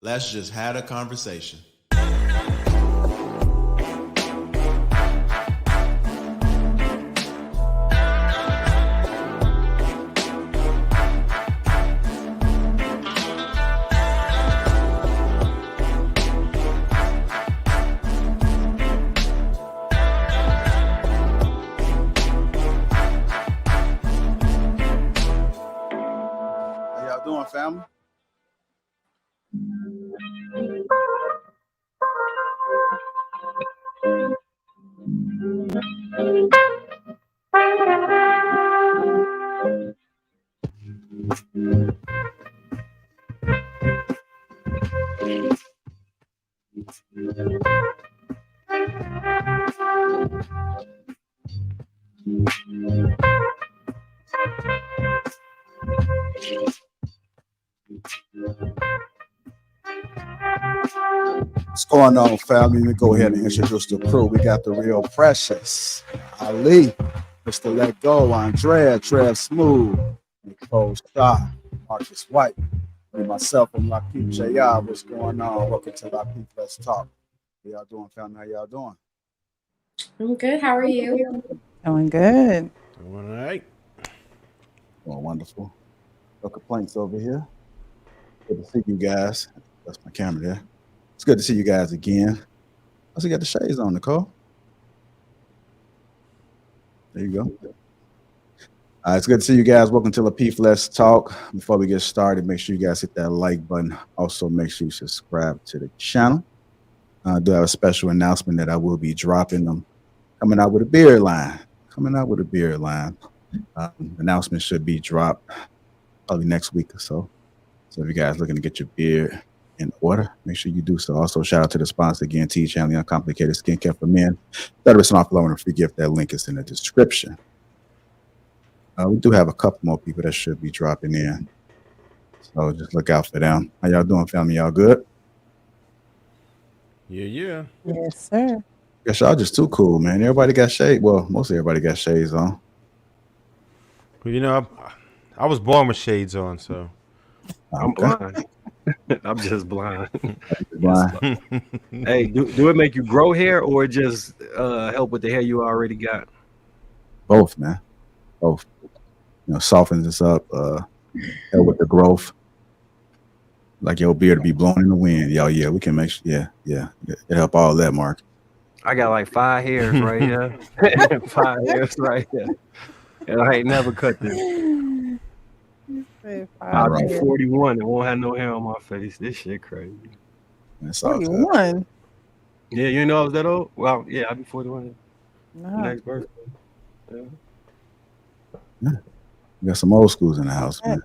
Let's just have a conversation. How y'all doing, family? What's going on, family? Let me go ahead and introduce the crew. We got the real Precious, Ali, Mr. Let Go, Andrea, Trev Smooth, Nicole Shaw, Marcus White, and myself and Lapeef JR. What's going on? Welcome to Lapeef Let's Talk. How y'all doing, family? How y'all doing? I'm good. How are you? Doing good. Doing all right. Oh, wonderful. No complaints over here. Good to see you guys. That's my camera there. It's good to see you guys again. I also got the shades on, Nicole. There you go. It's good to see you guys. Welcome to Lapeef Let's Talk. Before we get started, make sure you guys hit that like button. Also, make sure you subscribe to the channel. I do have a special announcement that I will be dropping. I'm coming out with a beard line. Announcement should be dropped probably next week or so. So if you guys looking to get your beard in order, make sure you do so. Also, shout out to the sponsor again, T-Channel, the Uncomplicated Skincare for Men. 30% off loan and free gift. That link is in the description. We do have a couple more people that should be dropping in. So just look out for them. How y'all doing, family? Y'all good? Yeah. Yes, sir. Guess y'all just too cool, man. Everybody got shades. Well, mostly everybody got shades on. Well, you know, I was born with shades on, so. I'm blind. I'm just blind. Blind. Hey, do it make you grow hair or just help with the hair you already got? Both, man. Both. You know, softens us up, help with the growth. Like your beard to be blowing in the wind. Yeah, we can make sure. Yeah. It help all that, Mark. I got like 5 hairs right here. 5 hairs right here. And I ain't never cut this. I'll be 41 and won't have no hair on my face. This shit crazy. That's all 41. Yeah, you know I was that old? Well, yeah, I'll be 41 No. next birthday. Yeah. We got some old schools in the house, man.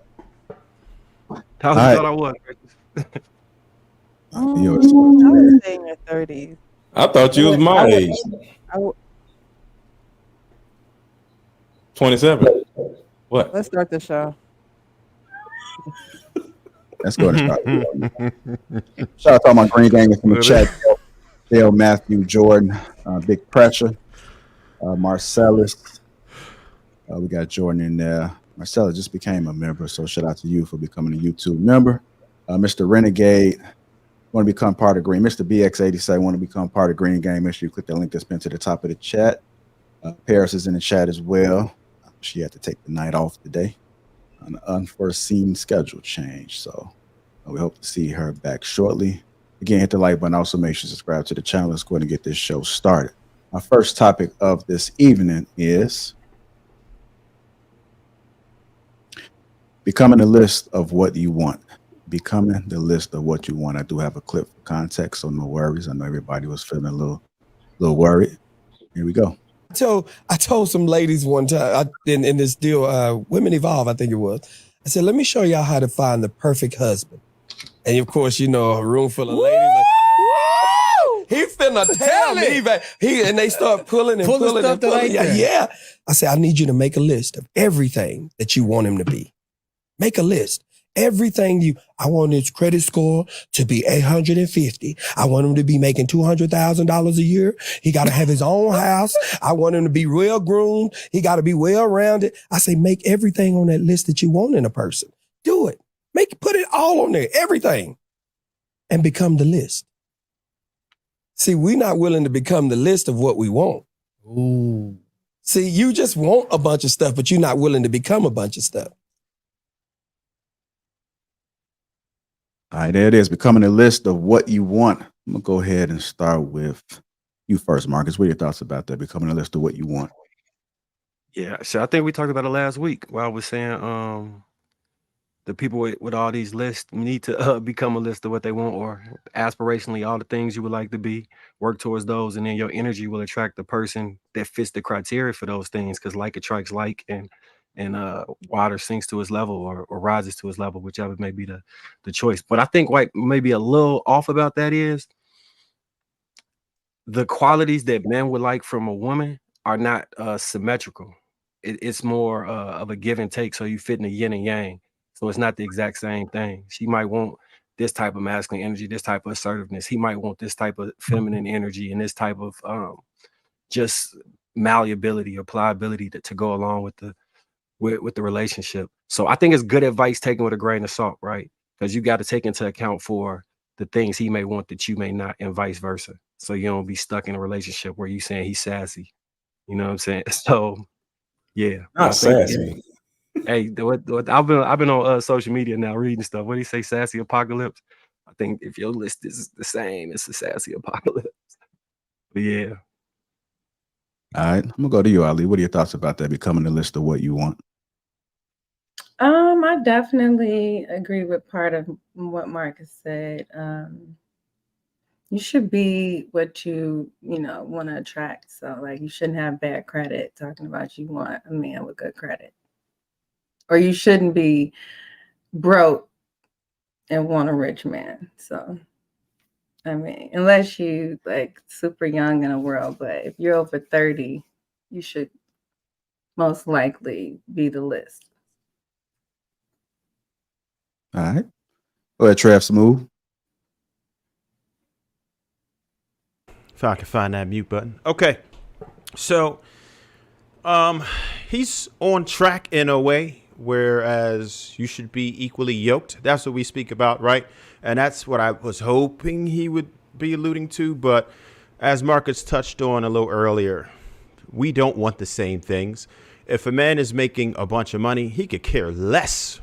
How old you thought I was? I would say in your 30s. I thought you was my age. 27. What? Let's start the show. Let's go to start. Shout out to all my green gangers from the chat. Dale, Matthew, Jordan, Big Pressure, Marcellus. We got Jordan in there. Marcellus just became a member, so shout out to you for becoming a YouTube member. Mr. Renegade, want to become part of Green. Mr. BX80 say want to become part of Green Gang. Make sure you click that link that's pinned to the top of the chat. Paris is in the chat as well. She had to take the night off today. An unforeseen schedule change, so we hope to see her back shortly. Again, hit the like button. Also, make sure you subscribe to the channel. Let's go ahead and get this show started. Our first topic of this evening is becoming a list of what you want. Becoming the list of what you want. I do have a clip for context, so no worries. I know everybody was feeling a little worried. Here we go. I told some ladies one time in this deal, Women Evolve, I think it was. I said, let me show y'all how to find the perfect husband. And of course, you know, a room full of ladies like, woo! He finna tell me, and they start pulling and pulling and pulling. Yeah. I said, I need you to make a list of everything that you want him to be. Make a list. Everything I want his credit score to be 850. I want him to be making $200,000 a year. He got to have his own house. I want him to be well groomed. He got to be well rounded. I say, make everything on that list that you want in a person. Do it. Put it all on there. Everything. and become the list. See, we're not willing to become the list of what we want. Ooh. See, you just want a bunch of stuff, but you're not willing to become a bunch of stuff. All right, there it is. Becoming a list of what you want. I'm going to go ahead and start with you first, Marcus. What are your thoughts about that? Becoming a list of what you want. Yeah, so I think we talked about it last week where I was saying the people with all these lists need to become a list of what they want, or aspirationally all the things you would like to be, work towards those, and then your energy will attract the person that fits the criteria for those things, because like attracts like, and water sinks to its level or rises to its level, whichever may be the choice. But I think like maybe a little off about that is the qualities that men would like from a woman are not symmetrical. It's more of a give and take, so you fit in the yin and yang. So it's not the exact same thing. She might want this type of masculine energy, this type of assertiveness. He might want this type of feminine energy and this type of just malleability or pliability to go along with the relationship. So I think it's good advice taken with a grain of salt, right? Because you got to take into account for the things he may want that you may not, and vice versa. So you don't be stuck in a relationship where you saying he's sassy. You know what I'm saying? So yeah. Not sassy. Hey, what I've been on social media now reading stuff. What do you say, sassy apocalypse? I think if your list is the same, it's a sassy apocalypse. But yeah. All right, I'm gonna go to you, Ali. What are your thoughts about that? Becoming a list of what you want. I definitely agree with part of what Marcus said. You should be what you want to attract. So like you shouldn't have bad credit talking about you want a man with good credit. Or you shouldn't be broke and want a rich man. So I mean, unless you like super young in the world, but if you're over 30, you should most likely be the list. All right. Go ahead, Trav, Smooth. If I can find that mute button. Okay. So he's on track in a way, whereas you should be equally yoked. That's what we speak about, right? And that's what I was hoping he would be alluding to. But as Marcus touched on a little earlier, we don't want the same things. If a man is making a bunch of money, he could care less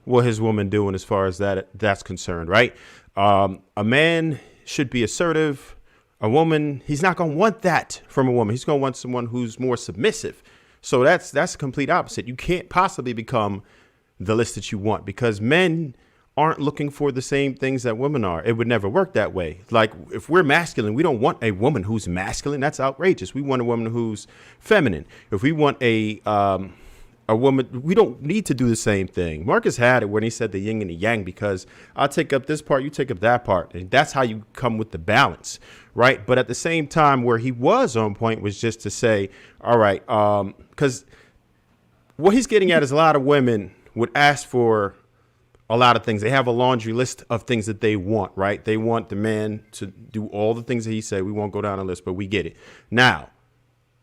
what his woman doing as far as that's concerned, right? A man should be assertive. A woman, he's not going to want that from a woman. He's going to want someone who's more submissive. So that's the complete opposite. You can't possibly become the list that you want, because men aren't looking for the same things that women are. It would never work that way. Like if we're masculine, we don't want a woman who's masculine. That's outrageous. We want a woman who's feminine. If we want a woman, we don't need to do the same thing. Marcus had it when he said the yin and the yang, because I'll take up this part, you take up that part. And that's how you come with the balance, right? But at the same time, where he was on point was just to say, all right, because what he's getting at is a lot of women would ask for a lot of things. They have a laundry list of things that they want, right? They want the man to do all the things that he said. We won't go down the list, but we get it. Now,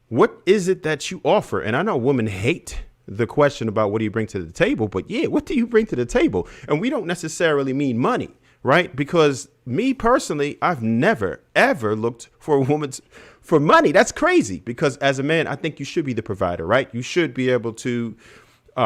what is it that you offer? And I know women hate the question about what do you bring to the table, but yeah, what do you bring to the table? And we don't necessarily mean money, right? Because me personally, I've never, ever looked for a woman for money. That's crazy, because as a man, I think you should be the provider, right? You should be able to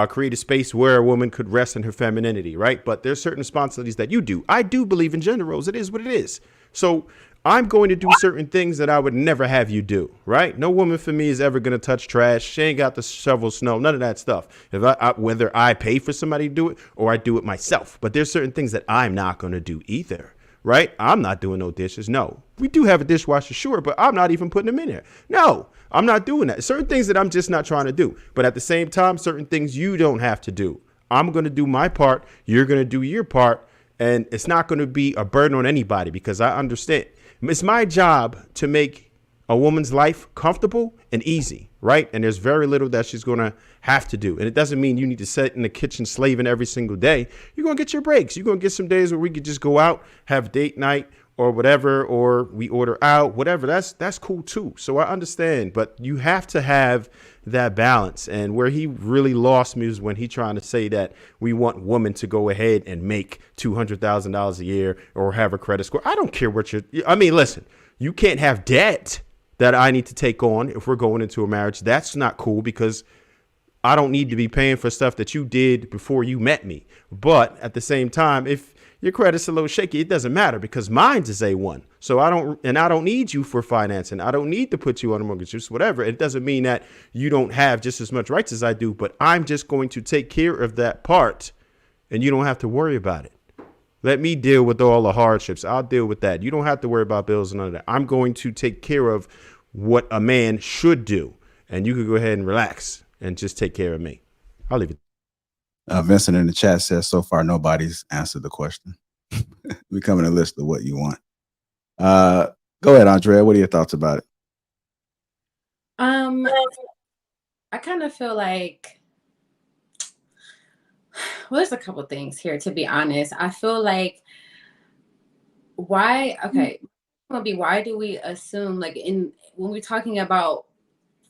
create a space where a woman could rest in her femininity, right? But there's certain responsibilities that you do. I do believe in gender roles. It is what it is. So I'm going to do certain things that I would never have you do, right? No woman for me is ever going to touch trash. She ain't got to shovel snow, none of that stuff. If whether I pay for somebody to do it or I do it myself. But there's certain things that I'm not going to do either, right? I'm not doing no dishes. No, we do have a dishwasher, sure, but I'm not even putting them in there. No, I'm not doing that. Certain things that I'm just not trying to do. But at the same time, certain things you don't have to do. I'm going to do my part. You're going to do your part. And it's not going to be a burden on anybody, because I understand. It's my job to make a woman's life comfortable and easy, right? And there's very little that she's going to have to do. And it doesn't mean you need to sit in the kitchen slaving every single day. You're going to get your breaks. You're going to get some days where we could just go out, have date night, or whatever, or we order out, whatever, that's cool too. So I understand, but you have to have that balance. And where he really lost me is when he trying to say that we want women to go ahead and make $200,000 a year or have a credit score. I don't care what listen, you can't have debt that I need to take on if we're going into a marriage. That's not cool, because I don't need to be paying for stuff that you did before you met me. But at the same time, if your credit's a little shaky, it doesn't matter, because mine's is A1. So I don't need you for financing. I don't need to put you on a mortgage, just whatever. It doesn't mean that you don't have just as much rights as I do, but I'm just going to take care of that part, and you don't have to worry about it. Let me deal with all the hardships. I'll deal with that. You don't have to worry about bills and none of that. I'm going to take care of what a man should do, and you can go ahead and relax and just take care of me. I'll leave it. Vincent in the chat says, so far, nobody's answered the question. We come in a list of what you want. Go ahead, Andrea. What are your thoughts about it? I kind of feel like, well, there's a couple things here, to be honest. I feel like why do we assume, like, when we're talking about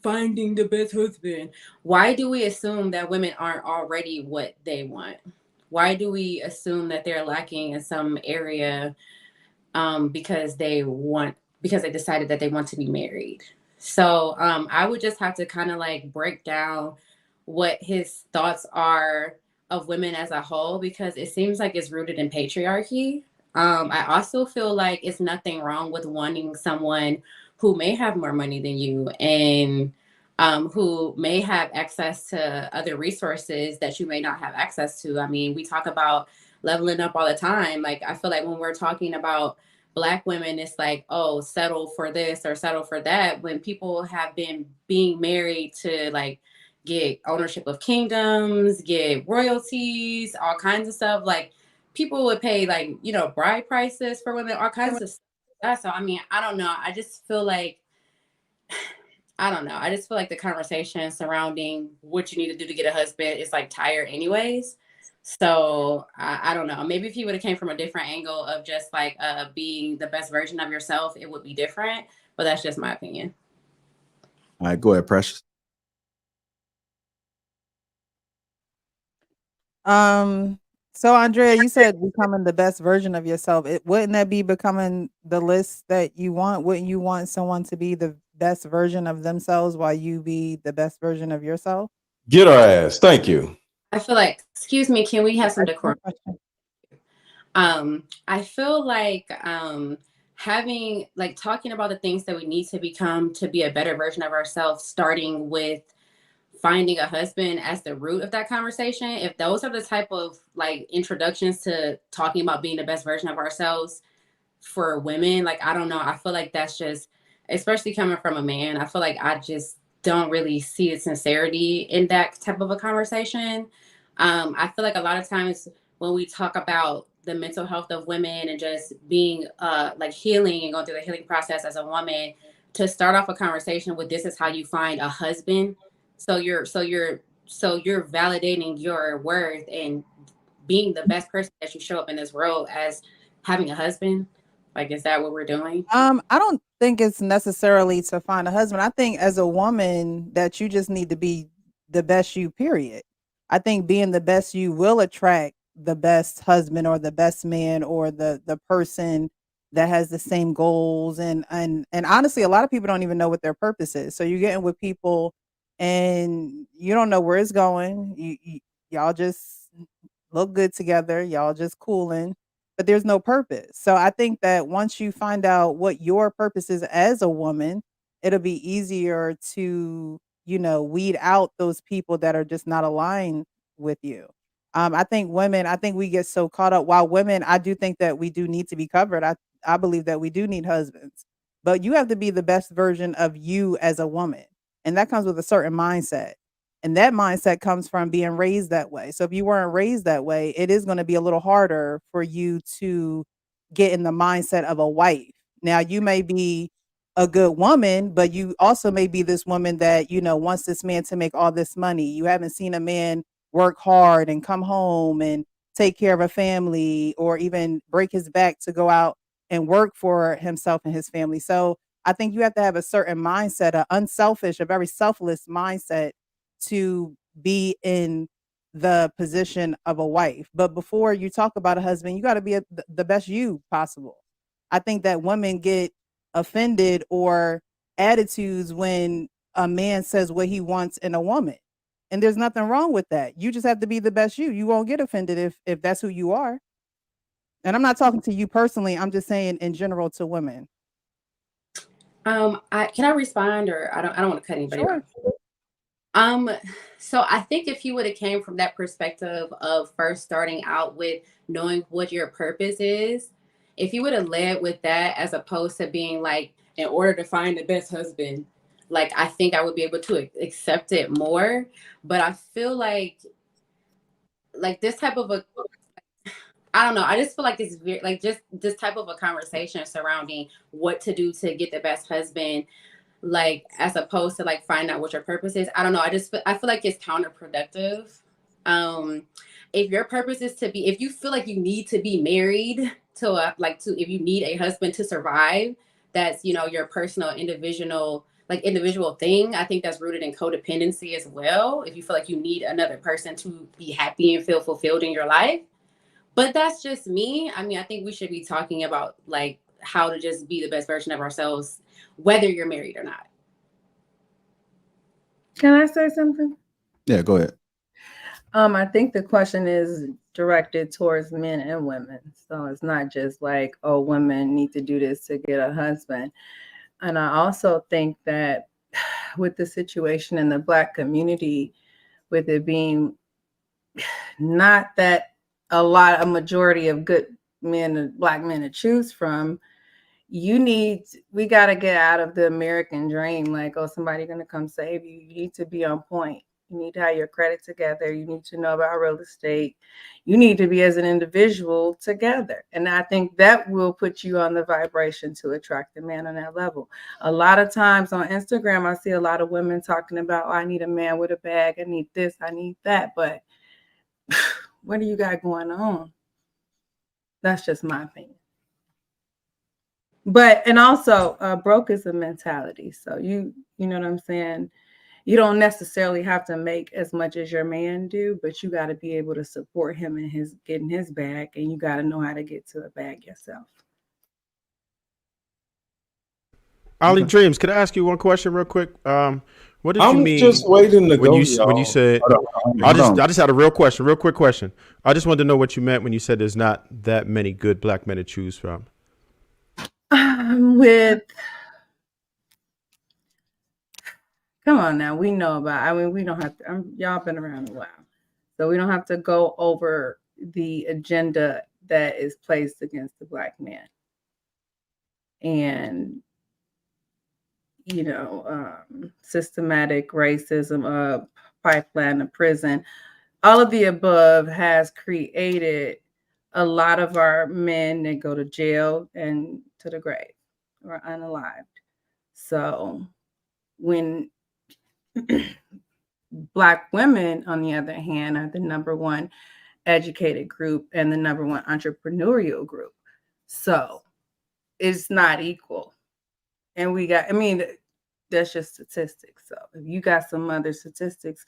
finding the best husband, why do we assume that women aren't already what they want? Why do we assume that they're lacking in some area because they decided that they want to be married? So I would just have to kind of like break down what his thoughts are of women as a whole, because it seems like it's rooted in patriarchy. I also feel like it's nothing wrong with wanting someone who may have more money than you and who may have access to other resources that you may not have access to. I mean, we talk about leveling up all the time. Like, I feel like when we're talking about Black women, it's like, oh, settle for this or settle for that, when people have been being married to like get ownership of kingdoms, get royalties, all kinds of stuff. Like, people would pay like, bride prices for women, all kinds of stuff. So, I mean, I don't know. I just feel like the conversation surrounding what you need to do to get a husband is like tired anyways. So I don't know. Maybe if you would have came from a different angle of just like being the best version of yourself, it would be different. But that's just my opinion. All right, go ahead, Precious. So Andrea, you said becoming the best version of yourself. Wouldn't that be becoming the list that you want? Wouldn't you want someone to be the best version of themselves while you be the best version of yourself? Get our ass. Thank you. I feel like, excuse me, can we have some decorum? I feel like talking about the things that we need to become to be a better version of ourselves, starting with finding a husband as the root of that conversation. If those are the type of like introductions to talking about being the best version of ourselves for women, like, I don't know. I feel like that's just, especially coming from a man, I feel like I just don't really see the sincerity in that type of a conversation. I feel like a lot of times when we talk about the mental health of women and just being like healing and going through the healing process as a woman, to start off a conversation with, this is how you find a husband. So you're validating your worth and being the best person that you show up in this world as having a husband. Like, is that what we're doing? I don't think it's necessarily to find a husband. I think as a woman that you just need to be the best you, period. I think being the best you will attract the best husband or the best man or the person that has the same goals. And honestly, a lot of people don't even know what their purpose is. So you're getting with people and you don't know where it's going. Y'all just look good together. Y'all just cooling, but there's no purpose. So I think that once you find out what your purpose is as a woman, it'll be easier to, weed out those people that are just not aligned with you. I think we get so caught up. While women, I do think that we do need to be covered. I believe that we do need husbands, but you have to be the best version of you as a woman. And that comes with a certain mindset. And that mindset comes from being raised that way. So if you weren't raised that way, it is going to be a little harder for you to get in the mindset of a wife. Now, you may be a good woman, but you also may be this woman that, wants this man to make all this money. You haven't seen a man work hard and come home and take care of a family or even break his back to go out and work for himself and his family. So I think you have to have a certain mindset, a unselfish, a very selfless mindset to be in the position of a wife. But before you talk about a husband, you got to be the best you possible. I think that women get offended or attitudes when a man says what he wants in a woman. And there's nothing wrong with that. You just have to be the best you. You won't get offended if that's who you are. And I'm not talking to you personally. I'm just saying in general to women. Can I respond, or I don't want to cut anybody Sure. off. So I think if you would have came from that perspective of first starting out with knowing what your purpose is, if you would have led with that as opposed to being like, in order to find the best husband, like I think I would be able to accept it more. But I feel like this type of a, I don't know. I just feel like it's very, like just this type of a conversation surrounding what to do to get the best husband, like as opposed to like find out what your purpose is. I don't know. I feel like it's counterproductive. If your purpose is to be, if you feel like you need to be married to if you need a husband to survive, that's, your personal individual thing. I think that's rooted in codependency as well. If you feel like you need another person to be happy and feel fulfilled in your life. But that's just me. I mean, I think we should be talking about like how to just be the best version of ourselves, whether you're married or not. Can I say something? Yeah, go ahead. I think the question is directed towards men and women. So it's not just like, oh, women need to do this to get a husband. And I also think that with the situation in the Black community, with it being not that a majority of good men, Black men to choose from, we got to get out of the American dream. Like, oh, somebody going to come save you. You need to be on point. You need to have your credit together. You need to know about real estate. You need to be as an individual together. And I think that will put you on the vibration to attract a man on that level. A lot of times on Instagram, I see a lot of women talking about, oh, I need a man with a bag. I need this. I need that. But what do you got going on? That's just my opinion. But, and also broke is a mentality. So you know what I'm saying? You don't necessarily have to make as much as your man do, but you got to be able to support him in his getting his bag, and you got to know how to get to a bag yourself. Ollie Dreams, could I ask you one question real quick? What did you mean? I'm just waiting to when go. You said, I just had a real quick question. I just wanted to know what you meant when you said there's not that many good Black men to choose from. Come on now, we know about, we don't have to, y'all been around a while. So we don't have to go over the agenda that is placed against the Black man. And, systematic racism, pipeline of prison, all of the above has created a lot of our men that go to jail and to the grave or unalived. So when Black women, on the other hand, are the number one educated group and the number one entrepreneurial group. So it's not equal. And that's just statistics. So if you got some other statistics,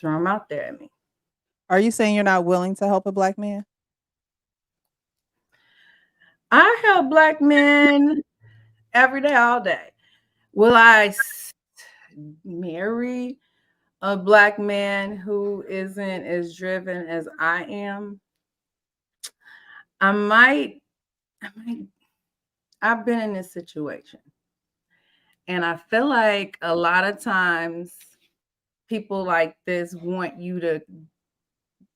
throw them out there at me. Are you saying you're not willing to help a Black man? I help Black men every day, all day. Will I marry a Black man who isn't as driven as I am? I might. I've been in this situation. And I feel like a lot of times people like this want you to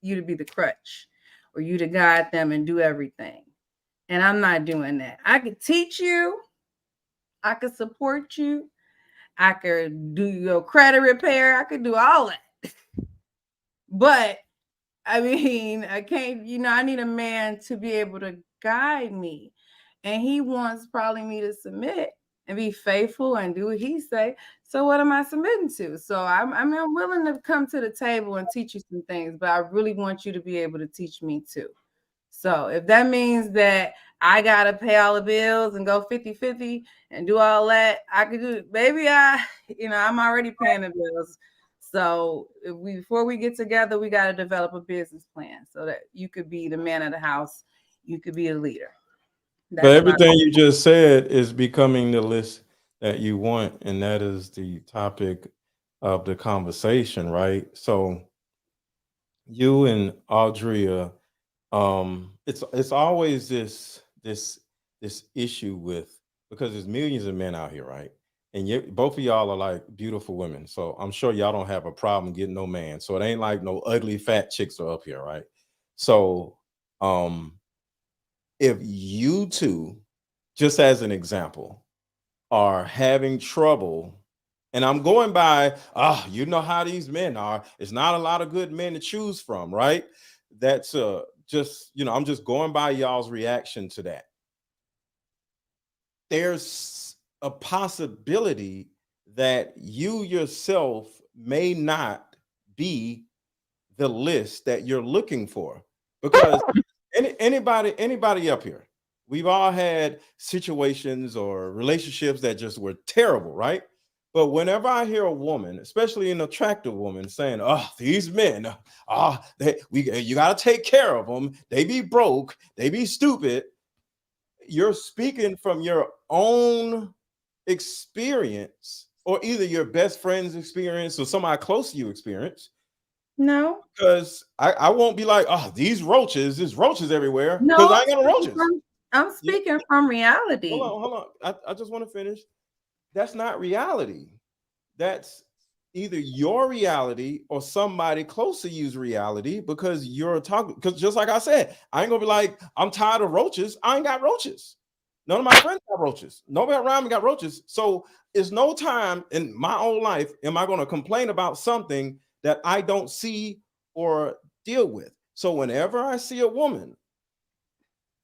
be the crutch or you to guide them and do everything. And I'm not doing that. I could teach you. I could support you. I could do your credit repair. I could do all that. But I can't, I need a man to be able to guide me. And he wants probably me to submit and be faithful and do what he say. So what am I submitting to? So I'm willing to come to the table and teach you some things, but I really want you to be able to teach me too. So if that means that I gotta pay all the bills and go 50-50 and do all that, I could do it. Maybe I'm already paying the bills. So before we get together, we got to develop a business plan so that you could be the man of the house. You could be a leader. But That's everything you just said is becoming the list that you want, and that is the topic of the conversation, right? So you and Audria, it's always this issue with, because there's millions of men out here, right? And both of y'all are like beautiful women, so I'm sure y'all don't have a problem getting no man. So it ain't like no ugly fat chicks are up here, right? So if you two, just as an example, are having trouble, and I'm going by, you know how these men are. It's not a lot of good men to choose from, right? That's just, I'm just going by y'all's reaction to that. There's a possibility that you yourself may not be the list that you're looking for, because anybody up here, we've all had situations or relationships that just were terrible, right? But whenever I hear a woman, especially an attractive woman, saying, these men, you got to take care of them. They be broke. They be stupid. You're speaking from your own experience, or either your best friend's experience or somebody close to you experience. No. Because I won't be like, there's roaches everywhere. No, Because I ain't got no roaches. I'm speaking from reality. Hold on. I just want to finish. That's not reality. That's either your reality or somebody close to you's reality, because you're talking. Because just like I said, I ain't gonna be like, I'm tired of roaches. I ain't got roaches. None of my friends got roaches. Nobody around me got roaches. So it's no time in my own life am I going to complain about something that I don't see or deal with. So whenever I see a woman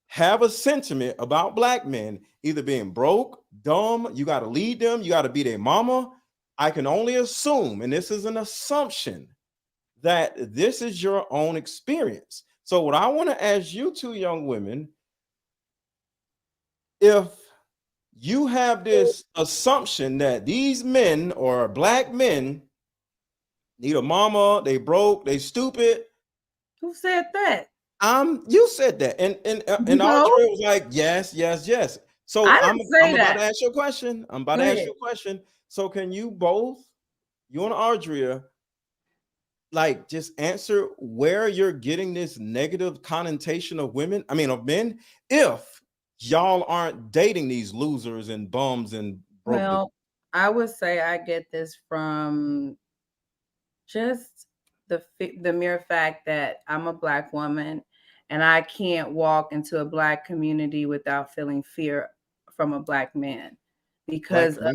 have a sentiment about black men either being broke, dumb, you got to lead them, you got to be their mama, I can only assume, and this is an assumption, that this is your own experience. So what I want to ask you two young women, if you have this assumption that these men or black men need a mama, they broke, they stupid. Who said that? You said that, and No. Audrey was like, yes. So I'm about to ask you a question. So can you both, you and Audrey, like just answer where you're getting this negative connotation of women? I mean, of men, if y'all aren't dating these losers and bums and broke. Well, I would say I get this from just the mere fact that I'm a black woman and I can't walk into a black community without feeling fear from a black man. Because as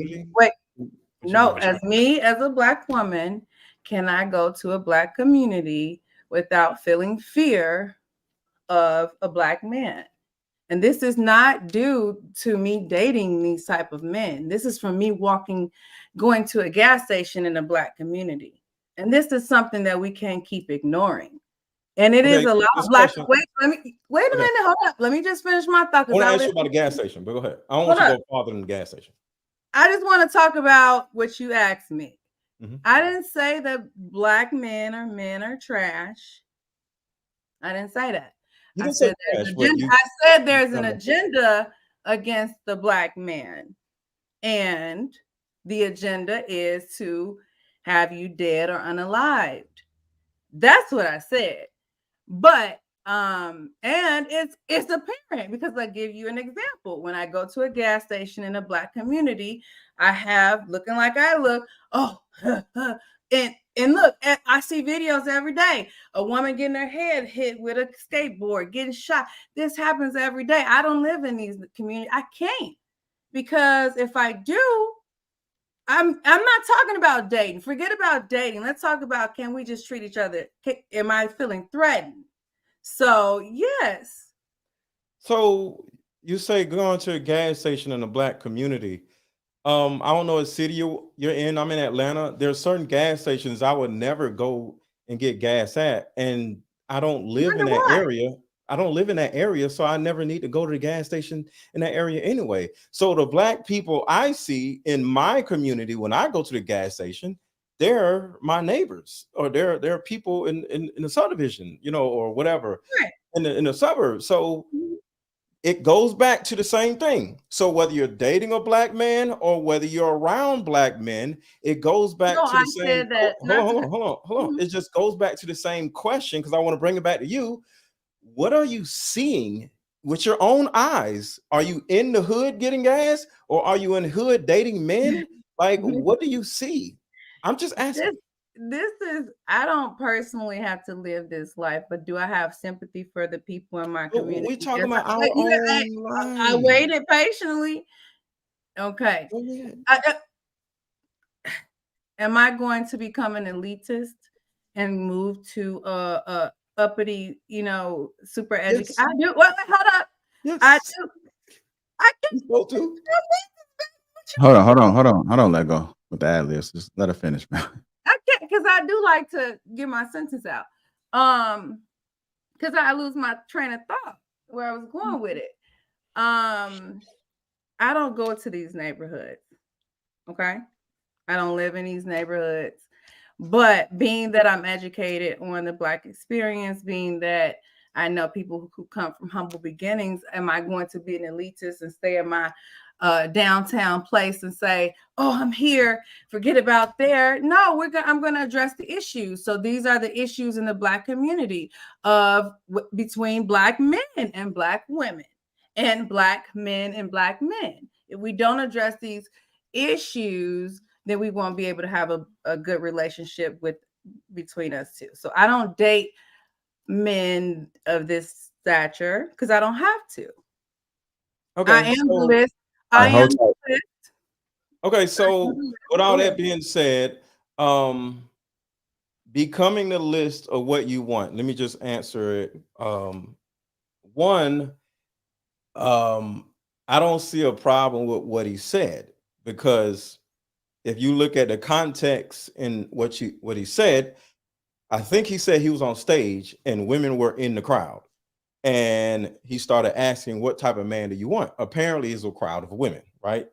me as a black woman, can I go to a black community without feeling fear of a black man? And this is not due to me dating these type of men. This is from me going to a gas station in a black community. And this is something that we can't keep ignoring. And it is a lot of black. Wait a minute. Hold up. Let me just finish my thought. I want to ask you about a gas station, but go ahead. I don't want you to go farther than the gas station. I just want to talk about what you asked me. Mm-hmm. I didn't say that black men are trash. I didn't say that. I said there's an agenda against the black man, and the agenda is to have you dead or unalived. That's what I said. But and it's apparent, because I give you an example. When I go to a gas station in a black community, I have looking like I look. And look, I see videos every day. A woman getting her head hit with a skateboard, getting shot. This happens every day. I don't live in these communities. I can't, because if I do, I'm not talking about dating. Forget about dating. Let's talk about, can we just treat each other? Am I feeling threatened? So yes. So you say going to a gas station in a black community. I don't know what city you're in. I'm in Atlanta. There's certain gas stations I would never go and get gas at, and I don't live in that area. I don't live in that area, so I never need to go to the gas station in that area anyway. So the black people I see in my community when I go to the gas station, they're my neighbors, or they're people in the subdivision, you know, or whatever, Right. in the suburbs. So it goes back to the same thing. So whether you're dating a black man or whether you're around black men, it goes back No, to I the same. said that. Hold on. Mhm. It just goes back to the same question, because I want to bring it back to you. What are you seeing with your own eyes? Are you in the hood getting gas, or are you in the hood dating men? Like, what do you see? I'm just asking. This is, I don't personally have to live this life, but do I have sympathy for the people in my community? We're talking Yes, about our own I life. waited patiently. Okay. Go ahead. Am I going to become an elitist and move to uppity, you know, super educated? Yes. I do. Well, hold up. Yes. I do. I can. You supposed to. Hold on. Let go with the ad libs. Just let her finish, man. I can't, because I do like to get my sentence out. Because I lose my train of thought where I was going with it. I don't go to these neighborhoods. Okay. I don't live in these neighborhoods. But being that I'm educated on the Black experience, being that I know people who come from humble beginnings, am I going to be an elitist and stay in my downtown place and say, oh, I'm here, forget about there? No, I'm going to address the issues. So these are the issues in the Black community between Black men and Black women, and Black men and Black men. If we don't address these issues, then we won't be able to have a good relationship between us two. So I don't date men of this stature because I don't have to. Okay. I am the list. I am the list. Okay, so with all that being said, becoming the list of what you want. Let me just answer it. One, I don't see a problem with what he said, because if you look at the context in what he said, I think he said he was on stage and women were in the crowd, and he started asking, what type of man do you want? Apparently it's a crowd of women, right?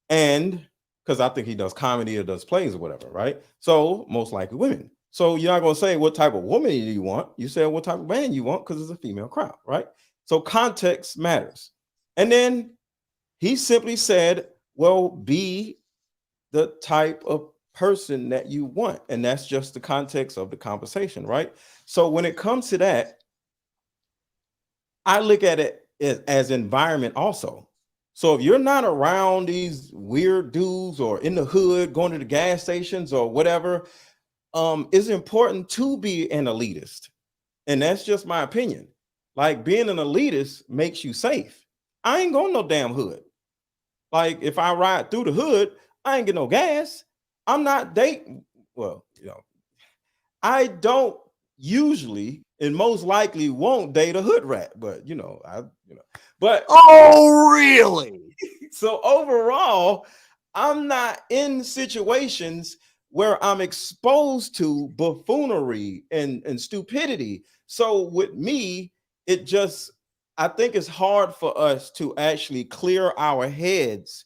And because I think he does comedy or does plays or whatever, right? So most likely women. So you're not going to say what type of woman do you want. You say what type of man you want, because it's a female crowd, right? So context matters. And then he simply said, well, be the type of person that you want. And that's just the context of the conversation, right? So when it comes to that, I look at it as environment also. So if you're not around these weird dudes or in the hood going to the gas stations or whatever, it's important to be an elitist. And that's just my opinion. Like, being an elitist makes you safe. I ain't going no damn hood. Like, if I ride through the hood, I ain't get no gas. I'm not dating. Well, you know, I don't usually and most likely won't date a hood rat, but but Oh, really? so overall, I'm not in situations where I'm exposed to buffoonery and stupidity. So with me, I think it's hard for us to actually clear our heads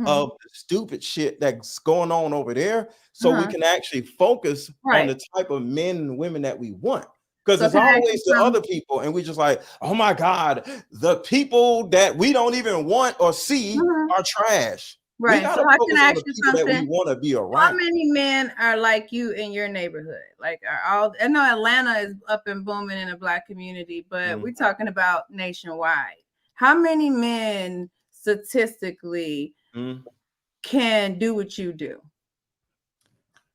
of the stupid shit that's going on over there, so we can actually focus on the type of men and women that we want. Because it's always the other people, and we just like, oh my God, the people that we don't even want or see are trash. Right. We So gotta I focus can on ask the you people that something. we want to be around. How many men are like you in your neighborhood? Like, I know Atlanta is up and booming in the Black community, but we're talking about nationwide. How many men statistically can do what you do?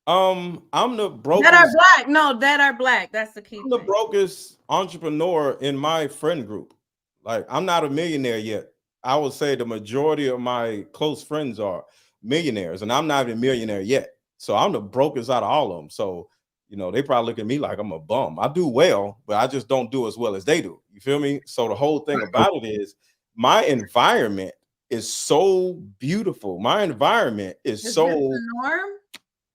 I'm the brokest. That are Black. No, that are Black. That's the key. I'm the brokest entrepreneur in my friend group. Like, I'm not a millionaire yet. I would say the majority of my close friends are millionaires, and I'm not even a millionaire yet. So I'm the brokest out of all of them. So, they probably look at me like I'm a bum. I do well, but I just don't do as well as they do. You feel me? So the whole thing about it is my environment is so beautiful. My environment is so the norm.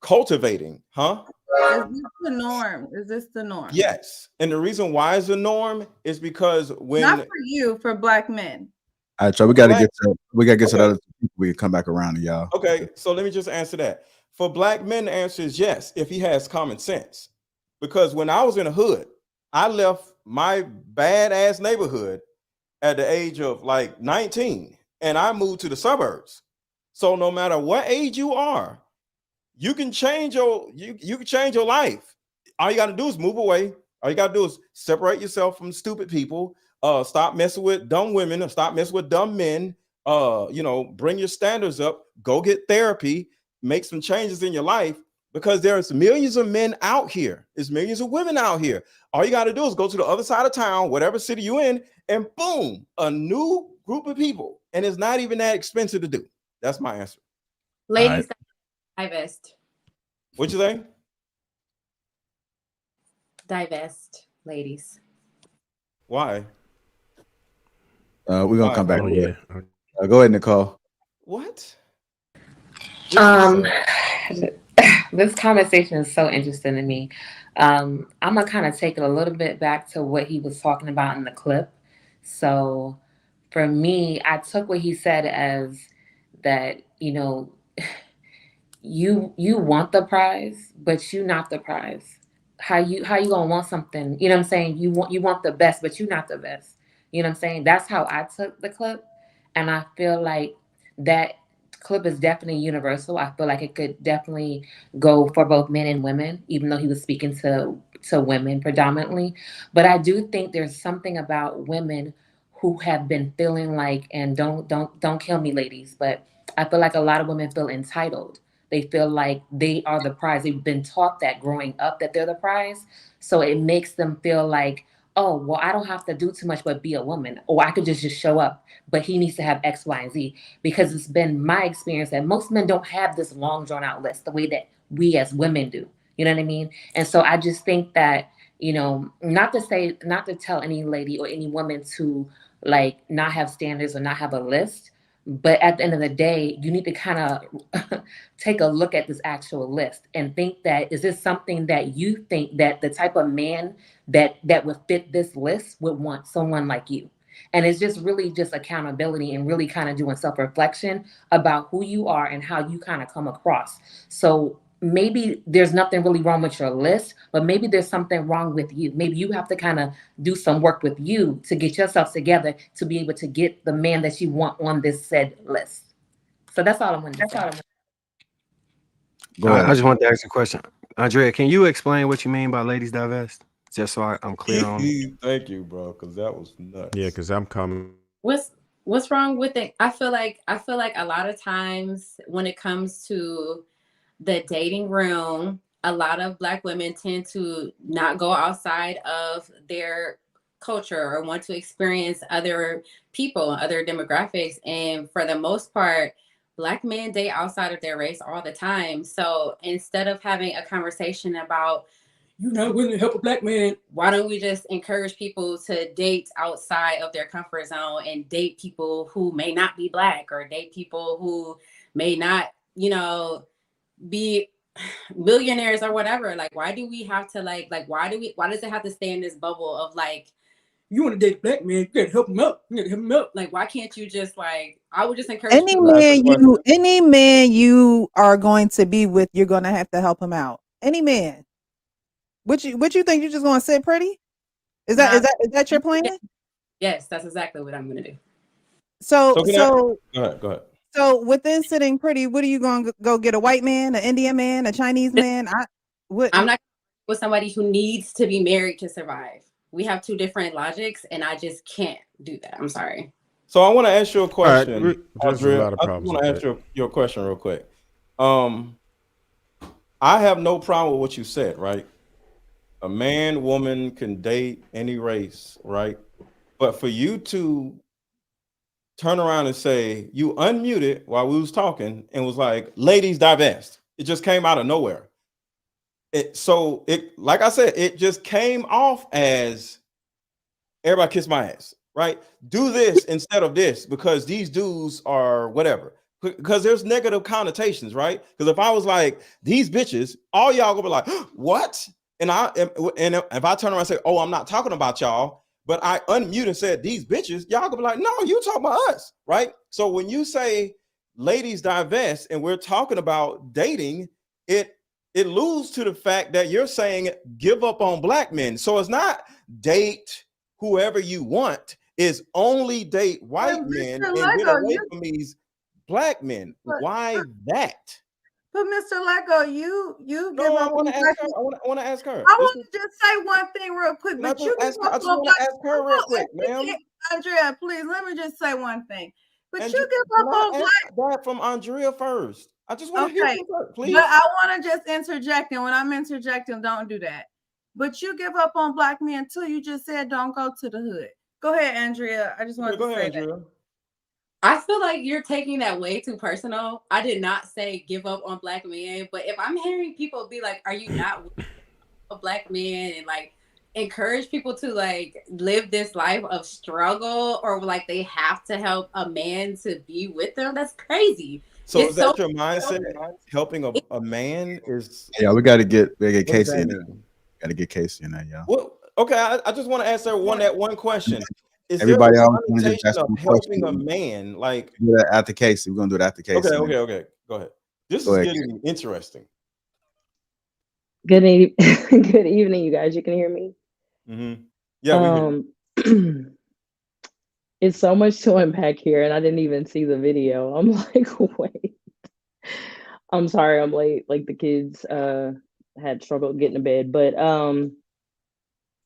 cultivating, huh? Is this the norm? Is this the norm? Yes. And the reason why it's the norm is because when Not for you, for black men. All right, so we got to Black- get to the Okay. other people. We can come back around to y'all. Okay, so let me just answer that. For black men, the answer is yes, if he has common sense. Because when I was in the hood, I left my badass neighborhood at the age of like 19, and I moved to the suburbs. So no matter what age you are, you can change your you can change your life. All you got to do is move away. All you got to do is separate yourself from stupid people. Stop messing with dumb women, or stop messing with dumb men. Bring your standards up. Go get therapy. Make some changes in your life, because there's millions of men out here. There's millions of women out here. All you got to do is go to the other side of town, whatever city you're in, and boom, a new group of people. And it's not even that expensive to do. That's my answer. Ladies, divest. What'd you say? Divest, ladies. Why? We're gonna come back. Oh yeah. Go ahead, Nicole. What? This conversation is so interesting to me. I'm gonna kind of take it a little bit back to what he was talking about in the clip. So for me, I took what he said as that, you want the prize, but you not the prize. How you gonna want something? You know what I'm saying? You want the best, but you not the best. You know what I'm saying? That's how I took the clip, and I feel like that clip is definitely universal. I feel like it could definitely go for both men and women, even though he was speaking to women predominantly. But I do think there's something about women who have been feeling like, and don't kill me, ladies, but I feel like a lot of women feel entitled. They feel like they are the prize. They've been taught that growing up, that they're the prize. So it makes them feel like, oh, well, I don't have to do too much but be a woman, or I could just show up, but he needs to have X, Y, and Z. Because it's been my experience that most men don't have this long drawn out list the way that we as women do. You know what I mean? And so I just think that, not to tell any lady or any woman to like not have standards or not have a list, but at the end of the day, you need to kind of take a look at this actual list and think that, is this something that you think that the type of man that would fit this list would want someone like you? And it's just really just accountability and really kind of doing self-reflection about who you are and how you kind of come across. So maybe there's nothing really wrong with your list, but maybe there's something wrong with you. Maybe you have to kind of do some work with you to get yourself together to be able to get the man that you want on this said list. So that's all I'm going to say. I just want to ask a question. Andrea, can you explain what you mean by ladies divest? Just so I'm clear on it. Thank you, bro, because that was nuts. Yeah, because I'm coming. What's wrong with it? I feel like a lot of times when it comes to the dating room, a lot of Black women tend to not go outside of their culture or want to experience other people, other demographics. And for the most part, Black men date outside of their race all the time. So instead of having a conversation about, you're not willing to help a Black man, why don't we just encourage people to date outside of their comfort zone and date people who may not be Black, or date people who may not, be millionaires or whatever? Like, why do we have to why does it have to stay in this bubble of like, you want to date a Black man, you gotta help him up. Like, why can't you just I would just encourage Any man you are going to be with, you're gonna have to help him out. Any man. What you think you're just gonna sit pretty? Is that your plan? Yes, that's exactly what I'm gonna do. So go ahead. So within sitting pretty, what are you going to go get? A white man, an Indian man, a Chinese man? I'm not with somebody who needs to be married to survive. We have two different logics, and I just can't do that. I'm sorry. So I want to ask you a question. Right, there's a lot of I problems want to ask your question real quick. I have no problem with what you said, right? A man, woman can date any race, right? But for you to turn around and say, you unmuted while we was talking and was like, ladies divest. It just came out of nowhere. Like I said, it just came off as everybody kiss my ass, right? Do this instead of this because these dudes are whatever. because there's negative connotations, right? Because if I was like these bitches, all y'all gonna be like, what? And if I turn around and say, oh, I'm not talking about y'all, but I unmute and said these bitches, y'all gonna be like, no, you talking about us, right? So when you say ladies divest and we're talking about dating, it alludes to the fact that you're saying give up on black men. So it's not date whoever you want, is only date white men and get away from these black men. Why that? But Mr. Lego, you No, I want to ask her. I want to ask her. I want to just say one thing real quick. I just want to ask her real quick, ma'am. Andrea, please let me just say one thing. But and you give up on black. That from Andrea first. I just want to hear from her, please. But I want to just interject, and when I'm interjecting, don't do that. But you give up on black men too. You just said don't go to the hood. Go ahead, Andrea. I just want to say that. I feel like you're taking that way too personal. I did not say give up on black men, but if I'm hearing people be like, "Are you not a black man?" and like encourage people to like live this life of struggle, or like they have to help a man to be with them, that's crazy. So is that your mindset? Helping a man is we got to get Casey in there. Got to get Casey in there, y'all. Well, okay, I just want to ask her one question. Is everybody there a else connotation of helping a man? Like after Casey, we're gonna do it after Casey. Okay. Go ahead. This is getting interesting. Good evening, you guys. You can hear me? Mm-hmm. Yeah. It's so much to unpack here, and I didn't even see the video. I'm like, wait. I'm sorry I'm late. Like the kids had struggled getting to bed, but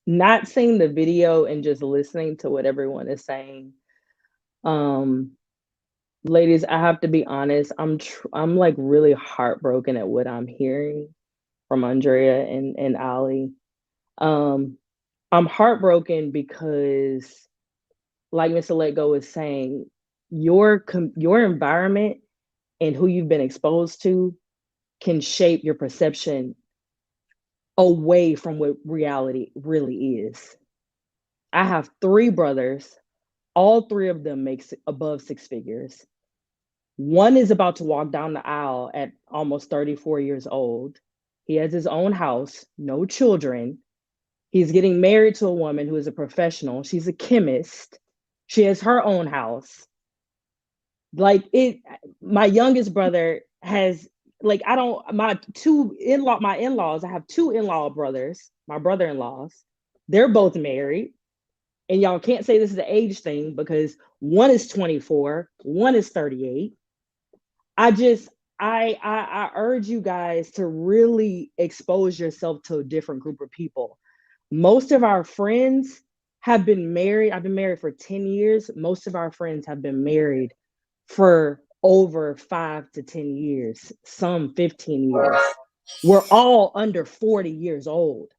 not seeing the video and just listening to what everyone is saying. Ladies, I have to be honest. I'm like really heartbroken at what I'm hearing from Andrea and Ali. I'm heartbroken because, like Mr. Let Go is saying, your environment and who you've been exposed to can shape your perception away from what reality really is. I have 3 brothers. All 3 of them make above 6 figures. One is about to walk down the aisle at almost 34 years old. He has his own house, no children. He's getting married to a woman who is a professional. She's a chemist. She has her own house. Like my youngest brother has my in-laws, I have 2 in-law brothers, my brother-in-laws. They're both married. And y'all can't say this is an age thing because one is 24, one is 38. I urge you guys to really expose yourself to a different group of people. Most of our friends have been married. I've been married for 10 years. Most of our friends have been married for over 5 to 10 years, some 15 years. We're all under 40 years old.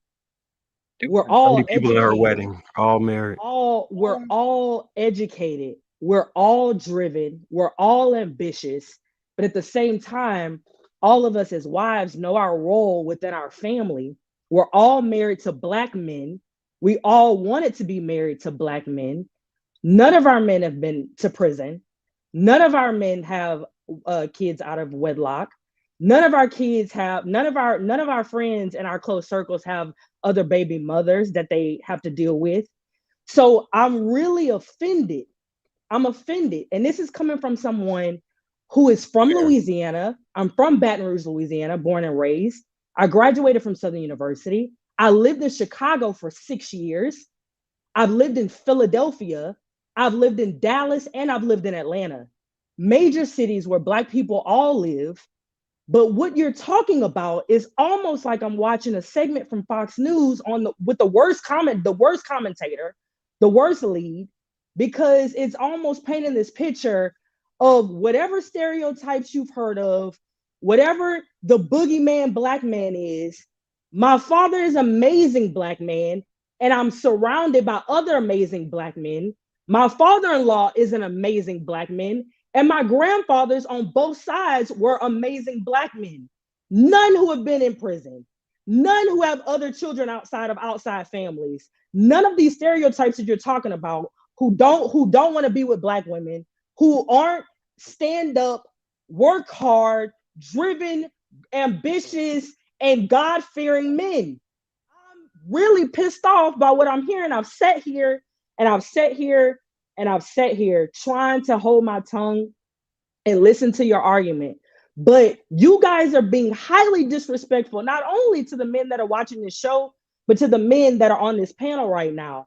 We're all people at her wedding, all married. We're all educated. We're all driven. We're all ambitious. But at the same time, all of us as wives know our role within our family. We're all married to Black men. We all wanted to be married to Black men. None of our men have been to prison. None of our men have kids out of wedlock. None of our friends in our close circles have other baby mothers that they have to deal with. So I'm really offended. I'm offended. And this is coming from someone who is from Louisiana. I'm from Baton Rouge, Louisiana, born and raised. I graduated from Southern University. I lived in Chicago for 6 years. I've lived in Philadelphia. I've lived in Dallas, and I've lived in Atlanta. Major cities where Black people all live. But what you're talking about is almost like I'm watching a segment from Fox News with the worst commentator, the worst lead, because it's almost painting this picture of whatever stereotypes you've heard of, whatever the boogeyman Black man is. My father is an amazing Black man, and I'm surrounded by other amazing Black men. My father-in-law is an amazing Black man. And my grandfathers on both sides were amazing Black men. None who have been in prison. None who have other children outside families. None of these stereotypes that you're talking about who don't want to be with Black women, who aren't stand up work hard, driven, ambitious, and God-fearing men. I'm really pissed off by what I'm hearing. I've sat here and I've sat here and I've sat here trying to hold my tongue and listen to your argument. But you guys are being highly disrespectful, not only to the men that are watching this show, but to the men that are on this panel right now.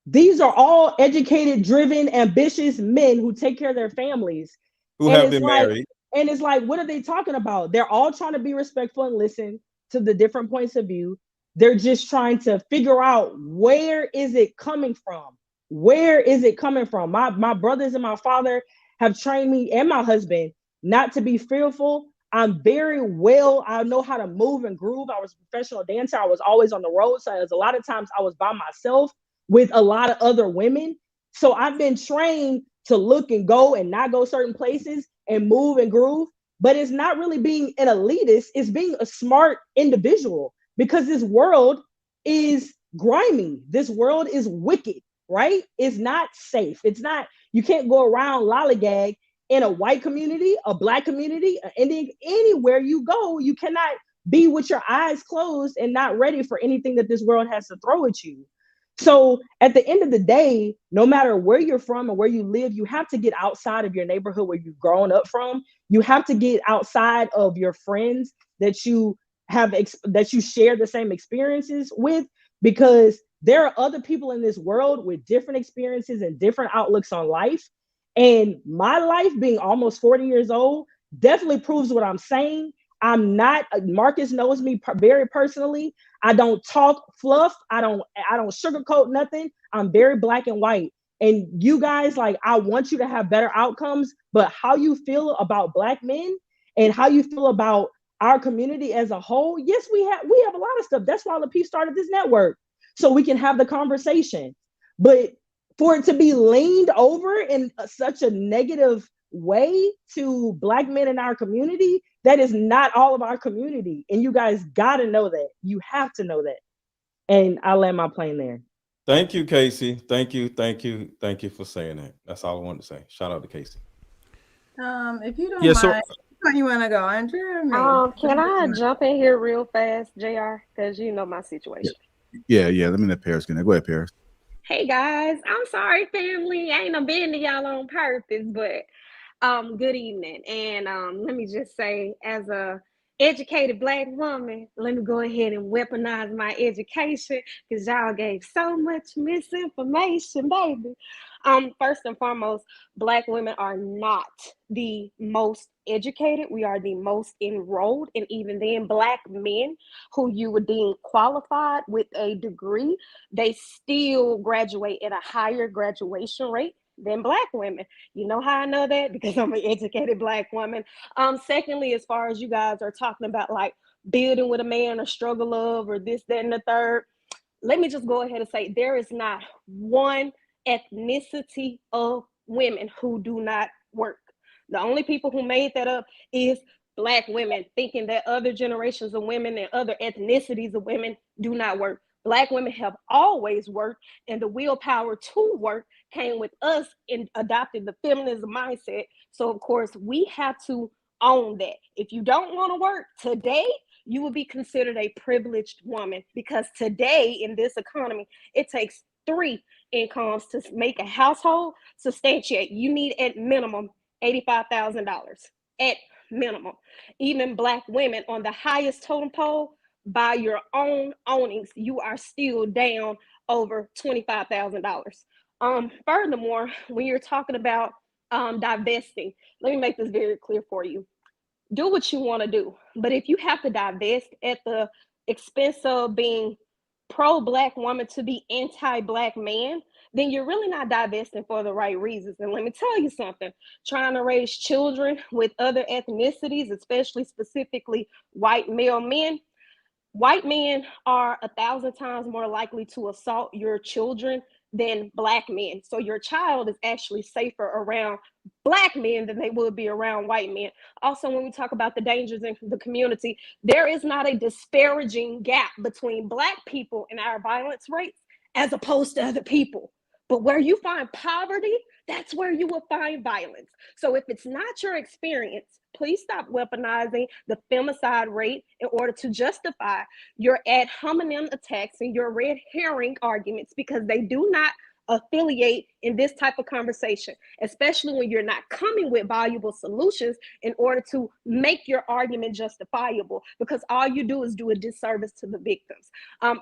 These are all educated, driven, ambitious men who take care of their families. Who And have it's been like, married. and it's like, what are they talking about? They're all trying to be respectful and listen to the different points of view. They're just trying to figure out, where is it coming from? Where is it coming from? My brothers and my father have trained me and my husband not to be fearful. I'm very well, I know how to move and groove. I was a professional dancer. I was always on the road. So a lot of times I was by myself with a lot of other women. So I've been trained to look and go and not go certain places and move and groove. But it's not really being an elitist, it's being a smart individual, because this world is grimy. This world is wicked, right? It's not safe. It's not, you can't go around lollygag in a white community, a black community, an Indian, anywhere you go. You cannot be with your eyes closed and not ready for anything that this world has to throw at you. So at the end of the day, no matter where you're from and where you live, you have to get outside of your neighborhood where you've grown up from. You have to get outside of your friends that you have, that you share the same experiences with, because there are other people in this world with different experiences and different outlooks on life. And my life, being almost 40 years old, definitely proves what I'm saying. I'm not, Marcus knows me very personally. I don't talk fluff. I don't sugarcoat nothing. I'm very black and white. And you guys, like, I want you to have better outcomes, but how you feel about black men and how you feel about our community as a whole, yes, we have a lot of stuff. That's why Lapeef started this network, so we can have the conversation. But for it to be leaned over in such a negative way to black men in our community, that is not all of our community. And you guys got to know that. You have to know that. And I'll land my plane there. Thank you, Casey. Thank you for saying that. That's all I wanted to say. Shout out to Casey. If you don't Yeah, mind, so where you want to go, Andrea? Can I jump in here real fast, JR? Because you know my situation. Yeah. Let me let Paris get in there. Go ahead, Paris. Hey guys, I'm sorry, family. I ain't no been to y'all on purpose, but good evening. And let me just say, as a educated black woman, let me go ahead and weaponize my education, because y'all gave so much misinformation, baby. First and foremost, black women are not the most educated. We are the most enrolled, and even then, black men who you would deem qualified with a degree, they still graduate at a higher graduation rate than black women. You know how I know that? Because I'm an educated black woman. Secondly, as far as you guys are talking about, like, building with a man or struggle of or this, that, and the third, let me just go ahead and say there is not one ethnicity of women who do not work. The only people who made that up is black women, thinking that other generations of women and other ethnicities of women do not work. Black women have always worked, and the willpower to work came with us in adopting the feminism mindset. So of course we have to own that. If you don't want to work today, you will be considered a privileged woman, because today in this economy, it takes 3 incomes to make a household substantiate. You need at minimum $85,000 at minimum. Even black women on the highest totem pole, by your own ownings, you are still down over $25,000. Furthermore, when you're talking about divesting, let me make this very clear for you. Do what you want to do, but if you have to divest at the expense of being pro-black woman to be anti-black man, then you're really not divesting for the right reasons. And let me tell you something, trying to raise children with other ethnicities, especially specifically white male men, white men are 1,000 times more likely to assault your children than black men. So your child is actually safer around black men than they would be around white men. Also, when we talk about the dangers in the community, there is not a disparaging gap between black people and our violence rates as opposed to other people. But where you find poverty, that's where you will find violence. So if it's not your experience, please stop weaponizing the femicide rate in order to justify your ad hominem attacks and your red herring arguments, because they do not affiliate in this type of conversation, especially when you're not coming with valuable solutions in order to make your argument justifiable, because all you do is do a disservice to the victims.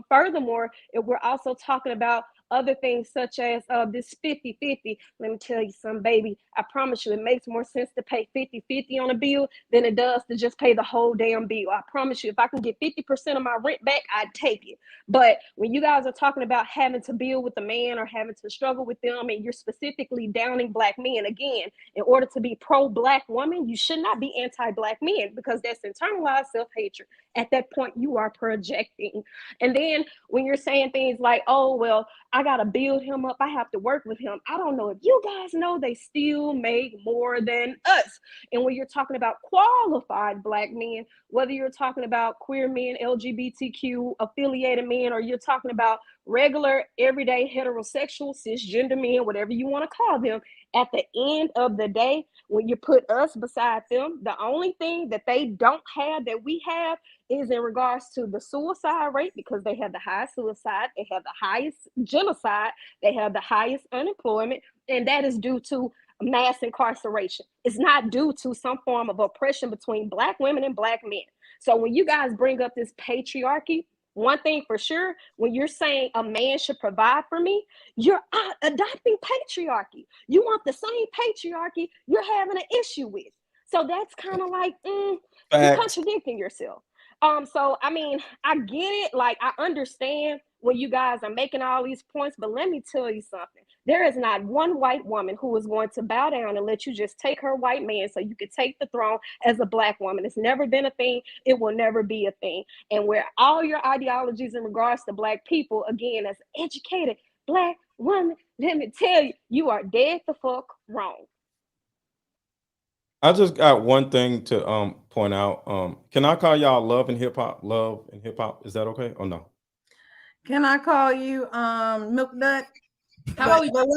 Furthermore, if we're also talking about other things such as this 50-50, let me tell you something, baby. I promise you, it makes more sense to pay 50-50 on a bill than it does to just pay the whole damn bill. I promise you, if I can get 50% of my rent back, I'd take it. But when you guys are talking about having to deal with a man or having to struggle with them, and you're specifically downing Black men, again, in order to be pro-Black woman, you should not be anti-Black men, because that's internalized self-hatred. At that point, you are projecting. And then when you're saying things like, oh, well, I got to build him up, I have to work with him. I don't know if you guys know, they still make more than us. And when you're talking about qualified Black men, whether you're talking about queer men, LGBTQ affiliated men, or you're talking about regular, everyday, heterosexual, cisgender men, whatever you want to call them, at the end of the day, when you put us beside them, the only thing that they don't have that we have is in regards to the suicide rate, because they have the highest suicide, they have the highest genocide, they have the highest unemployment, and that is due to mass incarceration. It's not due to some form of oppression between Black women and Black men. So when you guys bring up this patriarchy, one thing for sure, when you're saying a man should provide for me, you're adopting patriarchy. You want the same patriarchy you're having an issue with. So that's kind of like, you're contradicting yourself. So I mean, I get it. Like, I understand when you guys are making all these points, but let me tell you something. There is not one white woman who is going to bow down and let you just take her white man so you could take the throne as a Black woman. It's never been a thing. It will never be a thing. And where all your ideologies in regards to Black people, again, as educated Black woman, let me tell you, you are dead the fuck wrong. I just got one thing to point out. Can I call y'all love and hip hop? Love and hip hop. Is that okay or no? Can I call you Milk Nut? How about we? But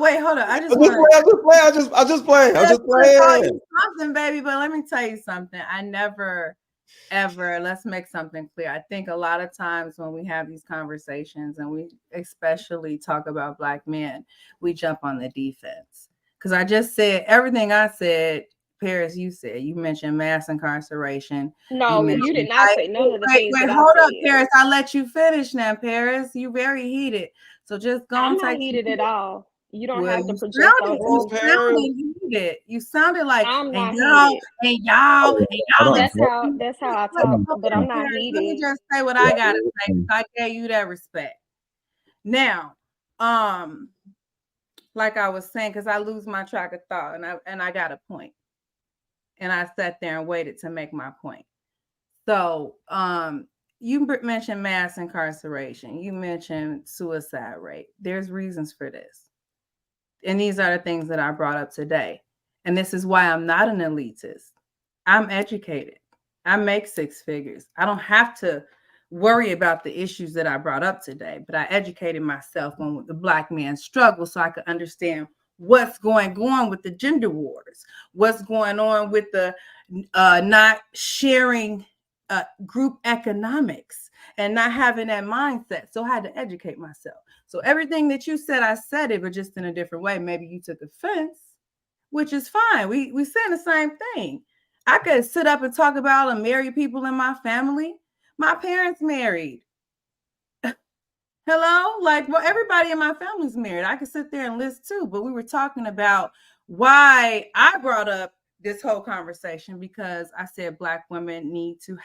wait, hold on. I just play. Something, baby. But let me tell you something. I never, ever. Let's make something clear. I think a lot of times when we have these conversations, and we especially talk about Black men, we jump on the defense. Because I just said everything I said. Paris, you said, you mentioned mass incarceration. No, you did not say none of the things. Wait, hold up, Paris. I'll let you finish now, Paris. You very heated. So just go. I'm not heated at all. You don't have to project on you sounded like, I'm not and y'all. That's how I talk, but I'm not heated. Let me just say what I gotta say. I gave you that respect. Now, like I was saying, because I lose my track of thought, and I got a point. And I sat there and waited to make my point. So you mentioned mass incarceration. You mentioned suicide rate. There's reasons for this. And these are the things that I brought up today. And this is why I'm not an elitist. I'm educated. I make 6 figures. I don't have to worry about the issues that I brought up today, but I educated myself on the Black man's struggle so I could understand what's going on with the gender wars, what's going on with the not sharing group economics and not having that mindset. So I had to educate myself. So everything that you said, I said it, but just in a different way. Maybe you took offense, which is fine. We saying the same thing. I could sit up and talk about all the married people in my family. My parents married. Hello? Like, well, everybody in my family's married. I could sit there and list too, but we were talking about why I brought up this whole conversation, because I said Black women need to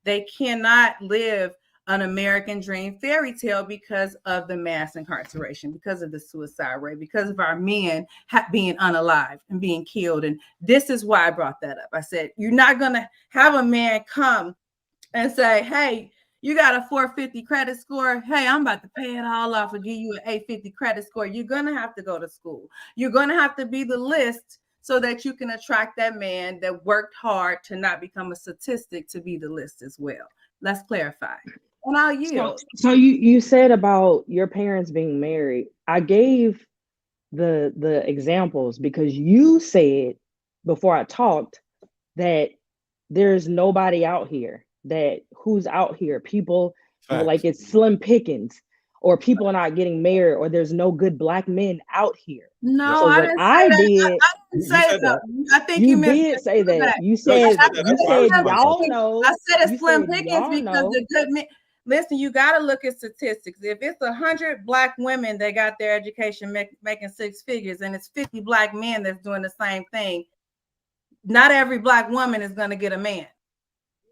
they cannot live an American dream fairy tale because of the mass incarceration, because of the suicide rate, because of our men being unalive and being killed. And this is why I brought that up. I said, you're not going to have a man come and say, hey, you got a 450 credit score. Hey, I'm about to pay it all off and give you an 850 credit score. You're going to have to go to school. You're going to have to be the list so that you can attract that man that worked hard to not become a statistic to be the list as well. Let's clarify. And I'll yield. So you said about your parents being married. I gave the examples, because you said before I talked that there's nobody out here that who's out here. People like it's slim pickings, or people are not getting married, or there's no good black men out here. No, So I what didn't say I that. did, I didn't say that. I think you you meant did say that. You I said said y'all know. I said it's You slim said pickings y'all because know. the good men. Listen, you got to look at statistics. If it's 100 black women that got their education making six figures, and it's 50 black men that's doing the same thing, not every black woman is going to get a man.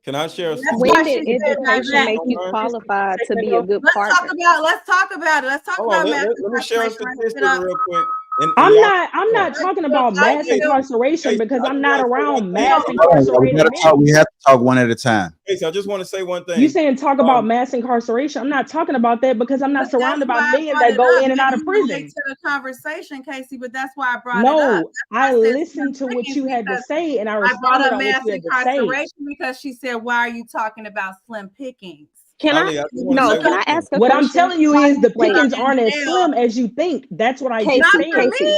Can I share? When did education make you qualified to be a good partner? Let's talk about it. Let's talk about let me share a statistic real quick. I'm not talking about mass incarceration, because I'm not around mass incarcerated men. We have to talk one at a time. Casey, I just want to say one thing. You saying talk about mass incarceration? I'm not talking about that, because I'm not surrounded by men that go in and out of prison. To the conversation, Casey, but that's why I brought it up. No, I listened to what you had to say, and I responded on what you had to say. Because she said, "Why are you talking about slim pickings?" Can I ask a what question? I'm telling you is the pickings aren't as slim as you think. That's what I just said. Casey,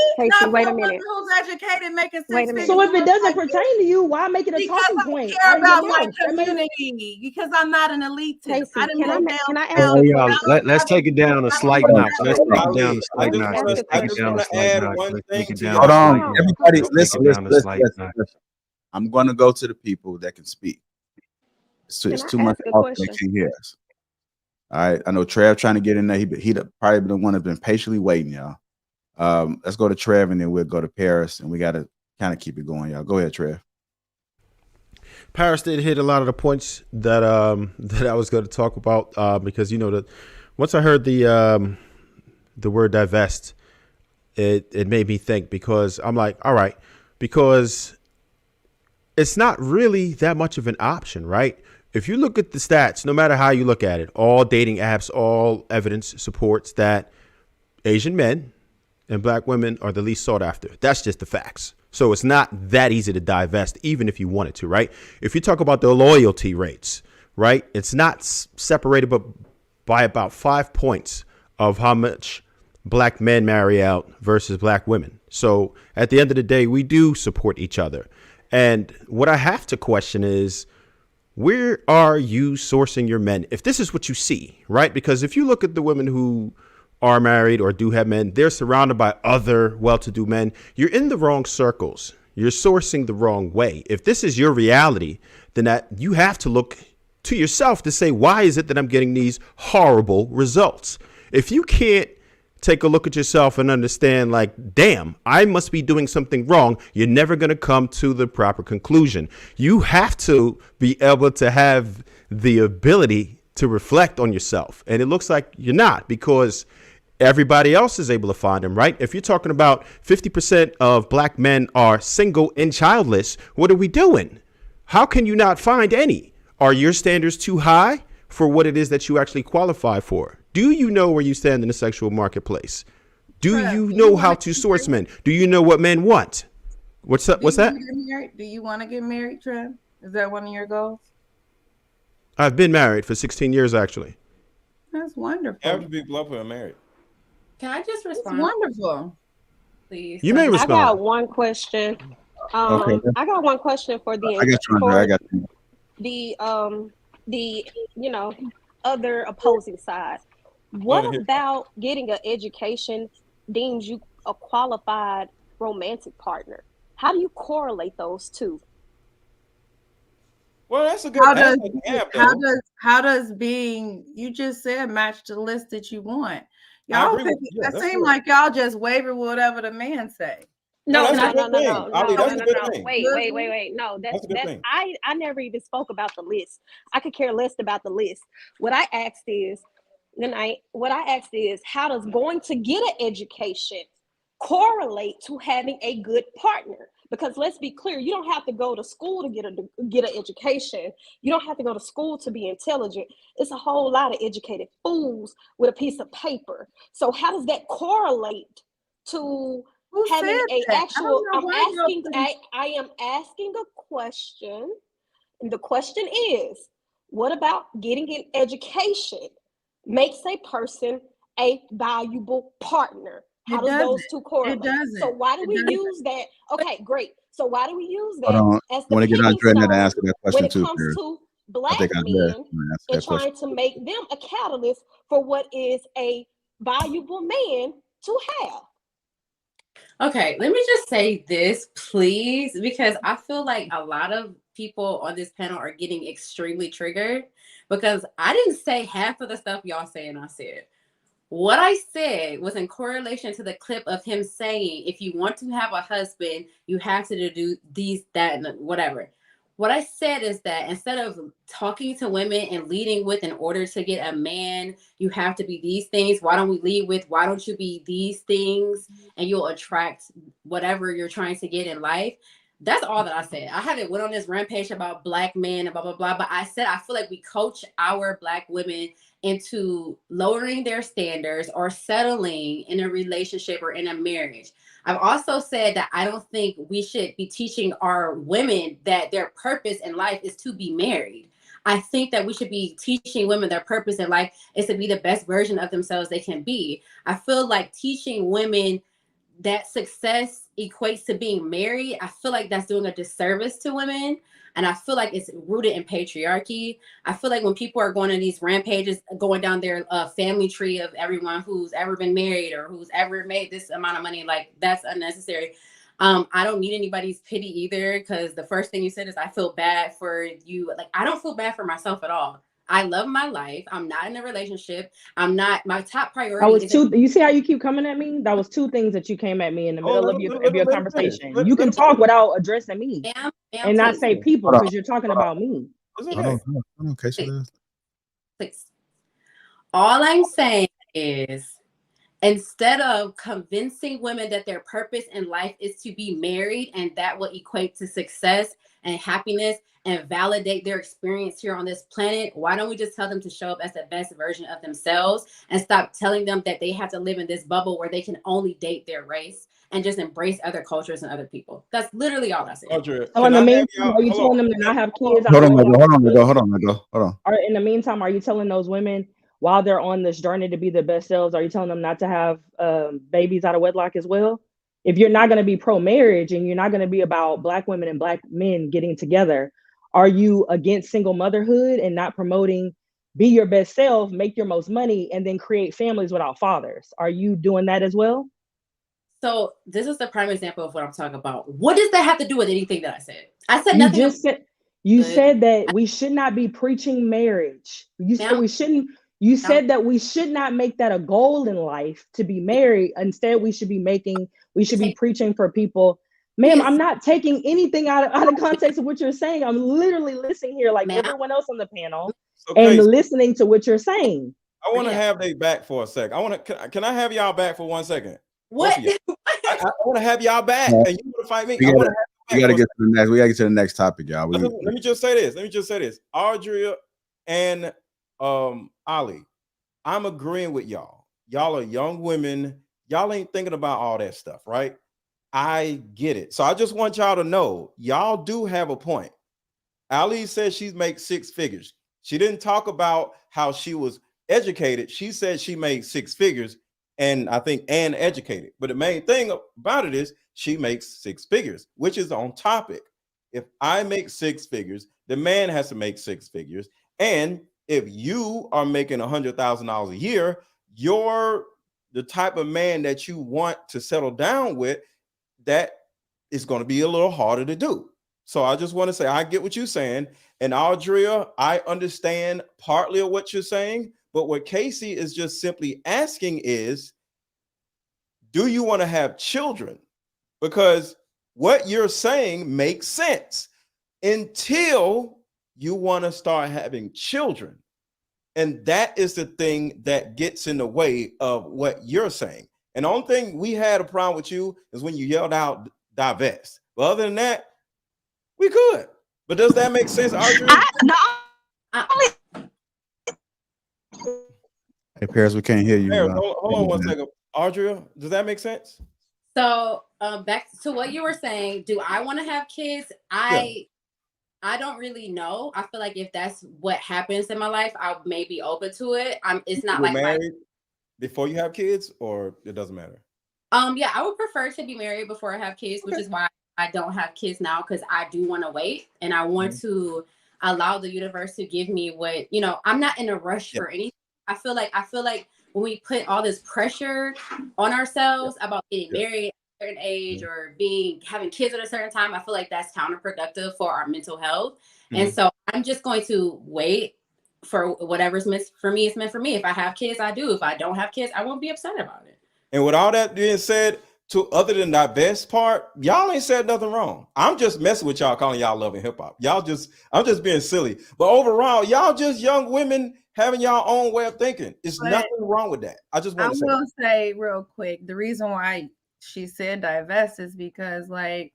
wait a minute. Who's educated making six figures? So if it doesn't pertain to you, why make it a talking point? I care about my community, because I'm not an elitist. Casey, can I ask a question? Let's take it down a slight notch. Let's take it down a slight notch. Let's take it down a slight notch. Let's take it down. Hold on, everybody, listen. I'm going to go to the people that can speak. It's too much talk. They can't hear us. All right. I know Trev trying to get in there. He probably the one that's been patiently waiting, y'all. Let's go to Trev, and then we'll go to Paris, and we got to kind of keep it going, y'all. Go ahead, Trev. Paris did hit a lot of the points that that I was going to talk about, because that once I heard the word divest, it made me think, because I'm like, all right, because it's not really that much of an option, right? If you look at the stats, no matter how you look at it, all dating apps, all evidence supports that Asian men and black women are the least sought after. That's just the facts. So it's not that easy to divest, even if you wanted to, right? If you talk about the loyalty rates, right, it's not separated but by about 5 points of how much black men marry out versus black women. So at the end of the day, we do support each other. And what I have to question is, where are you sourcing your men? If this is what you see, right? Because if you look at the women who are married or do have men, they're surrounded by other well-to-do men. You're in the wrong circles. You're sourcing the wrong way. If this is your reality, then that you have to look to yourself to say, why is it that I'm getting these horrible results? If you can't take a look at yourself and understand, like, damn, I must be doing something wrong, you're never going to come to the proper conclusion. You have to be able to have the ability to reflect on yourself. And it looks like you're not, because everybody else is able to find them, right? If you're talking about 50% of black men are single and childless, what are we doing? How can you not find any? Are your standards too high for what it is that you actually qualify for? Do you know where you stand in the sexual marketplace? Do you know how to source men? Do you know what men want? What's up? What's that? Do you want to get married, Trev? Is that one of your goals? I've been married for 16 years, actually. That's wonderful. Every people up here are married. Can I just respond? That's wonderful. Please. You may respond. I got one question. Okay. I got one question for the other opposing side. What about getting an education deems you a qualified romantic partner? How do you correlate those two? Well, that's a good. How does being, you just said, match the list that you want? Y'all, it seems like y'all just waver whatever the man say. No. Wait. No, that's I never even spoke about the list. I could care less about the list. What I asked is, how does going to get an education correlate to having a good partner? Because let's be clear, you don't have to go to school to get an education. You don't have to go to school to be intelligent. It's a whole lot of educated fools with a piece of paper. So how does that correlate to having an actual? I am asking a question, and the question is, what about getting an education makes a person a valuable partner? How It does those doesn't. two It correlate? So doesn't. why do It we doesn't. use that? Okay, great. So why do we use Hold that on. as I the want to get picking Andre to stone answer that when question it too, comes Paris. to I black think Andre men answer and that question. trying to make them a catalyst for what is a valuable man to have? Okay, let me just say this, please, because I feel like a lot of people on this panel are getting extremely triggered because I didn't say half of the stuff y'all saying I said. What I said was in correlation to the clip of him saying, if you want to have a husband, you have to do these, that, and whatever. What I said is that instead of talking to women and leading with, in order to get a man, you have to be these things. Why don't we lead with, why don't you be these things? And you'll attract whatever you're trying to get in life. That's all that I said. I haven't went on this rampage about black men and blah, blah, blah. But I said, I feel like we coach our black women into lowering their standards or settling in a relationship or in a marriage. I've also said that I don't think we should be teaching our women that their purpose in life is to be married. I think that we should be teaching women their purpose in life is to be the best version of themselves they can be. I feel like teaching women that success equates to being married, I feel like that's doing a disservice to women. And I feel like it's rooted in patriarchy. I feel like when people are going on these rampages, going down their family tree of everyone who's ever been married or who's ever made this amount of money, like that's unnecessary. I don't need anybody's pity either, because the first thing you said is I feel bad for you. Like, I don't feel bad for myself at all. I love my life. I'm not in a relationship. I'm not, my top priority I was is two. You see how you keep coming at me? That was two things that you came at me in the Oh, middle of your let him finish. conversation. You can talk without addressing me ma'am, and not please. say people Hold on. because you're talking about me. It's Hold okay. on. Hold on. Okay, so there's Please. All I'm saying is, instead of convincing women that their purpose in life is to be married and that will equate to success and happiness and validate their experience here on this planet, why don't we just tell them to show up as the best version of themselves and stop telling them that they have to live in this bubble where they can only date their race and just embrace other cultures and other people? That's literally all I said. Audrey, So can in the I have meantime, y'all? are you Hold telling on. them to not have kids? hold on, Michael. Hold on, Michael. Hold on, Michael. Hold on. Or in the meantime, are you telling those women while they're on this journey to be their best selves, are you telling them not to have babies out of wedlock as well? If you're not going to be pro-marriage and you're not going to be about black women and black men getting together, are you against single motherhood and not promoting be your best self, make your most money, and then create families without fathers? Are you doing that as well? So this is the prime example of what I'm talking about. What does that have to do with anything that I said? I said You nothing. just said you said that we should not be preaching marriage. You said Ma'am? we shouldn't. You said that we should not make that a goal in life to be married. Instead, we should be preaching for people. Ma'am, I'm not taking anything out of context of what you're saying. I'm literally listening here like everyone else on the panel Okay, and listening to what you're saying. I want to have they back for a sec. I want to. Can I have y'all back for 1 second? What? I want to have y'all back, and you want to fight me. We I want gotta, to have get to the next. We gotta get to the next topic, y'all. let me just say this. Audrey and Ali, I'm agreeing with y'all. Y'all are young women. Y'all ain't thinking about all that stuff, right? I get it. So I just want y'all to know, y'all do have a point. Ali says she makes 6 figures. She didn't talk about how she was educated. She said she made 6 figures, and I think and educated. But the main thing about it is she makes 6 figures, which is on topic. If I make 6 figures, the man has to make 6 figures. And if you are making $100,000 a year, you're the type of man that you want to settle down with. That is going to be a little harder to do. So I just want to say, I get what you're saying. And Audrea, I understand partly of what you're saying, but what Casey is just simply asking is, do you want to have children? Because what you're saying makes sense until you want to start having children. And that is the thing that gets in the way of what you're saying. And the only thing we had a problem with you is when you yelled out divest. But other than that, we good. But does that make sense, Audrey? Hey, Paris, we can't hear you. Paris, hold on 1 second. Audrey, does that make sense? So back to what you were saying. Do I want to have kids? I don't really know. I feel like if that's what happens in my life, I may be open to it. It's not like married before you have kids, or it doesn't matter. Yeah, I would prefer to be married before I have kids, which is why I don't have kids now, because I do want to wait and I want to allow the universe to give me what, I'm not in a rush for anything. I feel like when we put all this pressure on ourselves about getting married at a certain age or having kids at a certain time, I feel like that's counterproductive for our mental health. And so I'm just going to wait for whatever's meant for me. It's meant for me. If I have kids, I do. If I don't have kids, I won't be upset about it. And with all that being said, other than that best part, y'all ain't said nothing wrong. I'm just messing with y'all, calling y'all loving hip hop. I'm just being silly. But overall, y'all just young women having y'all own way of thinking. There's nothing wrong with that. I will say real quick, the reason why she said divest is because, like,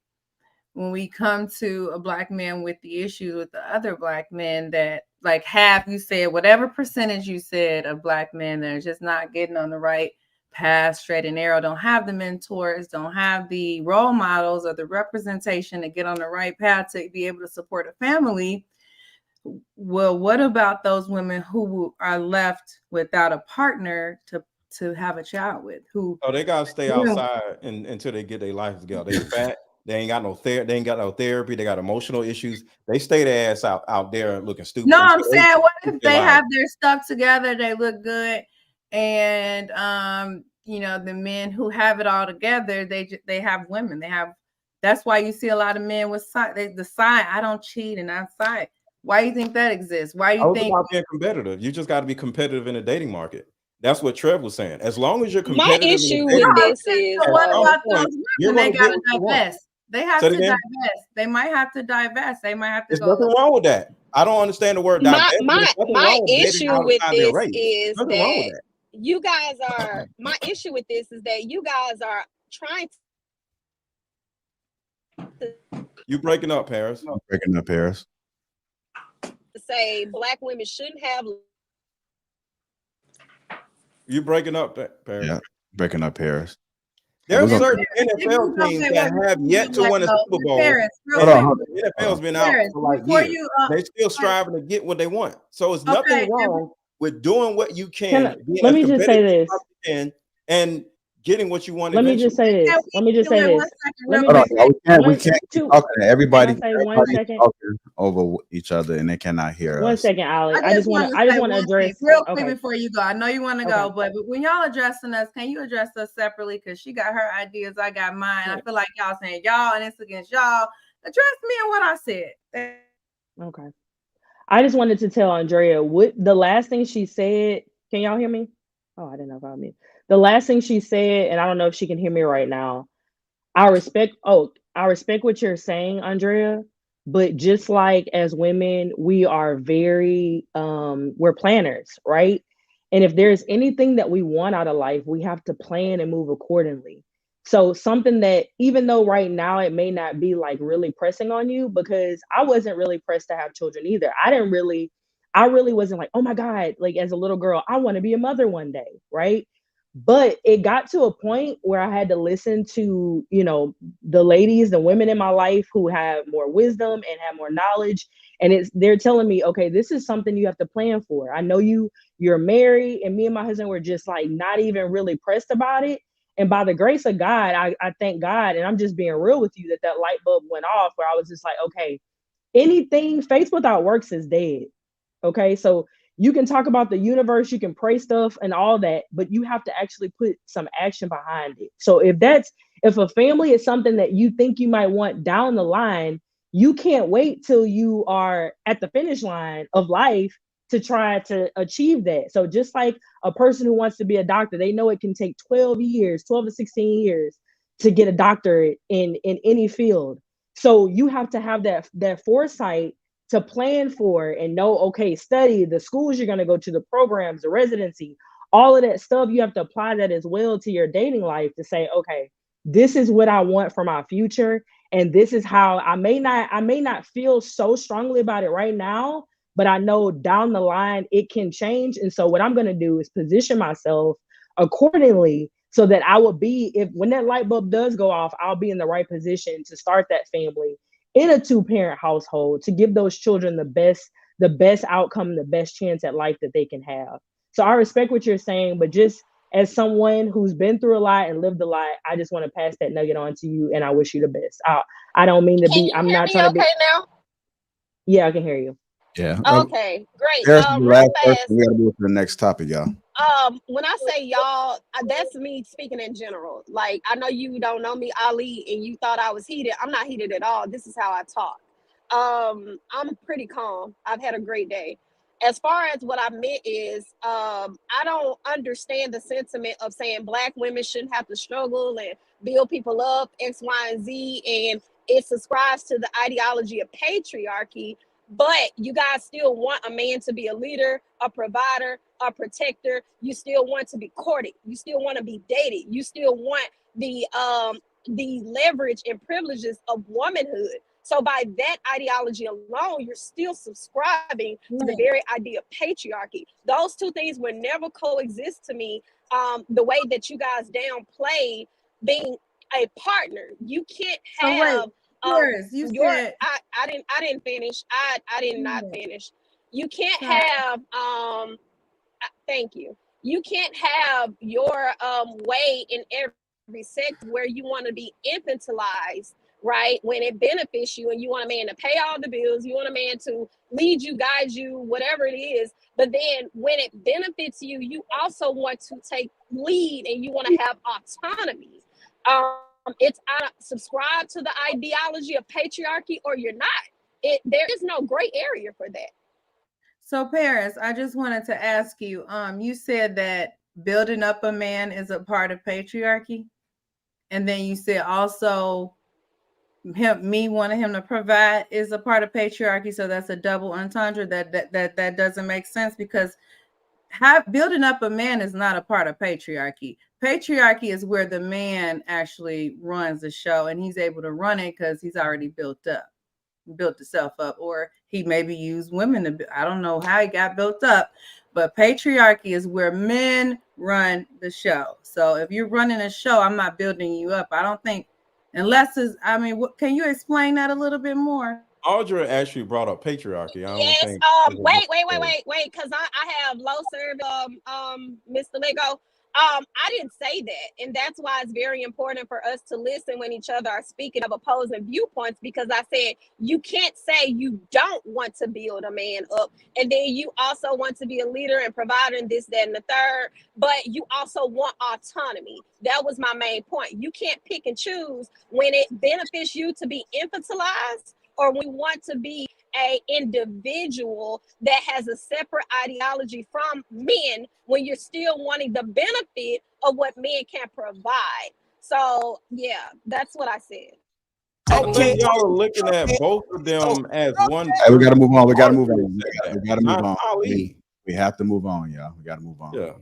when we come to a Black man with the issue with the other Black men, that like half, you said, whatever percentage you said of Black men that are just not getting on the right path, straight and narrow, don't have the mentors, don't have the role models or the representation to get on the right path to be able to support a family. Well, what about those women who are left without a partner to have a child with? They gotta stay outside until they get their life together. They fat. They ain't got no therapy. They got emotional issues. They stay their ass out there looking stupid. No, I'm saying, what if they have their stuff together, they look good, and the men who have it all together, they have women. That's why you see a lot of men with the side. I don't cheat and I'm side. Why do you think that exists? Why do you think about being competitive? You just got to be competitive in the dating market. That's what Trev was saying. As long as you're my competitive, issue with this is what about those women? They got to divest. They have to divest. They might have to divest. They might have to go. There's nothing wrong with that. I don't understand the word divest. My issue with this is that you guys are. My issue with this is that you guys are trying to. You breaking up, Paris? Breaking up, Paris. To say Black women shouldn't have. You breaking up, Paris? Yeah, breaking up, Paris. There are certain NFL teams that have yet to win a Super Bowl. The NFL's been out for like years. They're still striving to get what they want. So it's nothing wrong with doing what you can. Let me just say this. And getting what you want. Let me just say this. We can't keep talking to everybody. Talking over each other, and they cannot hear us. 1 second, Alex. I just want to address real quick before you go. I know you want to go, but when y'all addressing us, can you address us separately? Because she got her ideas, I got mine. I feel like y'all saying y'all and it's against y'all. Address me and what I said. Okay. I just wanted to tell Andrea what the last thing she said. Can y'all hear me? Oh, I didn't know if I muted. The last thing she said, and I don't know if she can hear me right now. I respect what you're saying, Andrea, but just like as women, we are very we're planners, right? And if there's anything that we want out of life, we have to plan and move accordingly. So something that, even though right now it may not be like really pressing on you, because I wasn't really pressed to have children either. I really wasn't like, oh my God, like as a little girl, I want to be a mother one day, right? But it got to a point where I had to listen to, the ladies, the women in my life who have more wisdom and have more knowledge. And they're telling me, okay, this is something you have to plan for. I know you're married, and me and my husband were just like not even really pressed about it. And by the grace of God, I thank God, and I'm just being real with you, that light bulb went off where I was just like, okay, faith without works is dead. Okay, so you can talk about the universe, you can pray stuff and all that, but you have to actually put some action behind it. So if a family is something that you think you might want down the line, you can't wait till you are at the finish line of life to try to achieve that. So just like a person who wants to be a doctor, they know it can take 12 to 16 years to get a doctorate in any field. So you have to have that foresight to plan for and know, okay, study the schools you're going to go to, the programs, the residency, all of that stuff. You have to apply that as well to your dating life to say, okay, this is what I want for my future. And this is how I may not feel so strongly about it right now, but I know down the line it can change. And so what I'm going to do is position myself accordingly so that I will when that light bulb does go off, I'll be in the right position to start that family in a 2-parent household, to give those children the best outcome, the best chance at life that they can have. So I respect what you're saying, but just as someone who's been through a lot and lived a lot, I just want to pass that nugget on to you, and I wish you the best. I don't mean to Can be. you I'm hear not me trying to be. okay now? Yeah, I can hear you. Yeah. Okay, great. There's the Real last person. fast. We got to move to the next topic, y'all. When I say y'all, that's me speaking in general. Like, I know you don't know me, Ali, and you thought I was heated. I'm not heated at all. This is how I talk. I'm pretty calm. I've had a great day. As far as what I meant is, I don't understand the sentiment of saying Black women shouldn't have to struggle and build people up, X, Y, and Z, and it subscribes to the ideology of patriarchy. But you guys still want a man to be a leader, a provider, a protector. You still want to be courted. You still want to be dated. You still want the leverage and privileges of womanhood. So by that ideology alone, you're still subscribing to the very idea of patriarchy. Those two things will never coexist to me. The way that you guys downplay being a partner, you can't have. Paris, you said I didn't finish. I did not finish. You can't have thank you. You can't have your way in every sector where you want to be infantilized, right? When it benefits you and you want a man to pay all the bills, you want a man to lead you, guide you, whatever it is. But then when it benefits you, you also want to take lead and you want to have autonomy. It's subscribe to the ideology of patriarchy or you're not. There is no gray area for that. So Paris, I just wanted to ask you, you said that building up a man is a part of patriarchy. And then you said also me wanting him to provide is a part of patriarchy. So that's a double entendre that doesn't make sense, because building up a man is not a part of patriarchy. Patriarchy is where the man actually runs the show and he's able to run it because he's already built himself up, or he maybe used women to, I don't know how he got built up, but patriarchy is where men run the show. So if you're running a show, I'm not building you up. I don't think, unless it's, I mean, can you explain that a little bit more? Audra actually brought up patriarchy. I don't think. Wait, because I have low service, Mr. Lego. I didn't say that, and that's why it's very important for us to listen when each other are speaking of opposing viewpoints. Because I said you can't say you don't want to build a man up, and then you also want to be a leader and provider and this, that, and the third. But you also want autonomy. That was my main point. You can't pick and choose when it benefits you to be infantilized, or we want to be an individual that has a separate ideology from men when you're still wanting the benefit of what men can provide. So yeah, that's what I said. I think y'all are looking at both of them as one. Hey, we got to move on. We got to move on. We got to move Not on. Ali. We have to move on, y'all. We got to move on. Yeah.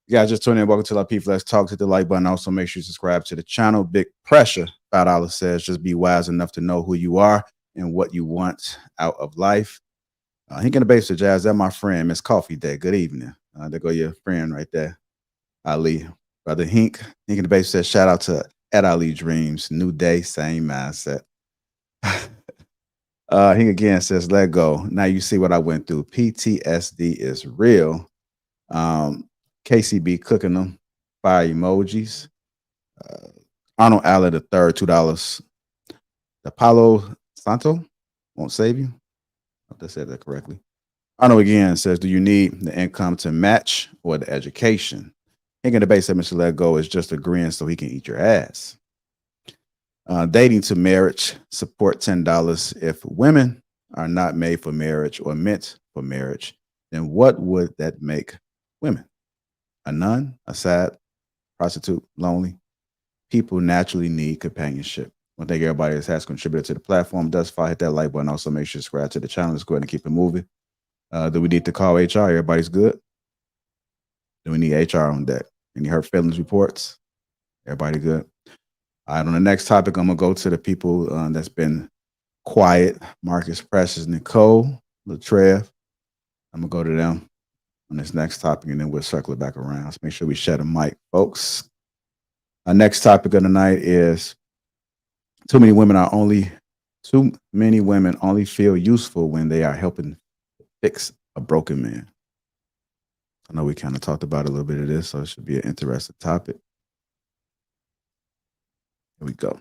You guys just tune in. Welcome to Lapeef. Let's talk. Hit the like button. Also, make sure you subscribe to the channel. Big pressure. $5 says just be wise enough to know who you are and what you want out of life. Hink in the base of jazz. That my friend, Miss Coffee Day. Good evening. There go your friend right there, Ali. Brother Hink. Hink in the base says shout out to Ed Ali Dreams. New day, same mindset. Hink again says let go. Now you see what I went through. PTSD is real. KCB cooking them. Fire emojis. Arnold Allen the third, $2. The Palo Santo won't save you. I hope I said that correctly. Arnold again says, do you need the income to match or the education? Hink in the base said Mr. Let Go is just agreeing so he can eat your ass. Dating to marriage, support $10. If women are not made for marriage or meant for marriage, then what would that make women? A nun, a sad, prostitute, lonely? People naturally need companionship. I thank everybody that has contributed to the platform. Thus far, hit that like button. Also, make sure to subscribe to the channel. Let's go ahead and keep it moving. Do we need to call HR? Everybody's good? Do we need HR on deck? Any hurt feelings reports? Everybody good? All right, on the next topic, I'm going to go to the people that's been quiet. Marcus, Precious, Nicole, Latrev. I'm going to go to them on this next topic, and then we'll circle it back around. Let's make sure we share the mic, folks. Our next topic of the night is too many women only feel useful when they are helping fix a broken man. I know we kind of talked about a little bit of this, so it should be an interesting topic. Here we go.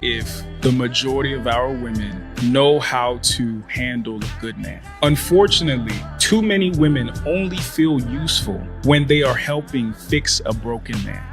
If the majority of our women know how to handle a good man. Unfortunately, too many women only feel useful when they are helping fix a broken man.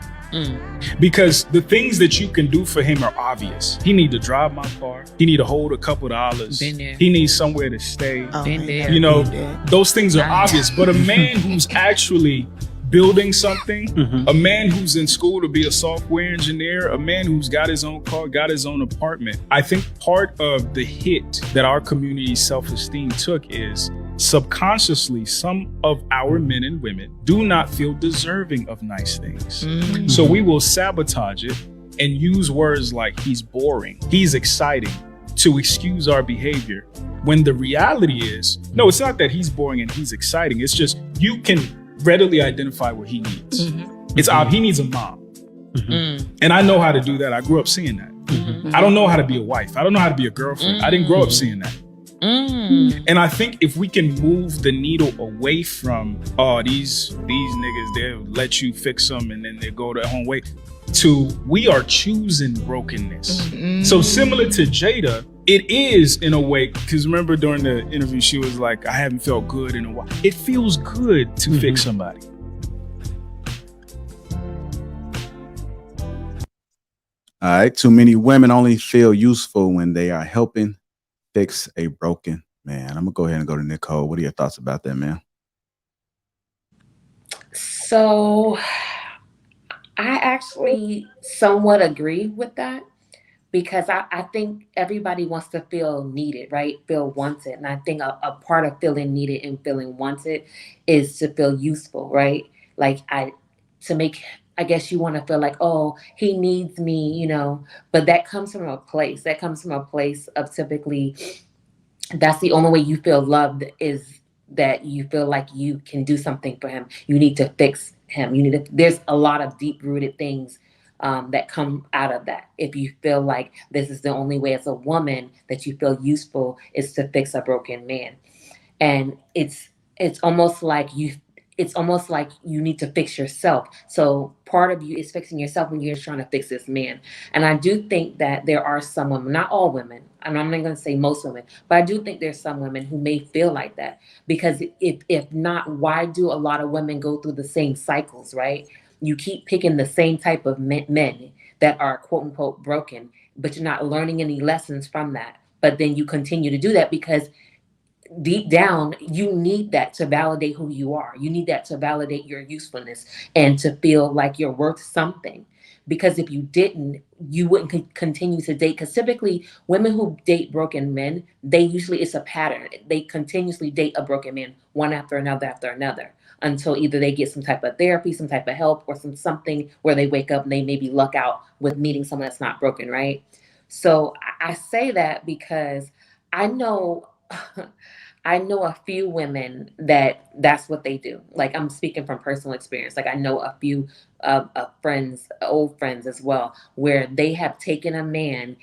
Because the things that you can do for him are obvious. He need to drive my car. He need to hold a couple dollars. Been there. He needs somewhere to stay. Been there. You know, Been there. those things are Nice. obvious. But a man who's actually building something, a man who's in school to be a software engineer, a man who's got his own car, got his own apartment. I think part of the hit that our community's self-esteem took is subconsciously some of our men and women do not feel deserving of nice things. So we will sabotage it and use words like he's boring, he's exciting to excuse our behavior. When the reality is, no, it's not that he's boring and he's exciting. It's just you can readily identify what he needs. It's he needs a mom. And I know how to do that. I grew up seeing that. I don't know how to be a wife. I don't know how to be a girlfriend. I didn't grow up seeing that. And I think if we can move the needle away from, these niggas, they'll let you fix them and then they go their own way, to we are choosing brokenness. So similar to Jada, it is in a way, because remember during the interview, she was like, I haven't felt good in a while. It feels good to fix somebody. All right. Too many women only feel useful when they are helping fix a broken man. I'm going to go ahead and go to Nicole. What are your thoughts about that, man? So I actually somewhat agree with that, because I think everybody wants to feel needed, right? Feel wanted. And I think a part of feeling needed and feeling wanted is to feel useful, right? Like I guess you want to feel like, oh, he needs me, you know, but that comes from a place. That comes from a place of typically, that's the only way you feel loved, is that you feel like you can do something for him. You need to fix him. There's a lot of deep rooted things that come out of that. If you feel like this is the only way as a woman that you feel useful is to fix a broken man. And it's almost like you need to fix yourself. So part of you is fixing yourself when you're trying to fix this man. And I do think that there are some women, not all women, and I'm not going to say most women, but I do think there's some women who may feel like that. Because if not, why do a lot of women go through the same cycles, right? You keep picking the same type of men that are quote unquote broken, but you're not learning any lessons from that. But then you continue to do that because deep down, you need that to validate who you are. You need that to validate your usefulness and to feel like you're worth something. Because if you didn't, you wouldn't continue to date. Because typically, women who date broken men, it's a pattern. They continuously date a broken man, one after another, until either they get some type of therapy, some type of help, or something where they wake up and they maybe luck out with meeting someone that's not broken, right? So I say that because I know a few women that's what they do. Like, I'm speaking from personal experience. Like, I know a few old friends as well, where they have taken a man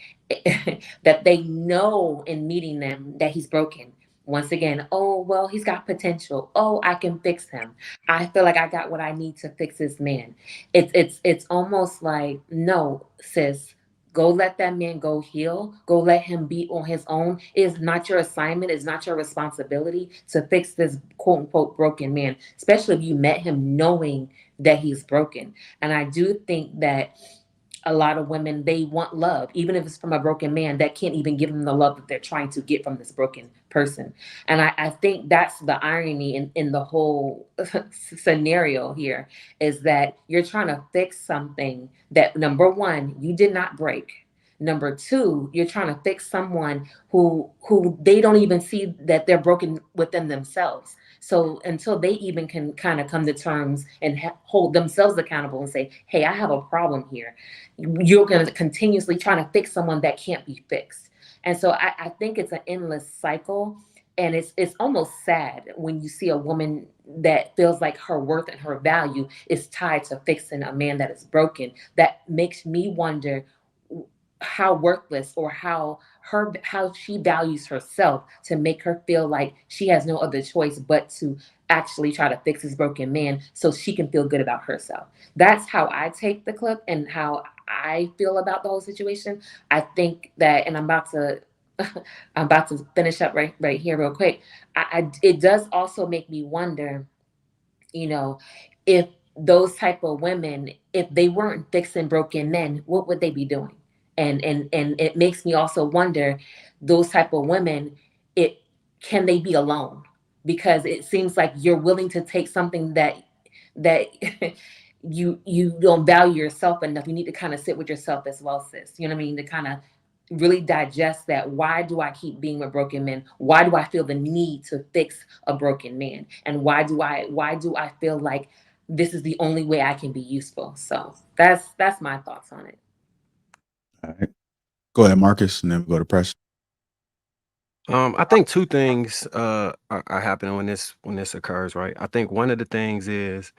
that they know in meeting them that he's broken. Once again, oh, well, he's got potential. Oh, I can fix him. I feel like I got what I need to fix this man. It's almost like, no, sis, go let that man go heal. Go let him be on his own. It's not your assignment. It's not your responsibility to fix this quote unquote broken man, especially if you met him knowing that he's broken. And I do think that a lot of women, they want love, even if it's from a broken man that can't even give them the love that they're trying to get from this broken person. And I think that's the irony in the whole scenario here, is that you're trying to fix something that, number one, you did not break. Number two, you're trying to fix someone who they don't even see that they're broken within themselves. So until they even can kind of come to terms and hold themselves accountable and say, hey, I have a problem here, you're going to continuously trying to fix someone that can't be fixed. And so I think it's an endless cycle. And it's almost sad when you see a woman that feels like her worth and her value is tied to fixing a man that is broken. That makes me wonder, how worthless or how she values herself to make her feel like she has no other choice but to actually try to fix this broken man so she can feel good about herself. That's how I take the clip and how I feel about the whole situation. I think that, and I'm about to I'm about to finish up right here real quick. It does also make me wonder, you know, if those type of women, if they weren't fixing broken men, what would they be doing? And it makes me also wonder, those type of women, it can they be alone? Because it seems like you're willing to take something that you don't value yourself enough. You need to kind of sit with yourself as well, sis. You know what I mean? To kind of really digest that. Why do I keep being with broken men? Why do I feel the need to fix a broken man? And why do I feel like this is the only way I can be useful? So that's my thoughts on it. All right. Go ahead, Marcus, and then we'll go to Press. I think two things are happening when this occurs, right? I think one of the things is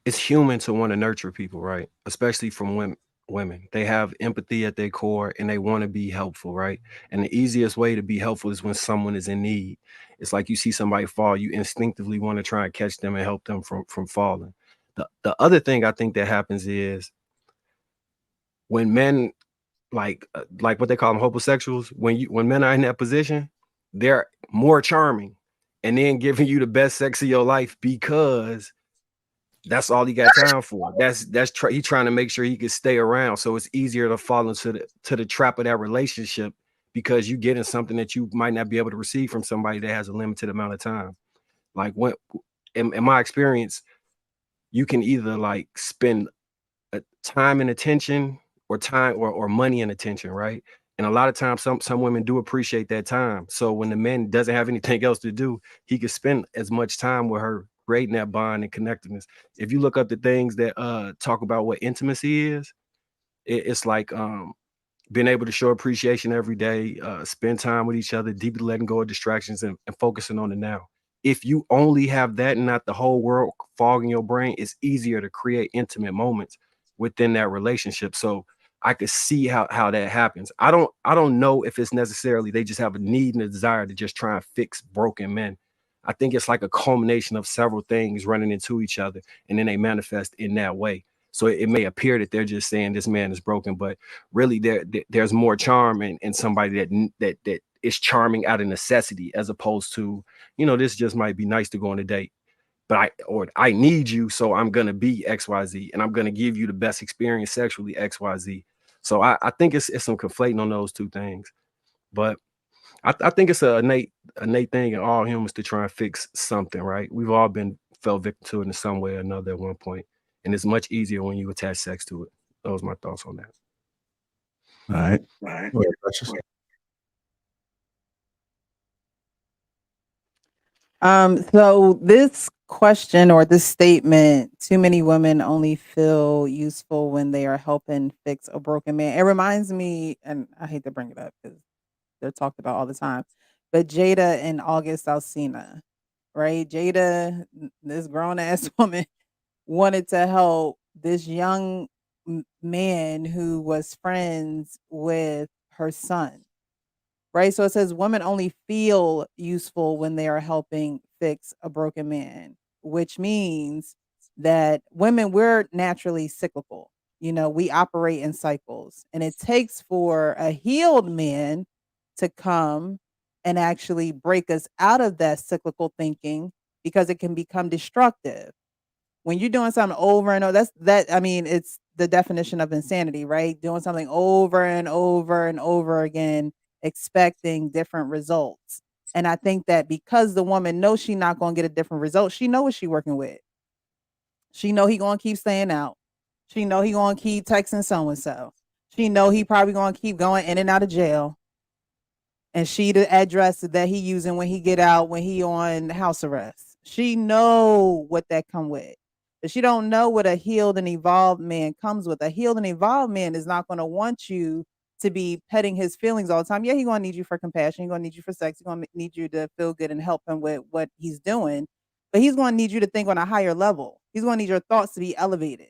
it's human to want to nurture people, right? Especially from women. They have empathy at their core and they want to be helpful, right? And the easiest way to be helpful is when someone is in need. It's like you see somebody fall, you instinctively want to try and catch them and help them from falling. The other thing I think that happens is when men like what they call them homosexuals, when men are in that position, they're more charming and then giving you the best sex of your life because that's all he got time for. He trying to make sure he can stay around, so it's easier to fall into the trap of that relationship because you getting something that you might not be able to receive from somebody that has a limited amount of time. Like when in my experience, you can either like spend time and attention or time or money and attention, right? And a lot of times some women do appreciate that time. So when the man doesn't have anything else to do, he can spend as much time with her, creating that bond and connectedness. If you look up the things that talk about what intimacy is, it's like being able to show appreciation every day, spend time with each other, deeply letting go of distractions and focusing on the now. If you only have that and not the whole world fogging your brain, it's easier to create intimate moments within that relationship. So I could see how that happens. I don't know if it's necessarily they just have a need and a desire to just try and fix broken men. I think it's like a culmination of several things running into each other, and then they manifest in that way. So it may appear that they're just saying this man is broken, but really there's more charm in somebody that is charming out of necessity, as opposed to, this just might be nice to go on a date, but I need you, so I'm gonna be XYZ and I'm gonna give you the best experience sexually XYZ. So I think it's some conflating on those two things. But I think it's an innate thing in all humans to try and fix something, right? We've all fell victim to it in some way or another at one point, and it's much easier when you attach sex to it. Those are my thoughts on that. All right. Go ahead, Precious. So this question or this statement, too many women only feel useful when they are helping fix a broken man. It reminds me, and I hate to bring it up because they're talked about all the time, but Jada and August Alsina, right? Jada, this grown ass woman, wanted to help this young man who was friends with her son, right? So it says women only feel useful when they are helping fix a broken man, which means that women, we're naturally cyclical. We operate in cycles, and it takes for a healed man to come and actually break us out of that cyclical thinking, because it can become destructive. When you're doing something over and over, it's the definition of insanity, right? Doing something over and over and over again, expecting different results. And I think that because the woman knows she's not going to get a different result, she know what she working with. She know he going to keep staying out. She know he going to keep texting so-and-so. She know he probably going to keep going in and out of jail. And she the address that he using when he get out, when he on house arrest. She know what that come with. But she don't know what a healed and evolved man comes with. A healed and evolved man is not going to want you to be petting his feelings all the time. Yeah, he's going to need you for compassion. He's going to need you for sex. He's going to need you to feel good and help him with what he's doing. But he's going to need you to think on a higher level. He's going to need your thoughts to be elevated.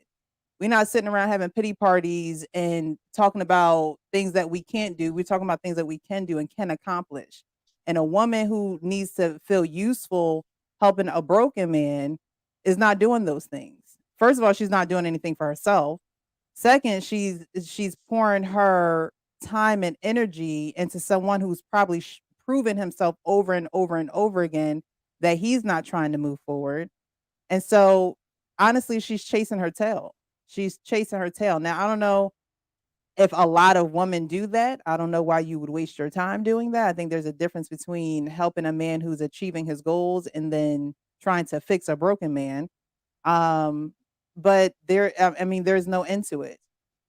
We're not sitting around having pity parties and talking about things that we can't do. We're talking about things that we can do and can accomplish. And a woman who needs to feel useful helping a broken man is not doing those things. First of all, she's not doing anything for herself. Second, she's pouring her time and energy into someone who's probably proven himself over and over and over again that he's not trying to move forward. And so, honestly, she's chasing her tail. She's chasing her tail. Now, I don't know if a lot of women do that. I don't know why you would waste your time doing that. I think there's a difference between helping a man who's achieving his goals and then trying to fix a broken man. But I mean, there's no end to it.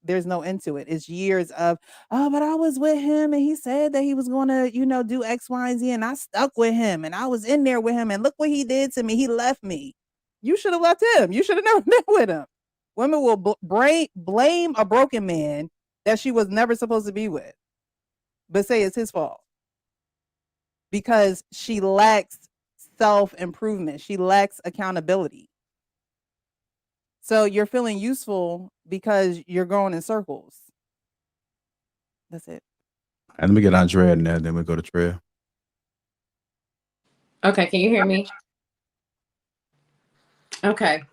There's no end to it. It's years of, oh, but I was with him and he said that he was going to, do X, Y, and Z. And I stuck with him and I was in there with him. And look what he did to me. He left me. You should have left him. You should have never been with him. Women will blame a broken man that she was never supposed to be with, but say it's his fault because she lacks self-improvement. She lacks accountability. So you're feeling useful because you're going in circles. That's it. And let me get Andrea in there, then we go to Trey. Okay, can you hear me? Okay.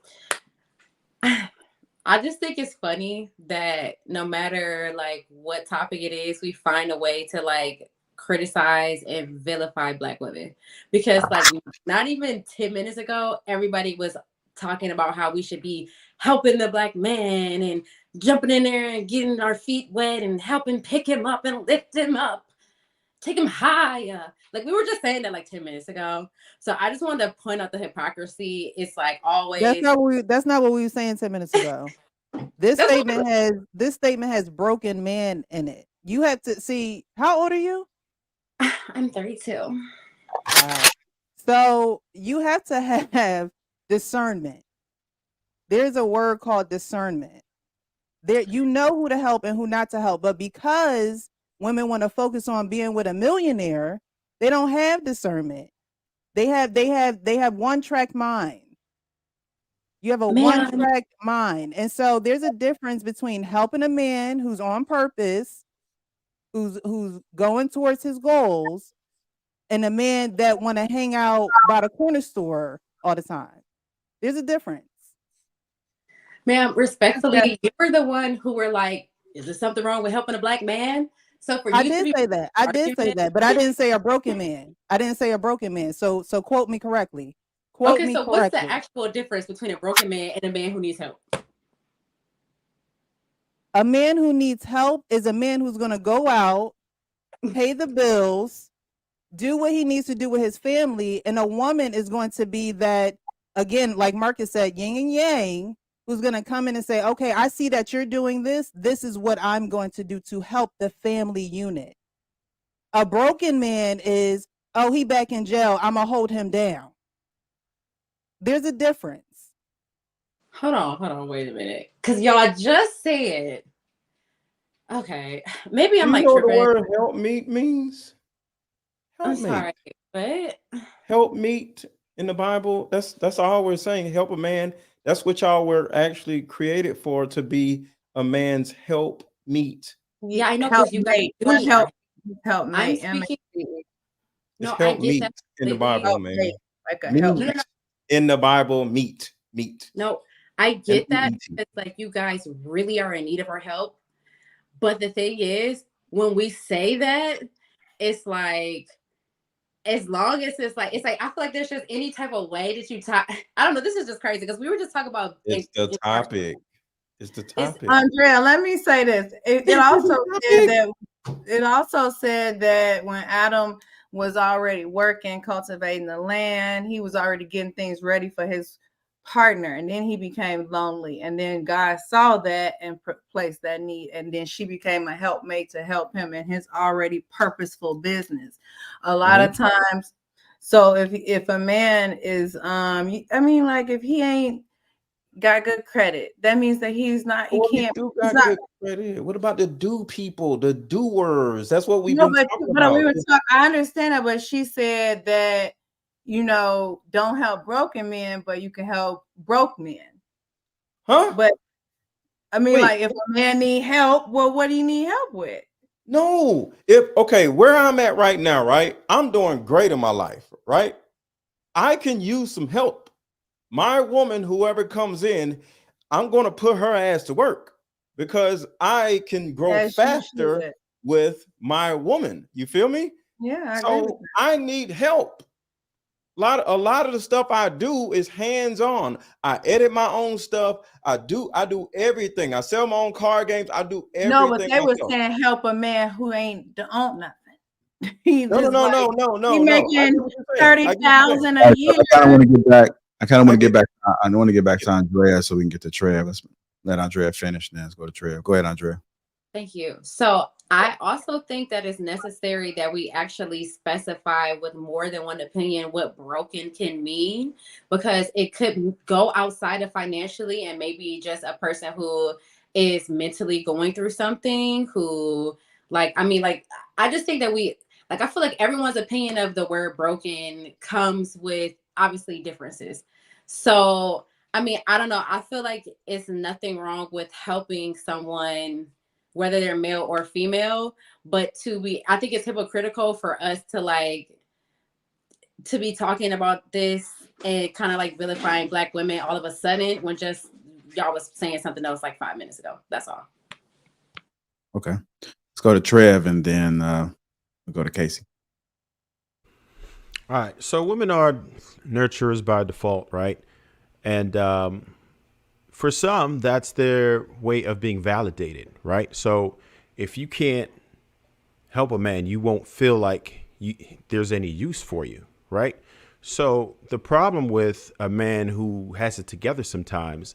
I just think it's funny that no matter like what topic it is, we find a way to like criticize and vilify Black women. Because like not even 10 minutes ago, everybody was talking about how we should be helping the Black man and jumping in there and getting our feet wet and helping pick him up and lift him up, take him higher. Like we were just saying that like 10 minutes ago. So I just wanted to point out the hypocrisy. It's like always. That's not what we were saying 10 minutes ago. This statement has broken man in it. You have to see, how old are you? I'm 32. All right. So you have to have discernment. There's a word called discernment. There, you know who to help and who not to help, but because women want to focus on being with a millionaire, they don't have discernment. They have one-track mind. You have a one-track mind. And so there's a difference between helping a man who's on purpose, who's going towards his goals, and a man that want to hang out by the corner store all the time. There's a difference. Ma'am, respectfully, you were the one who were like, is there something wrong with helping a Black man? So for you I did say that, but I didn't say a broken man. I didn't say a broken man. So quote me correctly. What's the actual difference between a broken man and a man who needs help? A man who needs help is a man who's going to go out, pay the bills, do what he needs to do with his family. And a woman is going to be that, again, like Marcus said, yin and yang, who's going to come in and say, okay, I see that you're doing this. This is what I'm going to do to help the family unit. A broken man is, oh, he back in jail. I'm going to hold him down. There's a difference. Hold on, wait a minute. Because y'all just said, okay, maybe I'm you like know tripping. The word help meet means? I'm sorry, but help meet in the Bible, that's all we're saying. Help a man. That's what y'all were actually created for, to be a man's help meet. Yeah, I know, because you guys help mate. I'm speaking. No, help meet in the Bible, man. Like a help meet in the Bible, meet. No, I get that, because like you guys really are in need of our help. But the thing is, when we say that, it's like, as long as it's like I feel like there's just any type of way that you talk. I don't know. This is just crazy, because we were just talking about it's the topic. Andrea, let me say this. It also said that when Adam was already working, cultivating the land, he was already getting things ready for his partner, and then he became lonely, and then God saw that and placed that need, and then she became a helpmate to help him in his already purposeful business. A lot of times, so if a man is if he ain't got good credit, that means that he's not, he can't. Good credit. What about the do people, the doers? That's what we've been talking about. I understand that, but she said that, don't help broken men, but you can help broke men. Huh? But I mean, Wait. like if a man need help, well, what do you need help with? No, where I'm at right now, right? I'm doing great in my life, right? I can use some help. My woman, whoever comes in, I'm going to put her ass to work because I can grow As you faster should. with my woman. You feel me? Yeah, I agree with So I need help. A lot of the stuff I do is hands-on. I edit my own stuff. I do everything. I sell my own card games. I do that. No, but everything they were myself. saying help a man who ain't the own nothing. He's No, no, just no, like no, no, he no, no. I get making what you're saying. I get what you're saying. 30,000 All a right, so year. I kind of want to get back. I kind of want to get back. I want to get back get to Andrea so we can get to Trev. Let's let Andrea finish. Then let's go to Trev. Go ahead, Andrea. Thank you. So I also think that it's necessary that we actually specify with more than one opinion what broken can mean, because it could go outside of financially and maybe just a person who is mentally going through something who I just think that I feel like everyone's opinion of the word broken comes with obviously differences. So I mean, I don't know. I feel like it's nothing wrong with helping someone, whether they're male or female, but I think it's hypocritical for us to be talking about this and kind of like vilifying Black women all of a sudden when just y'all was saying something else like 5 minutes ago. That's all. Okay, let's go to Trev and then we'll go to Casey. All right. So women are nurturers by default, right? And for some, that's their way of being validated, right? So if you can't help a man, you won't feel like there's any use for you, right? So the problem with a man who has it together sometimes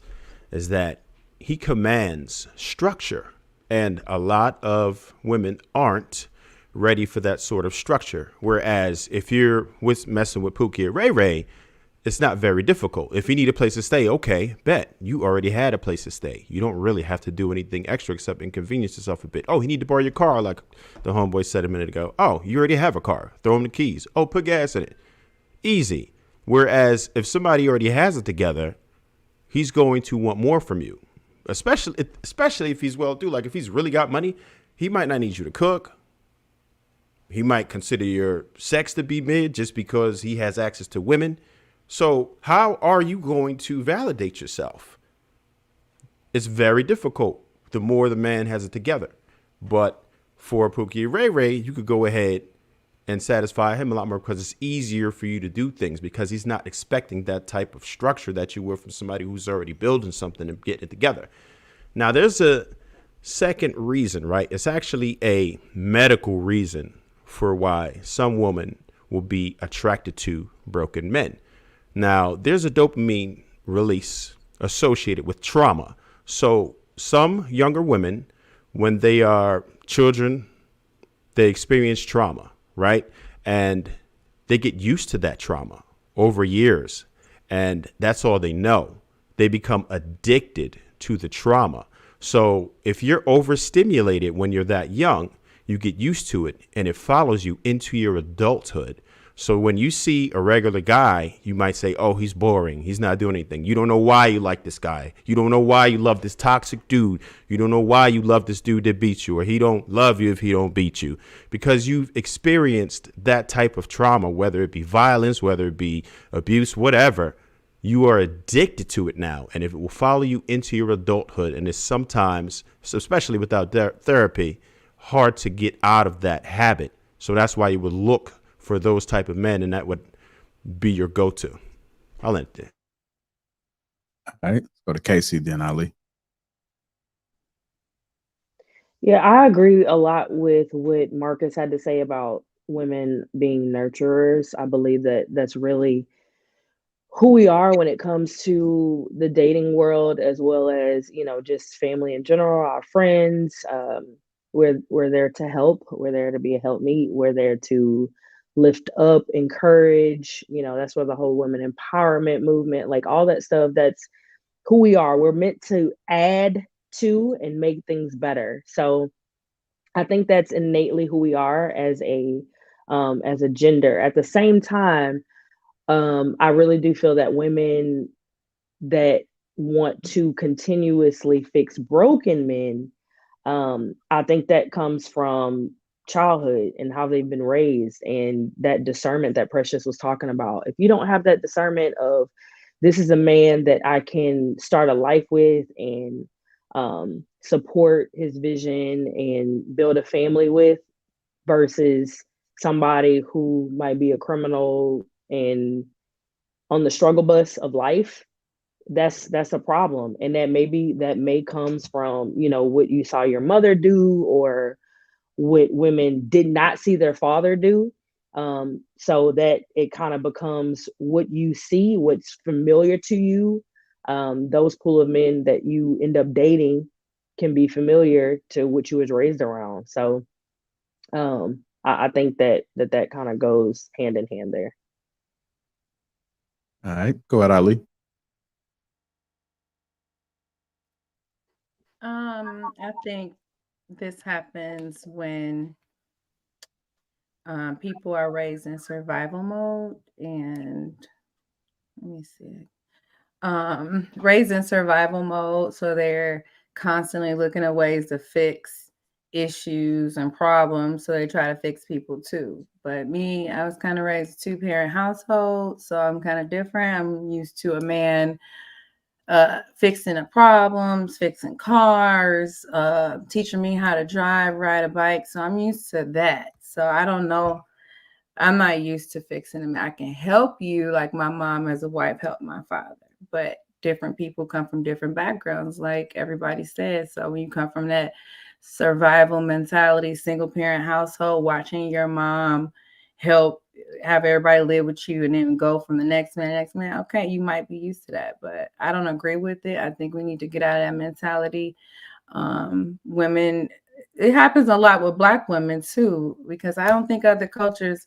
is that he commands structure, and a lot of women aren't ready for that sort of structure. Whereas if you're messing with Pookie or Ray Ray, it's not very difficult. If you need a place to stay, okay, bet. You already had a place to stay. You don't really have to do anything extra except inconvenience yourself a bit. Oh, he need to borrow your car, like the homeboy said a minute ago. Oh, you already have a car. Throw him the keys. Oh, put gas in it. Easy. Whereas if somebody already has it together, he's going to want more from you, especially if he's well-to-do. Like if he's really got money, he might not need you to cook. He might consider your sex to be mid just because he has access to women. So how are you going to validate yourself? It's very difficult the more the man has it together. But for Pookie Ray Ray, you could go ahead and satisfy him a lot more because it's easier for you to do things because he's not expecting that type of structure that you were from somebody who's already building something and getting it together. Now, there's a second reason, right? It's actually a medical reason for why some women will be attracted to broken men. Now, there's a dopamine release associated with trauma. So some younger women, when they are children, they experience trauma, right? And they get used to that trauma over years. And that's all they know. They become addicted to the trauma. So if you're overstimulated when you're that young, you get used to it and it follows you into your adulthood. So when you see a regular guy, you might say, oh, he's boring. He's not doing anything. You don't know why you like this guy. You don't know why you love this toxic dude. You don't know why you love this dude that beats you, or he don't love you if he don't beat you, because you've experienced that type of trauma, whether it be violence, whether it be abuse, whatever. You are addicted to it now, and if it will follow you into your adulthood, and it's sometimes, especially without therapy, hard to get out of that habit. So that's why you would look for those type of men, and that would be your go-to. I'll end it. All right, let's go to Casey, then Ali. Yeah, I agree a lot with what Marcus had to say about women being nurturers. I believe that that's really who we are when it comes to the dating world, as well as, you know, just family in general, our friends. We're there to help. We're there to be a helpmeet. We're there to lift up, encourage. You know, that's where the whole women empowerment movement, like all that stuff, that's who we are. We're meant to add to and make things better. So I think that's innately who we are as a gender. At the same time, I really do feel that women that want to continuously fix broken men, I think that comes from childhood and how they've been raised and that discernment that Precious was talking about. If you don't have that discernment of this is a man that I can start a life with and support his vision and build a family with versus somebody who might be a criminal and on the struggle bus of life, that's a problem. And that may comes from, you know, what you saw your mother do or what women did not see their father do. So that it kind of becomes what you see, what's familiar to you. Those pool of men that you end up dating can be familiar to what you was raised around. So I think that kind of goes hand in hand there. All right, go ahead, Ali. I think this happens when people are raised in survival mode, and let me see. Raised in survival mode, so they're constantly looking at ways to fix issues and problems, so they try to fix people too. But me, I was kind of raised a 2-parent household, so I'm kind of different. I'm used to a man fixing the problems, fixing cars, teaching me how to drive, ride a bike. So I'm used to that. So I don't know. I'm not used to fixing them. I can help you, like my mom as a wife helped my father. But different people come from different backgrounds, like everybody said. So when you come from that survival mentality, single parent household, watching your mom help have everybody live with you and then go from the next man, okay, you might be used to that, but I don't agree with it. I think we need to get out of that mentality. Women, it happens a lot with Black women too, because I don't think other cultures,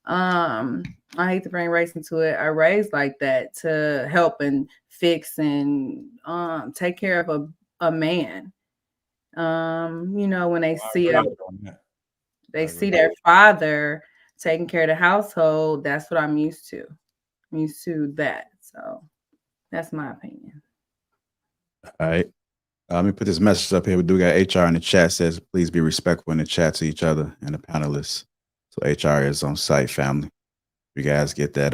I hate to bring race into it, are raised like that to help and fix and take care of a man. You know, when they see their father taking care of the household, that's what I'm used to. I'm used to that. So that's my opinion. All right. Let me put this message up here. We do got HR in the chat. Says, please be respectful in the chat to each other and the panelists. So HR is on site, family. If you guys get that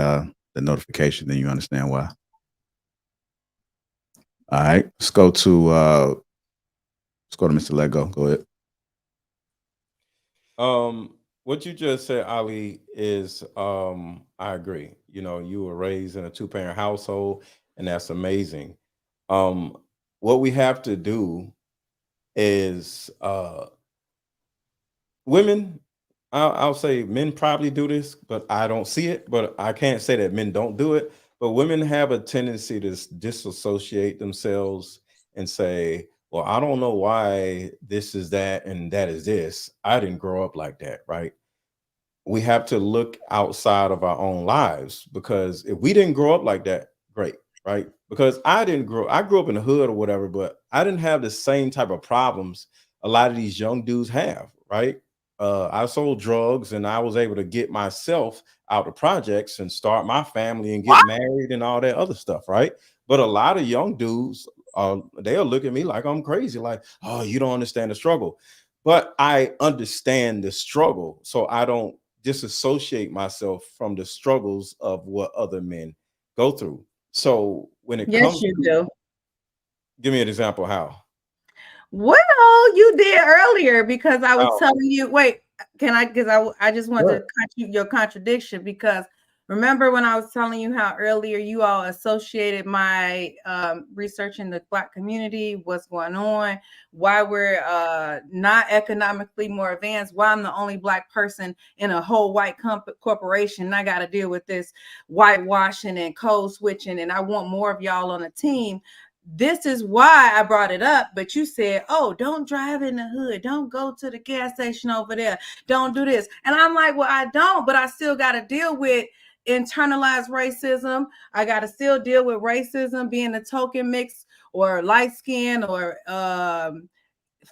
the notification, then you understand why. All right. Let's go to Mr. Lego. Go ahead. What you just said, Ali, is I agree. You know, you were raised in a 2-parent household, and that's amazing. What we have to do is women, I'll say men probably do this, but I don't see it. But I can't say that men don't do it. But women have a tendency to disassociate themselves and say, well, I don't know why this is that and that is this. I didn't grow up like that, right? We have to look outside of our own lives, because if we didn't grow up like that, great, right? Because I grew up in the hood or whatever, but I didn't have the same type of problems a lot of these young dudes have, right? I sold drugs and I was able to get myself out of projects and start my family and get married and all that other stuff, right? But a lot of young dudes, they'll look at me like I'm crazy, like, oh, you don't understand the struggle. But I understand the struggle, so I don't disassociate myself from the struggles of what other men go through. So when it Yes, comes you to, do. give me an example how. Well, you did earlier, because I was How? telling you, wait, can I, because I just want to Sure. cut your contradiction, because remember when I was telling you how earlier you all associated my research in the Black community, what's going on, why we're not economically more advanced, why I'm the only Black person in a whole white corporation, and I got to deal with this whitewashing and code switching, and I want more of y'all on the team. This is why I brought it up, but you said, oh, don't drive in the hood. Don't go to the gas station over there. Don't do this. And I'm like, well, I don't, but I still got to deal with internalized racism. I got to still deal with racism, being a token mix or light skin or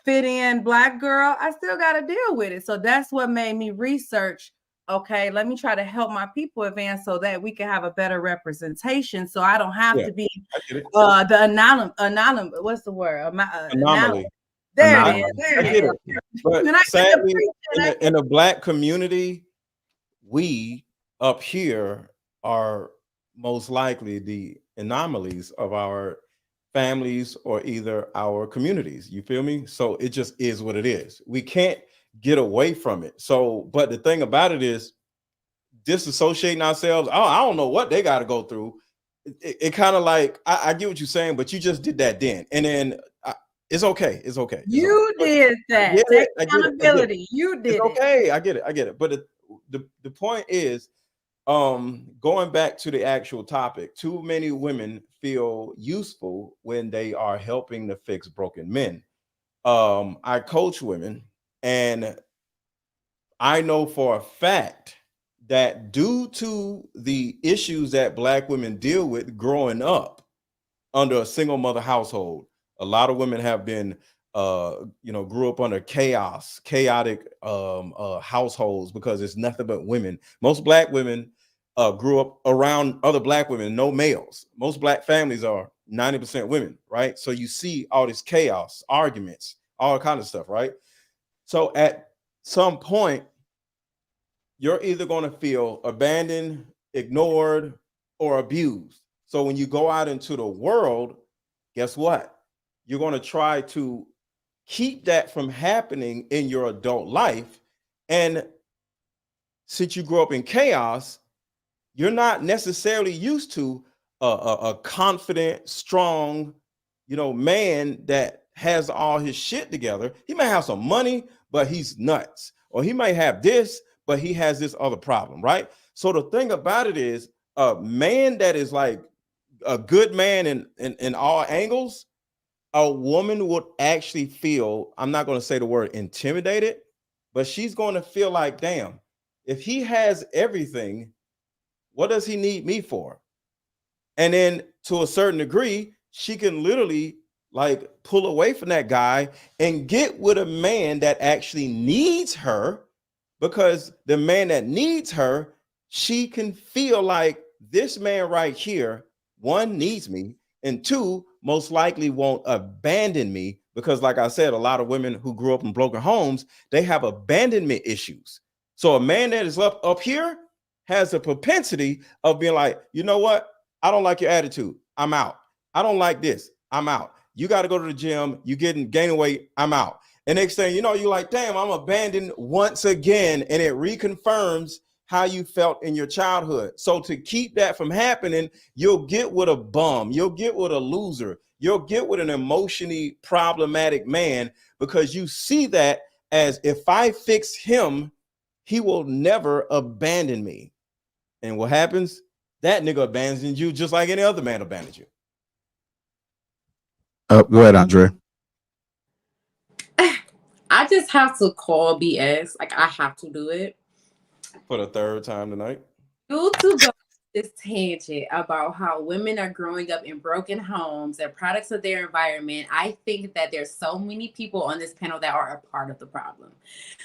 fit in Black girl. I still got to deal with it. So that's what made me research okay, let me try to help my people advance so that we can have a better representation. So I don't have to be the anonymous. What's the word? Anomaly. There Anomaly. it is. There I it get is. it. But When I get to sadly, preaching, in the Black community, we up here are most likely the anomalies of our families or either our communities. You feel me? So it just is what it is. We can't get away from it. So, but the thing about it is disassociating ourselves. Oh, I don't know what they got to go through. It kind of like, I get what you're saying, but you just did that then. And then it's okay. It's okay. you did that. Take accountability. You did it. Okay. I get it. But the point is, going back to the actual topic, too many women feel useful when they are helping to fix broken men. I coach women, and I know for a fact that due to the issues that Black women deal with growing up under a single mother household, a lot of women have been grew up under chaotic households because it's nothing but women. Most Black women grew up around other Black women, no males. Most Black families are 90% women, right? So you see all this chaos, arguments, all kind of stuff, right? So at some point, you're either going to feel abandoned, ignored, or abused. So when you go out into the world, guess what? You're going to try to keep that from happening in your adult life. And since you grew up in chaos, you're not necessarily used to a confident, strong, man that has all his shit together. He may have some money, but he's nuts. Or he may have this, but he has this other problem, right? So the thing about it is, a man that is like a good man in all angles, a woman would actually feel, I'm not going to say the word intimidated, but she's going to feel like, damn, if he has everything, what does he need me for? And then to a certain degree, she can literally like pull away from that guy and get with a man that actually needs her, because the man that needs her, she can feel like this man right here, one, needs me, and two, most likely won't abandon me, because like I said, a lot of women who grew up in broken homes, they have abandonment issues. So a man that is up here has a propensity of being like, you know what? I don't like your attitude. I'm out. I don't like this. I'm out. You got to go to the gym. You gaining weight. I'm out. And next thing you know, you're like, damn, I'm abandoned once again. And it reconfirms how you felt in your childhood. So to keep that from happening, you'll get with a bum. You'll get with a loser. You'll get with an emotionally problematic man, because you see that as, if I fix him, he will never abandon me. And what happens? That nigga abandons you just like any other man abandons you. Go ahead, Andre. I just have to call BS. Like, I have to do it. For the third time tonight. Due to go this tangent about how women are growing up in broken homes and products of their environment, I think that there's so many people on this panel that are a part of the problem.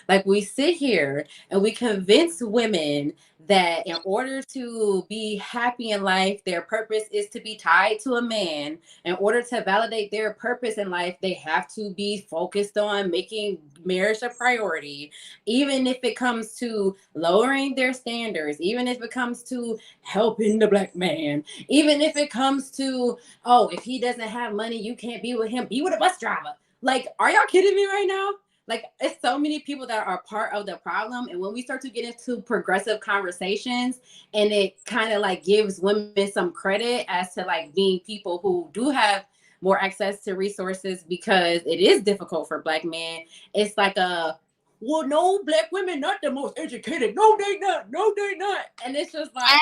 Like, we sit here and we convince women that in order to be happy in life, their purpose is to be tied to a man. In order to validate their purpose in life, they have to be focused on making marriage a priority, even if it comes to lowering their standards, even if it comes to helping the Black man, even if it comes to, oh, if he doesn't have money, you can't be with him, be with a bus driver. Like, are y'all kidding me right now? Like, it's so many people that are part of the problem. And when we start to get into progressive conversations, and it kind of like gives women some credit as to like being people who do have more access to resources, because it is difficult for Black men, it's like well, no, Black women not the most educated. No, they not. No, they not. And it's just like,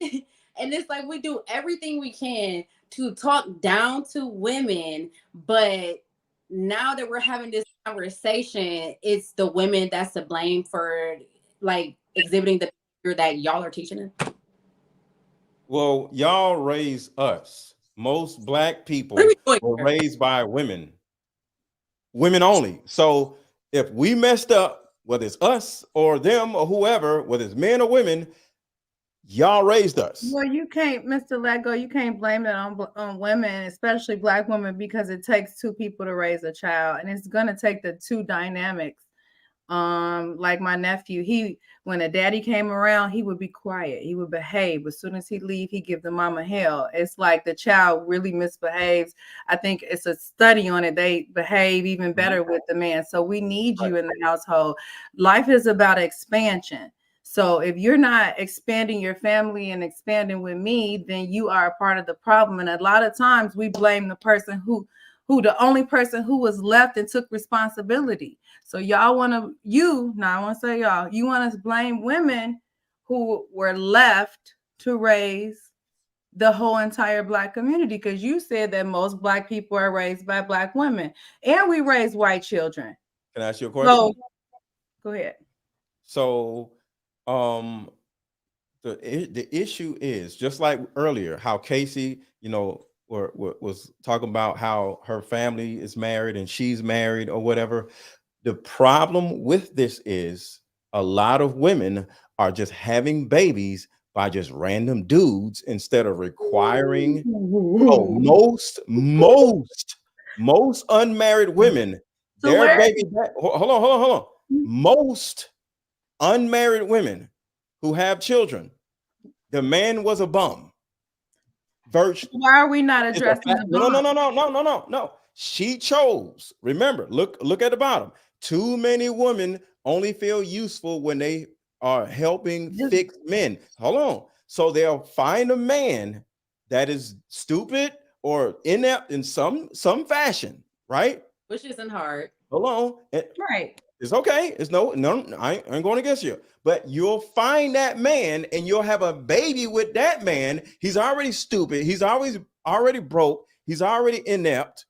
and it's like we do everything we can to talk down to women, but now that we're having this conversation, it's the women that's to blame for like exhibiting the behavior that y'all are teaching them. Well, y'all raise us. Most Black people were raised by women only. So if we messed up, whether it's us or them or whoever, whether it's men or women, y'all raised us. Well, you can't, Mr. Lego, you can't blame that on women, especially Black women, because it takes two people to raise a child, and it's gonna take the two dynamics. Like my nephew, when a daddy came around, he would be quiet, he would behave. As soon as he leave, he give the mama hell. It's like the child really misbehaves. I think it's a study on it. They behave even better with the man. So we need you in the household. Life is about expansion. So if you're not expanding your family and expanding with me, then you are a part of the problem. And a lot of times we blame the person who the only person who was left and took responsibility. So y'all want to, I want to say y'all, you want to blame women who were left to raise the whole entire Black community, because you said that most Black people are raised by Black women, and we raise white children. Can I ask you a question? So, go ahead. So the issue is just like earlier, how Casey, was talking about how her family is married and she's married or whatever. The problem with this is a lot of women are just having babies by just random dudes instead of requiring. Most unmarried women, So their baby. Hold on. Most unmarried women who have children, the man was a bum. Why are we not addressing the bum? No. She chose. Remember, look at the bottom. Too many women only feel useful when they are helping fix men. Hold on. So they'll find a man that is stupid or inept in some fashion, right? Which isn't hard. Hold on. Right. It's okay. It's no, I ain't going against you. But you'll find that man and you'll have a baby with that man. He's already stupid. He's already broke. He's already inept.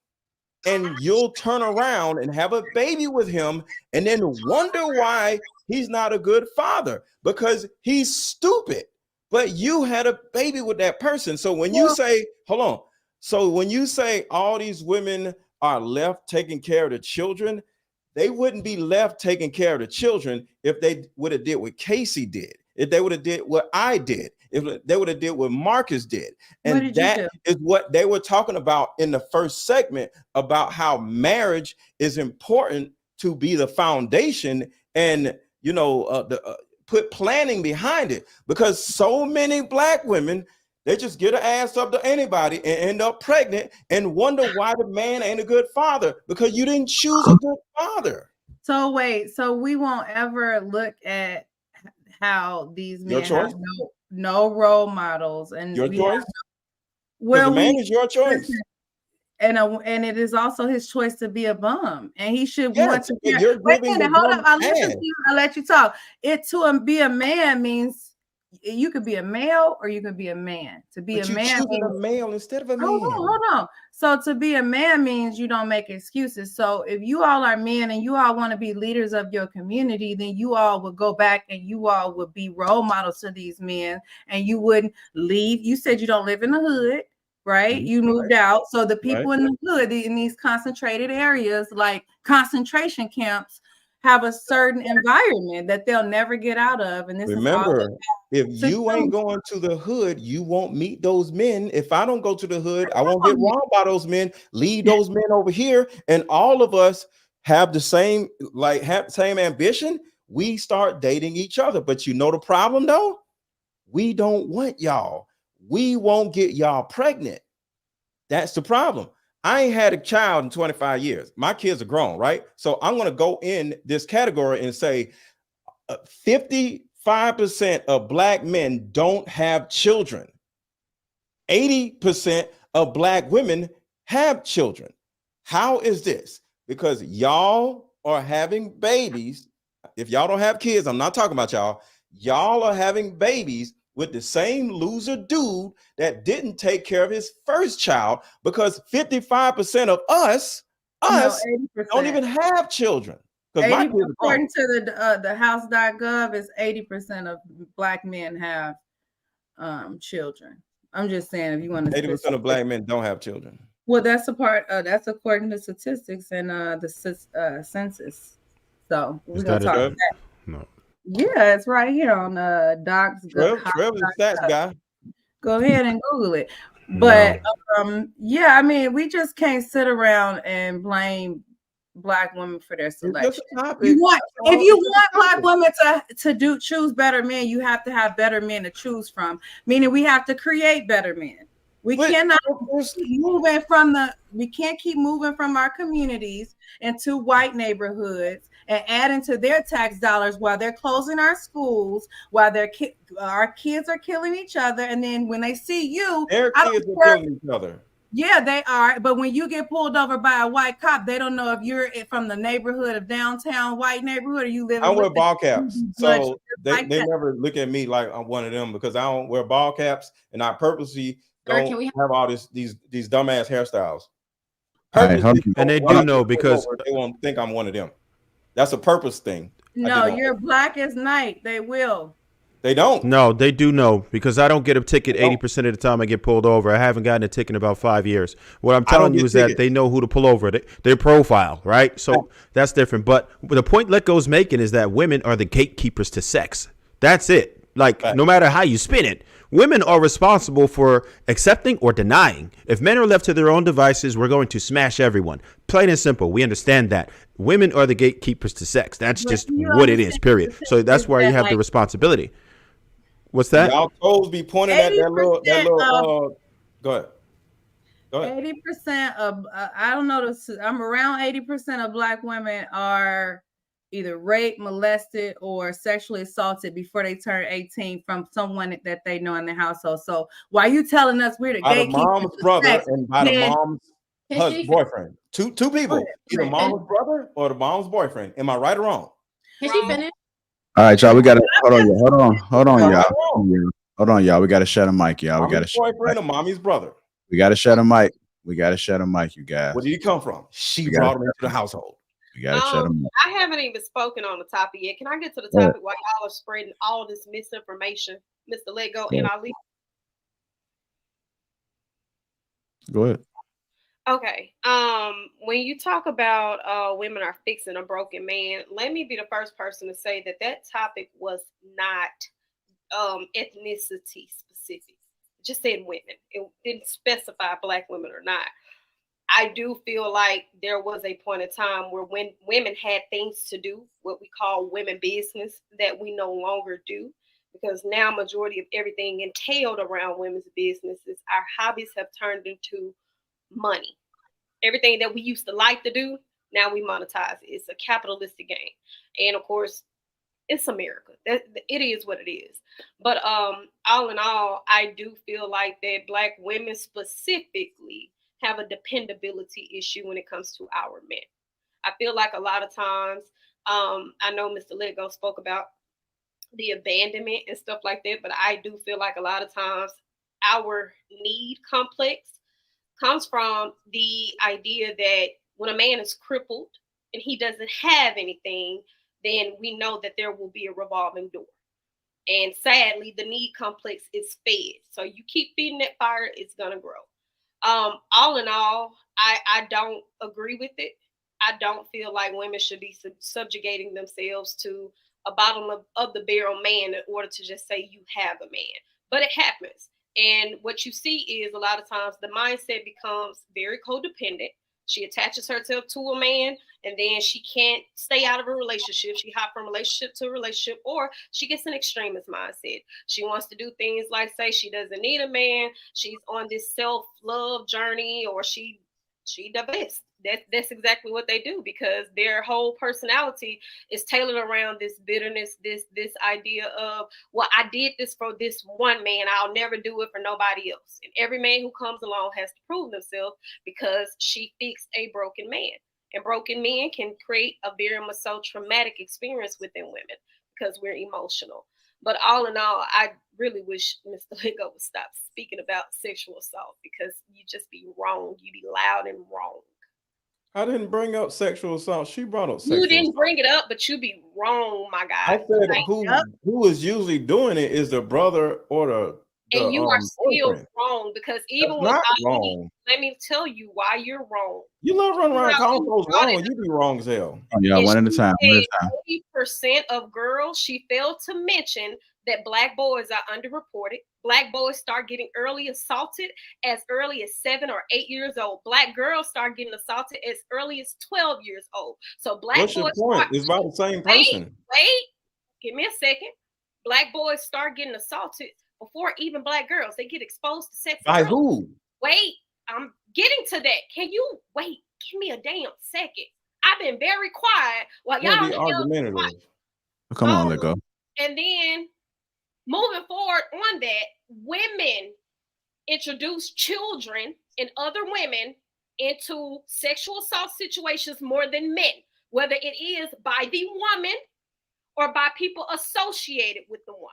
And you'll turn around and have a baby with him and then wonder why he's not a good father, because he's stupid. But you had a baby with that person. So when you say, hold on. So when you say all these women are left taking care of the children, they wouldn't be left taking care of the children if they would have did what Casey did, if they would have did what I did, if they would have did what Marcus did. And that is what they were talking about in the first segment, about how marriage is important to be the foundation and, put planning behind it, because so many Black women, they just get an ass up to anybody and end up pregnant and wonder why the man ain't a good father, because you didn't choose a good father. So wait, so we won't ever look at how these men have no role models, and your choice. Well, the man is your choice, and it is also his choice to be a bum, and he should want to. Wait a minute, hold up. I'll let you talk. Be a man means you could be a male or you could be a man. To be a man means a male instead of a man. Hold on. So to be a man means you don't make excuses. So if you all are men and you all want to be leaders of your community, then you all would go back and you all would be role models to these men, and you wouldn't leave. You said you don't live in the hood, right? You moved out. So the people in the hood, in these concentrated areas, like concentration camps, have a certain environment that they'll never get out of. And this remember, if you ain't going to the hood, you won't meet those men. If I don't go to the hood, I won't get wrong by those men. Lead those men over here, and all of us have the same ambition. We start dating each other. But you know the problem though? We don't want y'all. We won't get y'all pregnant. That's the problem. I ain't had a child in 25 years. My kids are grown, right? So I'm going to go in this category and say 55% of Black men don't have children. 80% of Black women have children. How is this? Because y'all are having babies. If y'all don't have kids, I'm not talking about y'all. Y'all are having babies with the same loser dude that didn't take care of his first child, because 55% of us don't even have children. According to the house.gov, is 80% of Black men have children. I'm just saying, if you want to, 80% of Black men don't have children. Well, that's a part. That's according to statistics and the census. So we're Is gonna that talk a about that. no? Yeah, it's right here on Doc's Trevor's a stats guy. Go ahead and Google it. No. But yeah, I mean, we just can't sit around and blame Black women for their It's selection. just a topic. If you want It's just a Black topic. women to choose better men, you have to have better men to choose from. Meaning, we have to create better men. We can't keep moving from our communities into white neighborhoods and adding to their tax dollars while they're closing our schools, while our kids are killing each other, and then when they see you, Their kids are killing each other. Yeah, they are. But when you get pulled over by a white cop, they don't know if you're from the neighborhood of downtown white neighborhood or you live. I wear ball caps, so they like that. never look at me like I'm one of them because I don't wear ball caps and I purposely Sir, don't can we have all these dumbass hairstyles. All right, Purposely, And they when I do know get pulled because over, they won't think I'm one of them. That's a purpose thing. No, you're black as night. They will. They don't. No, they do know because I don't get a ticket 80% of the time I get pulled over. I haven't gotten a ticket in about 5 years. What I'm telling you is that they know who to pull over, their profile, right? So that's different. But the point Letgo's making is that women are the gatekeepers to sex. That's it. Like, no matter how you spin it, women are responsible for accepting or denying. If men are left to their own devices, we're going to smash everyone. Plain and simple. We understand that. Women are the gatekeepers to sex. That's just what it is, period. So that's where you have the responsibility. What's that? Y'all toes be pointing at that little go ahead. 80% of I don't know I'm around 80% of Black women are either raped, molested, or sexually assaulted before they turn 18 from someone that they know in the household. So why you telling us we're the gatekeepers? By the mom's brother and by the mom's boyfriend. Two people. Either mom's brother or the mom's boyfriend. Am I right or wrong? Can she finish? All right, y'all. We got to hold on, y'all. Hold on, y'all. We got to shut a mic, y'all. We got to shut boyfriend or mommy's brother. We got to shut a mic. We got to shut a mic, you guys. Where did he come from? She brought him into the household. We got to shut him up. I haven't even spoken on the topic yet. Can I get to the topic while y'all are spreading all this misinformation, Mr. Letgo and Ali? Go ahead. Okay. When you talk about women are fixing a broken man, let me be the first person to say that topic was not ethnicity specific. It just said women. It didn't specify Black women or not. I do feel like there was a point in time where when women had things to do, what we call women business, that we no longer do, because now majority of everything entailed around women's businesses, our hobbies have turned into money. Everything that we used to like to do, now we monetize it. It's a capitalistic game. And of course, it's America. It is what it is. But all in all, I do feel like that Black women specifically have a dependability issue when it comes to our men. I feel like a lot of times, I know Mr. Letgo spoke about the abandonment and stuff like that, but I do feel like a lot of times our need complex comes from the idea that when a man is crippled and he doesn't have anything, then we know that there will be a revolving door. And sadly, the need complex is fed. So you keep feeding that fire, it's gonna grow. All in all, I don't agree with it. I don't feel like women should be subjugating themselves to a bottom of the barrel man in order to just say you have a man. But it happens. And what you see is a lot of times the mindset becomes very codependent. She attaches herself to a man and then she can't stay out of a relationship. She hops from relationship to relationship, or she gets an extremist mindset. She wants to do things like say she doesn't need a man. She's on this self-love journey, or she divests. That's exactly what they do, because their whole personality is tailored around this bitterness, this idea of, well, I did this for this one man, I'll never do it for nobody else. And every man who comes along has to prove themselves because she fixed a broken man. And broken men can create a very much so traumatic experience within women because we're emotional. But all in all, I really wish Mr. Letgo would stop speaking about sexual assault, because you just be wrong. You be loud and wrong. I didn't bring up sexual assault. She brought up sexual You didn't assault. bring it up, but you be wrong, my guy. I said who is usually doing it is the brother or And you are still boyfriend. wrong, because That's even not without me, wrong. let me tell you why you're wrong. You love running around Now, calling you folks brought wrong, it and you be wrong as hell. Oh, yeah, And one at a she time. One at a said time. 80% of girls, she failed to mention that Black boys are underreported. Black boys start getting early assaulted as early as 7 or 8 years old. Black girls start getting assaulted as early as 12 years old. So Black What's your boys point? start, It's about the same wait, person. give me a second. Black boys start getting assaulted before even Black girls. They get exposed to sex. By early. who? Wait, I'm getting to that. Can you wait? Give me a damn second. I've been very quiet while Don't y'all be held argumentative. Come on, let go. And then moving forward on that, women introduce children and other women into sexual assault situations more than men, whether it is by the woman or by people associated with the woman.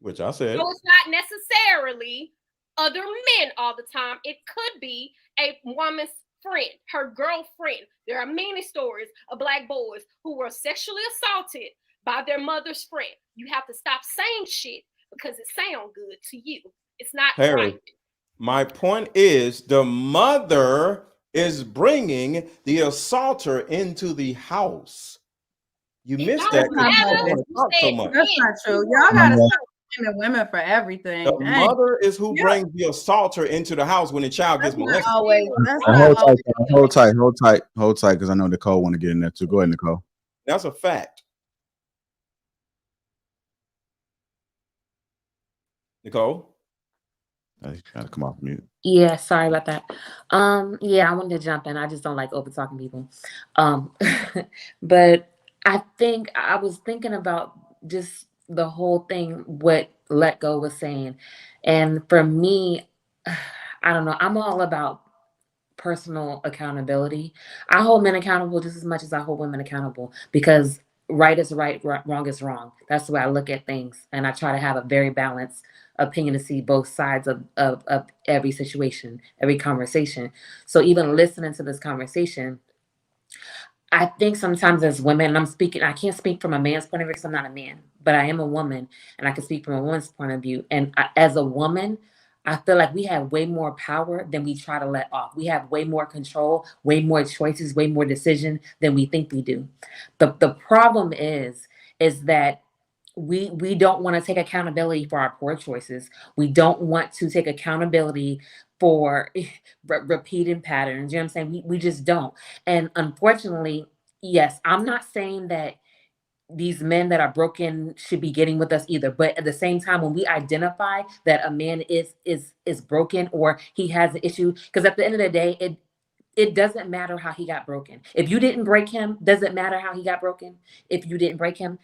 Which I said. So it's not necessarily other men all the time. It could be a woman's friend, her girlfriend. There are many stories of Black boys who were sexually assaulted by their mother's friend. You have to stop saying shit because it sounds good to you. It's not Harry, right. my point is the mother is bringing the assaulter into the house. You missed that because you don't want to talk so much. That's not true. Y'all gotta stop blaming women for everything. The Dang. mother is who brings the assaulter into the house when the child gets molested. Hold tight, because I know Nicole want to get in there too. Go ahead, Nicole. That's a fact. Nicole? You gotta come off mute. Yeah, sorry about that. Yeah, I wanted to jump in. I just don't like over talking people. But I think I was thinking about just the whole thing, what Let Go was saying. And for me, I don't know, I'm all about personal accountability. I hold men accountable just as much as I hold women accountable, because right is right, wrong is wrong. That's the way I look at things. And I try to have a very balanced opinion to see both sides of every situation, every conversation. So even listening to this conversation, I think sometimes as women, and I'm speaking, I can't speak from a man's point of view because I'm not a man, but I am a woman and I can speak from a woman's point of view. And as a woman, I feel like we have way more power than we try to let off. We have way more control, way more choices, way more decision than we think we do. The problem is that we don't want to take accountability for our poor choices. We don't want to take accountability for repeating patterns. You know what I'm saying? We just don't. And unfortunately, yes, I'm not saying that these men that are broken should be getting with us either. But at the same time, when we identify that a man is broken or he has an issue, because at the end of the day, it doesn't matter how he got broken. If you didn't break him, does it matter how he got broken? If you didn't break him?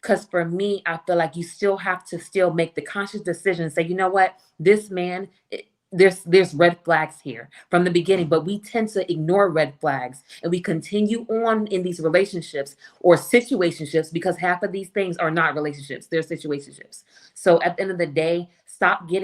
Because for me, I feel like you still have to still make the conscious decision and say, you know what, this man, there's red flags here from the beginning, but we tend to ignore red flags and we continue on in these relationships or situationships, because half of these things are not relationships, they're situationships. So at the end of the day,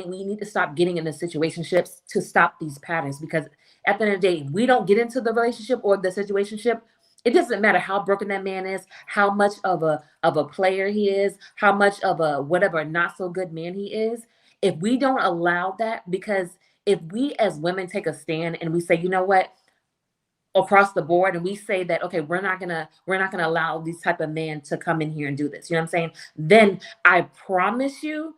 we need to stop getting into situationships to stop these patterns, because at the end of the day, if we don't get into the relationship or the situationship, it doesn't matter how broken that man is, how much of a player he is, how much of a whatever not so good man he is. If we don't allow that, because if we as women take a stand and we say, you know what, across the board, and we say that, okay, we're not gonna allow these type of men to come in here and do this, you know what I'm saying? Then I promise you,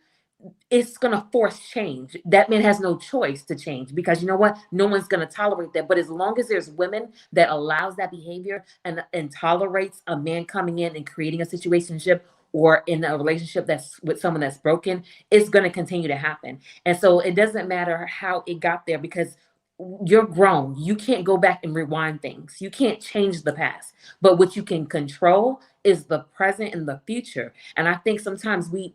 it's going to force change. That man has no choice to change, because you know what? No one's going to tolerate that. But as long as there's women that allows that behavior and tolerates a man coming in and creating a situationship or in a relationship that's with someone that's broken, it's going to continue to happen. And so it doesn't matter how it got there, because you're grown. You can't go back and rewind things. You can't change the past. But what you can control is the present and the future. And I think sometimes we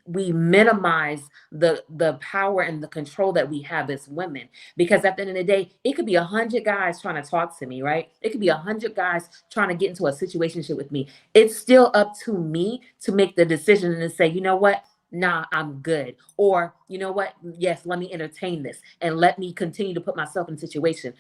minimize the power and the control that we have as women, because at the end of the day, it could be 100 guys trying to talk to me, right? It could be 100 guys trying to get into a situationship with me. It's still up to me to make the decision and to say, you know what? Nah, I'm good. Or, you know what? Yes, let me entertain this and let me continue to put myself in a situation.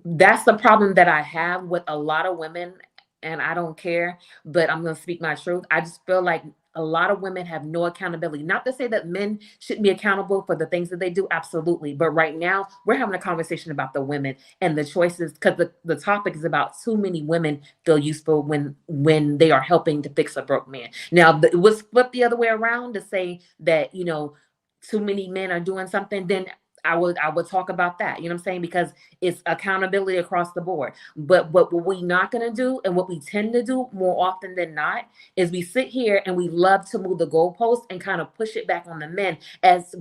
That's the problem that I have with a lot of women, and I don't care, but I'm going to speak my truth. I just feel like a lot of women have no accountability. Not to say that men shouldn't be accountable for the things that they do, absolutely. But right now, we're having a conversation about the women and the choices, because the topic is about too many women feel useful when they are helping to fix a broke man. Now, it was flipped the other way around to say that, too many men are doing something, then I would talk about that, you know what I'm saying? Because it's accountability across the board. But what we're not going to do, and what we tend to do more often than not, is we sit here and we love to move the goalpost and kind of push it back on the men as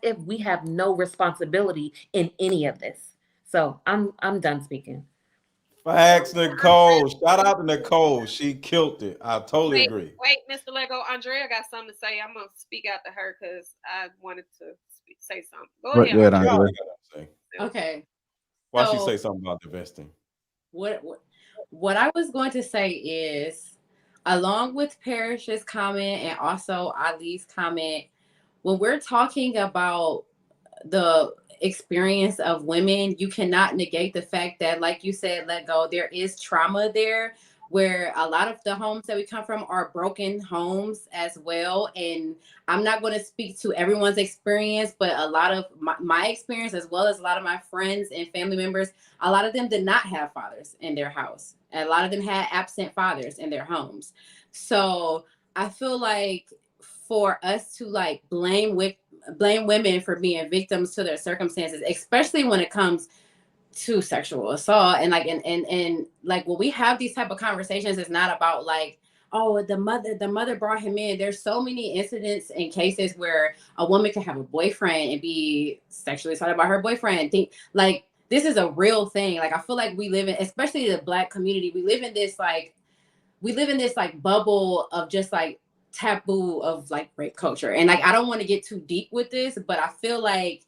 if we have no responsibility in any of this. So I'm done speaking. Facts, Nicole. Shout out to Nicole. She killed it. I totally agree. Wait, Mr. Lego. Andrea got something to say. I'm gonna speak out to her because I wanted to say something. Go ahead. Right, Andrea. Okay. Why she say something about divesting? What I was going to say is, along with Parrish's comment and also Ali's comment, when we're talking about the experience of women, you cannot negate the fact that, like you said, let go, there is trauma there, where a lot of the homes that we come from are broken homes as well. And I'm not going to speak to everyone's experience, but a lot of my experience, as well as a lot of my friends and family members, a lot of them did not have fathers in their house. And a lot of them had absent fathers in their homes. So I feel like for us to like blame women for being victims to their circumstances, especially when it comes to sexual assault, and like and like when we have these type of conversations, it's not about like, oh, the mother brought him in. There's so many incidents and cases where a woman can have a boyfriend and be sexually assaulted by her boyfriend. Think like this is a real thing. Like I feel like we live in, especially the Black community, we live in this bubble of just like taboo of like rape culture. And like I don't want to get too deep with this, but I feel like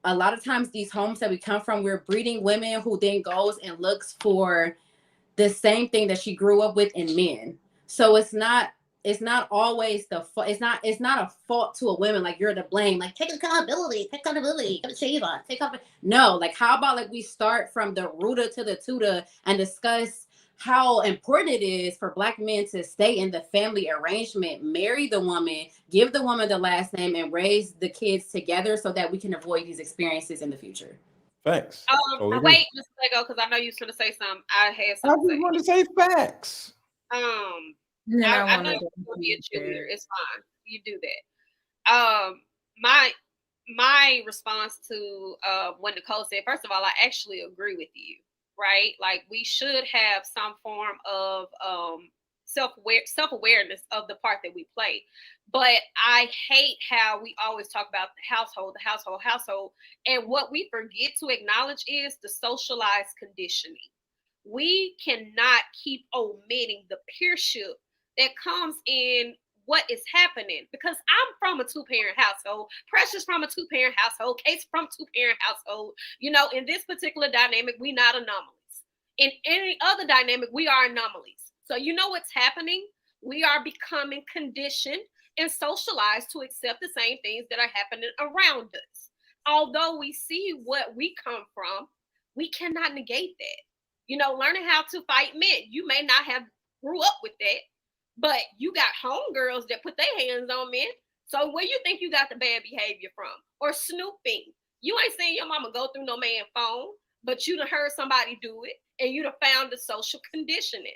a lot of times these homes that we come from, we're breeding women who then goes and looks for the same thing that she grew up with in men. So it's not always it's not a fault to a woman, like you're to blame, like take accountability, no, like how about like we start from the rooter to the tutor and discuss how important it is for Black men to stay in the family arrangement, marry the woman, give the woman the last name, and raise the kids together so that we can avoid these experiences in the future. Facts. Wait, Mr. Lego, because I know you was going to say something. I had something I just want to say facts. I know you're going to be a cheerleader. It's fine. You do that. My response to what Nicole said, first of all, I actually agree with you. Right? Like we should have some form of self-awareness of the part that we play. But I hate how we always talk about the household. And what we forget to acknowledge is the socialized conditioning. We cannot keep omitting the peership that comes in what is happening, because I'm from a 2-parent household, Precious from a 2-parent household, Case from 2-parent household. In this particular dynamic, we not anomalies. In any other dynamic, we are anomalies. So you know what's happening? We are becoming conditioned and socialized to accept the same things that are happening around us. Although we see what we come from, we cannot negate that. Learning how to fight men, you may not have grew up with that, but you got homegirls that put their hands on men. So where you think you got the bad behavior from? Or snooping. You ain't seen your mama go through no man's phone, but you done heard somebody do it, and you done found the social conditioning.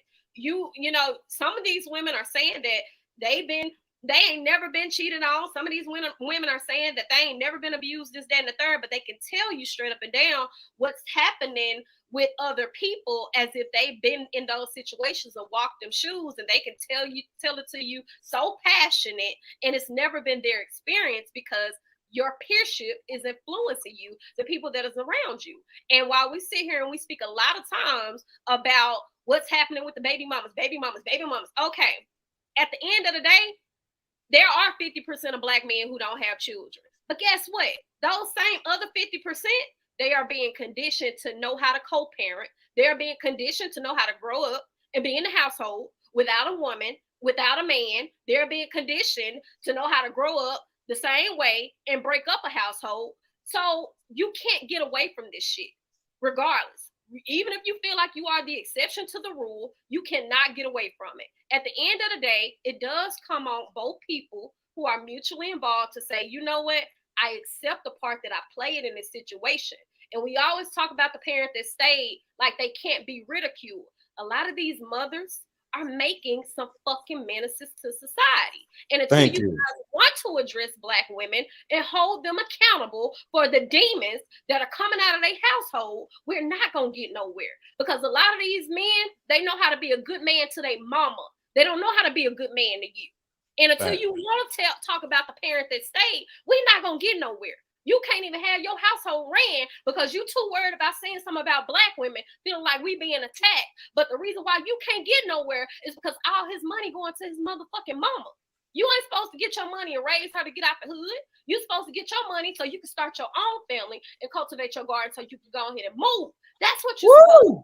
Some of these women are saying that they ain't never been cheated on. Some of these women are saying that they ain't never been abused, this, that, and the third, but they can tell you straight up and down what's happening with other people as if they've been in those situations or walked them shoes, and they can tell it to you so passionate, and it's never been their experience because your peership is influencing you, the people that is around you. And while we sit here and we speak a lot of times about what's happening with the baby mamas, okay, at the end of the day, there are 50% of Black men who don't have children. But guess what? Those same other 50%, they are being conditioned to know how to co-parent. They're being conditioned to know how to grow up and be in the household without a woman, without a man. They're being conditioned to know how to grow up the same way and break up a household. So you can't get away from this shit regardless. even if you feel like you are the exception to the rule, you cannot get away from it. At the end of the day, it does come on both people who are mutually involved to say, you know what, I accept the part that I played in this situation. And we always talk about the parent that stayed like they can't be ridiculed. A lot of these mothers are making some fucking menaces to society. And until Thank you you. guys want to address Black women and hold them accountable for the demons that are coming out of their household, we're not going to get nowhere. Because a lot of these men, they know how to be a good man to their mama. They don't know how to be a good man to you. And until Right. you want to talk about the parent that stayed, we're not going to get nowhere. You can't even have your household ran because you too worried about saying something about Black women, feeling like we being attacked. But the reason why you can't get nowhere is because all his money going to his motherfucking mama. You ain't supposed to get your money and raise her to get out the hood. You're supposed to get your money so you can start your own family and cultivate your garden so you can go ahead and move. That's what you're supposed to do.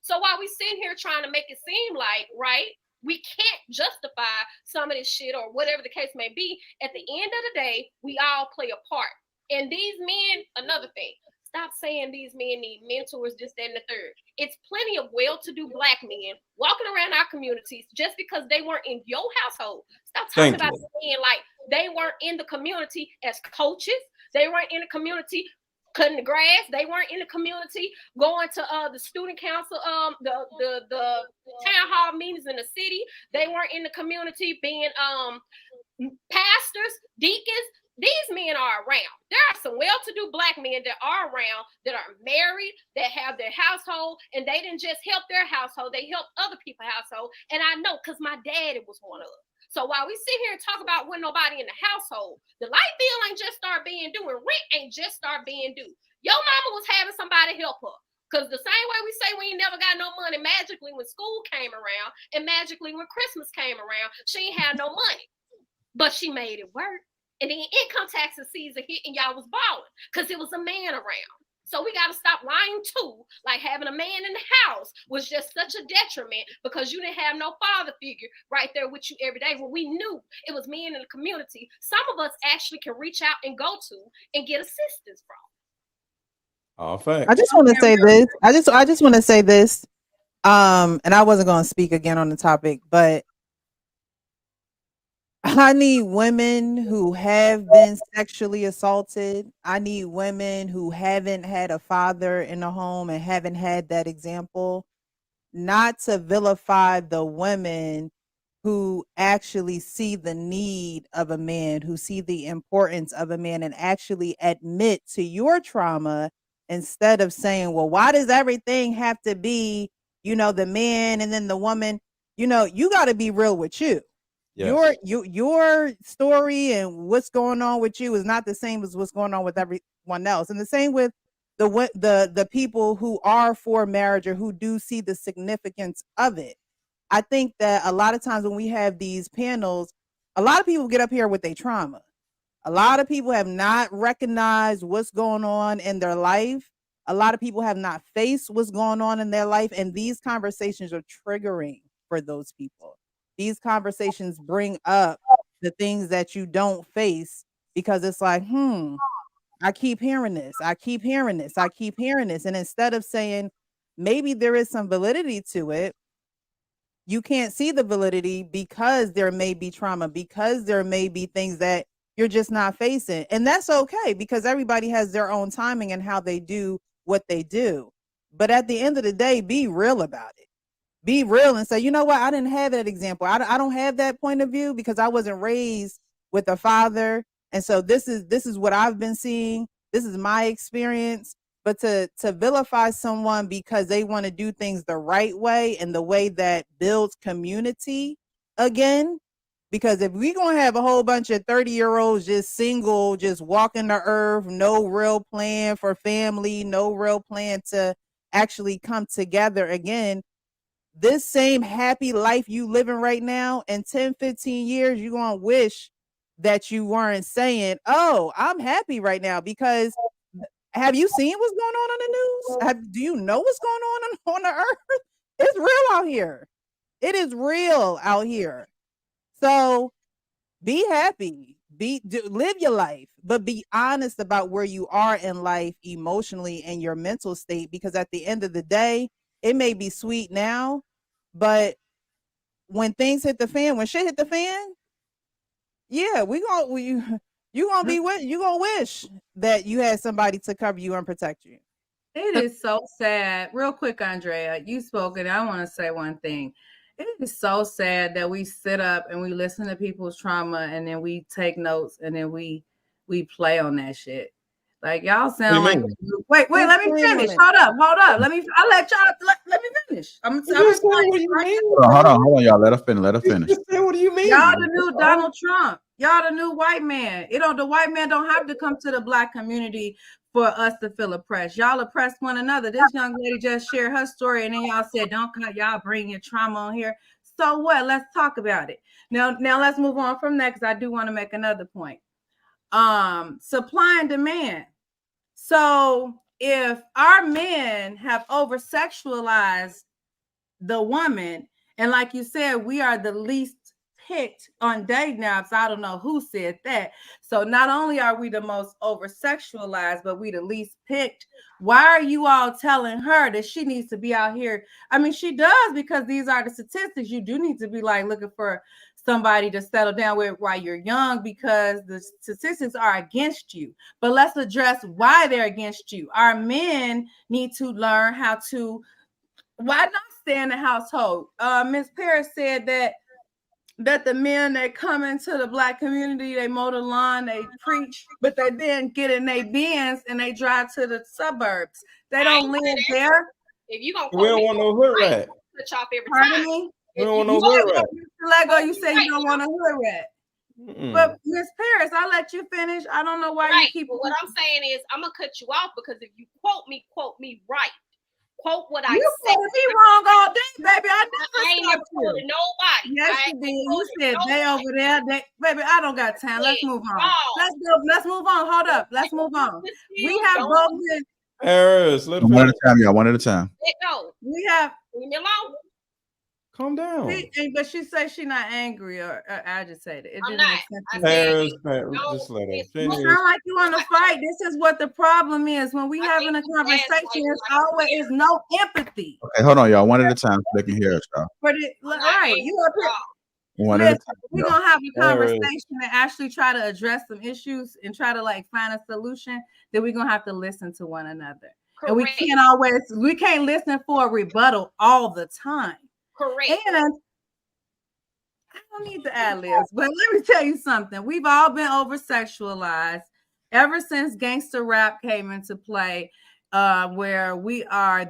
So while we sitting here trying to make it seem like, right, we can't justify some of this shit or whatever the case may be, at the end of the day, we all play a part. And these men, another thing, stop saying these men need mentors, this, that, and the third. It's plenty of well-to-do Black men walking around our communities just because they weren't in your household. Stop talking about men like they weren't in the community as coaches. They weren't in the community cutting the grass. They weren't in the community going to the student council, the town hall meetings in the city. They weren't in the community being pastors, deacons. These men are around. There are some well-to-do Black men that are around, that are married, that have their household, and they didn't just help their household, they helped other people's household. And I know because my daddy was one of them. So while we sit here and talk about when nobody in the household, the light bill ain't just start being due, and rent ain't just start being due. Your mama was having somebody help her. Because the same way we say we ain't never got no money magically when school came around, and magically when Christmas came around, she ain't had no money. But she made it work. And then income taxes season hit and y'all was balling because it was a man around. So we got to stop lying too. Like having a man in the house was just such a detriment because you didn't have no father figure right there with you every day. When we knew it was men in the community, some of us actually can reach out and go to and get assistance from. All facts. I just want to say this. I just want to say this. And I wasn't going to speak again on the topic, but I need women who have been sexually assaulted. I need women who haven't had a father in the home and haven't had that example, not to vilify the women who actually see the need of a man, who see the importance of a man and actually admit to your trauma instead of saying, well, why does everything have to be, the man and then the woman? You got to be real with you. Yes. Your story and what's going on with you is not the same as what's going on with everyone else. And the same with the people who are for marriage or who do see the significance of it. I think that a lot of times when we have these panels, a lot of people get up here with their trauma. A lot of people have not recognized what's going on in their life. A lot of people have not faced what's going on in their life. And these conversations are triggering for those people. These conversations bring up the things that you don't face because it's like, I keep hearing this. I keep hearing this. I keep hearing this. And instead of saying maybe there is some validity to it, you can't see the validity because there may be trauma, because there may be things that you're just not facing. And that's okay because everybody has their own timing and how they do what they do. But at the end of the day, be real about it. Be real and say, you know what? I didn't have that example. I don't have that point of view because I wasn't raised with a father. And so this is what I've been seeing. This is my experience. But to vilify someone because they want to do things the right way and the way that builds community again, because if we're going to have a whole bunch of 30-year-olds just single, just walking the earth, no real plan for family, no real plan to actually come together again, this same happy life you living right now, in 10, 15 years, you're going to wish that you weren't saying, oh, I'm happy right now. Because have you seen what's going on in the news? Do you know what's going on the earth? It's real out here. It is real out here. So be happy. live your life, but be honest about where you are in life emotionally and your mental state, because at the end of the day, it may be sweet now, but when things hit the fan, when shit hit the fan, yeah, you gonna wish that you had somebody to cover you and protect you. It is so sad. Real quick, Andrea, you spoke, and I want to say one thing. It is so sad that we sit up and we listen to people's trauma, and then we take notes, and then we play on that shit. Like y'all sound like wait, let me finish. Hold up. I'll let me finish. Hold on, y'all. Let her finish. What do you mean? Y'all the new Donald Trump. Y'all the new white man. The white man don't have to come to the Black community for us to feel oppressed. Y'all oppress one another. This young lady just shared her story, and then y'all said, "Don't y'all bring your trauma on here." So what? Let's talk about it. Now let's move on from that, because I do want to make another point. Supply and demand. So if our men have over-sexualized the woman, and like you said, we are the least picked on dating apps. I don't know who said that. So not only are we the most over-sexualized, but we the least picked. Why are you all telling her that she needs to be out here? I mean, she does, because these are the statistics. You do need to be like looking for somebody to settle down with while you're young, because the statistics are against you. But let's address why they're against you. Our men need to learn how to, why not stay in the household? Ms. Paris said that the men that come into the Black community, they mow the lawn, they preach, but they then get in their Benz and they drive to the suburbs. They don't live there. If you gonna we don't want no hood rat. Cut off every Pardon time. me? We don't want no hood rat. Lego, you say you don't want a hood rat. But Miss Paris, I'll let you finish. I don't know why you keep. But what I'm saying is, I'm gonna cut you off, because if you quote me right. Quote what I you said. You me wrong all day, baby. I ain't never quoted nobody. Yes, you did. You said they over there. Baby, I don't got time. Let's move on. Let's move on. Hold up. Let's move on. We have both been. Paris, one at a time, y'all. One at a time. We have. Leave me alone. Calm down. But she says she's not angry or agitated. It I'm didn't not. make sense. Paris, just let her You finish. sound like you want to fight. This is what the problem is. When we having a conversation, it's always no empathy. Okay, hold on, y'all. One at a time so they can hear us, y'all. But right, you up here. One at a time. We're gonna have a conversation and actually try to address some issues and try to like find a solution. Then we're gonna have to listen to one another. Correct. And we can't listen for a rebuttal all the time. Correct. And I don't need the ad-libs, but let me tell you something. We've all been over-sexualized ever since gangster rap came into play, where we are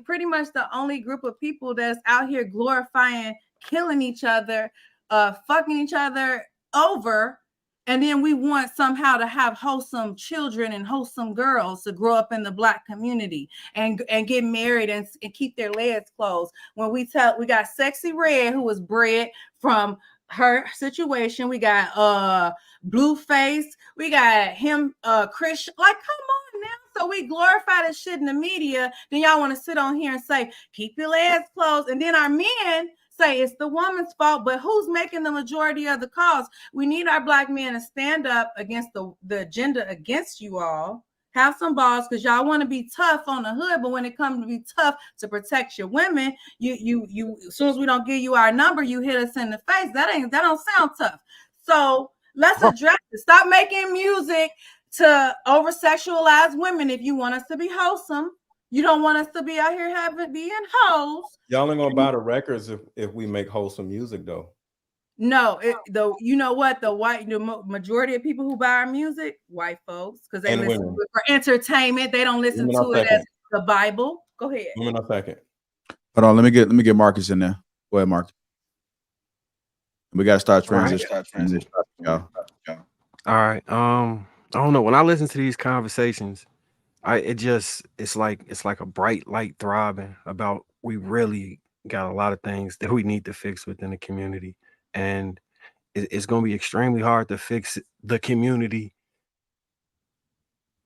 pretty much the only group of people that's out here glorifying killing each other, fucking each other over. And then we want somehow to have wholesome children and wholesome girls to grow up in the Black community and get married and keep their legs closed. When we got Sexy Red, who was bred from her situation. We got Blueface. We got him, Chris. Like, come on now. So we glorify this shit in the media. Then y'all want to sit on here and say, keep your legs closed. And then our men say it's the woman's fault, but who's making the majority of the calls? We need our Black men to stand up against the agenda against you all. Have some balls, because y'all want to be tough on the hood, but when it comes to be tough to protect your women, you as soon as we don't give you our number, you hit us in the face. That don't sound tough. So let's address it. Stop making music to over-sexualize women. If you want us to be wholesome, you don't want us to be out here being hoes. Y'all ain't gonna buy the records if we make wholesome music, though. No, you know what? The majority of people who buy our music, white folks, because they listen to it for entertainment. They don't listen to it as the Bible. Go ahead. Women a second. Hold on, let me get Marcus in there. Go ahead, Marcus. We gotta start transition. Y'all. All right. I don't know. When I listen to these conversations, it's like a bright light throbbing about we really got a lot of things that we need to fix within the community. And it's going to be extremely hard to fix the community.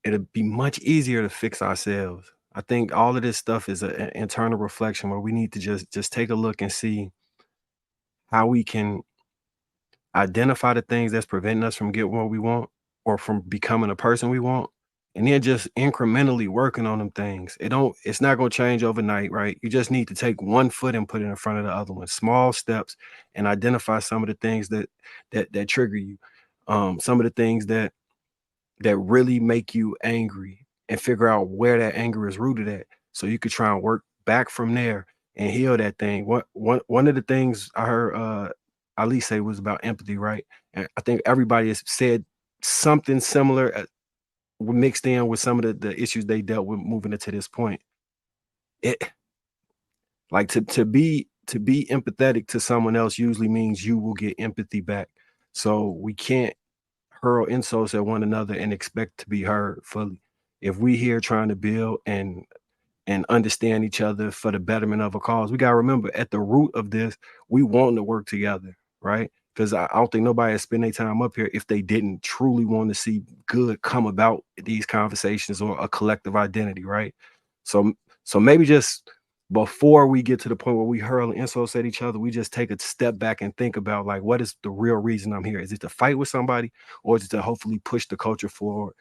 It'll be much easier to fix ourselves. I think all of this stuff is an internal reflection where we need to just take a look and see how we can identify the things that's preventing us from getting what we want or from becoming a person we want, and then just incrementally working on them things. It's not going to change overnight, right? You just need to take one foot and put it in front of the other one, small steps, and identify some of the things that trigger you, some of the things that really make you angry, and figure out where that anger is rooted at, so you could try and work back from there and heal that thing. One of the things I heard Ali say was about empathy, right? And I think everybody has said something similar, mixed in with some of the issues they dealt with moving it to this point. It like to be empathetic to someone else usually means you will get empathy back. So we can't hurl insults at one another and expect to be heard fully. If we here trying to build and understand each other for the betterment of a cause, we got to remember at the root of this, we want to work together, right? Because I don't think nobody would spend their time up here if they didn't truly want to see good come about these conversations or a collective identity, right? So maybe just before we get to the point where we hurl insults at each other, we just take a step back and think about, like, what is the real reason I'm here? Is it to fight with somebody, or is it to hopefully push the culture forward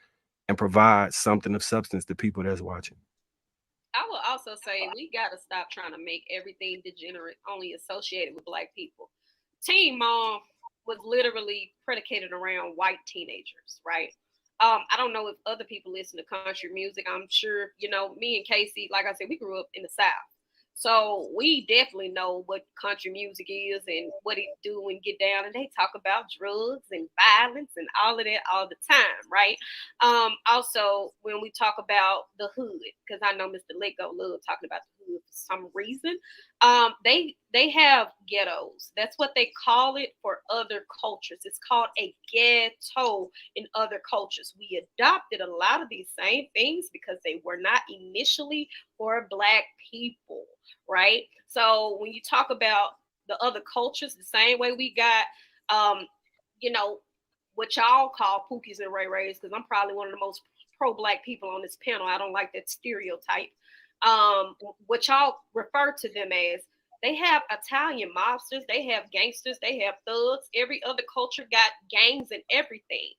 and provide something of substance to people that's watching? I will also say we got to stop trying to make everything degenerate only associated with Black people. Teen Mom was literally predicated around white teenagers, right? I don't know if other people listen to country music. I'm sure, me and Casey, like I said, we grew up in the South. So we definitely know what country music is and what it do and get down. And they talk about drugs and violence and all of that all the time, right? Also, when we talk about the hood, because I know Mr. Lego loves talking about the hood for some reason, they have ghettos. That's what they call it for other cultures. It's called a ghetto in other cultures. We adopted a lot of these same things because they were not initially for Black people, right? So when you talk about the other cultures, the same way we got, what y'all call Pookies and Ray Rays, because I'm probably one of the most pro-Black people on this panel. I don't like that stereotype. What y'all refer to them as, they have Italian mobsters, they have gangsters, they have thugs. Every other culture got gangs and everything.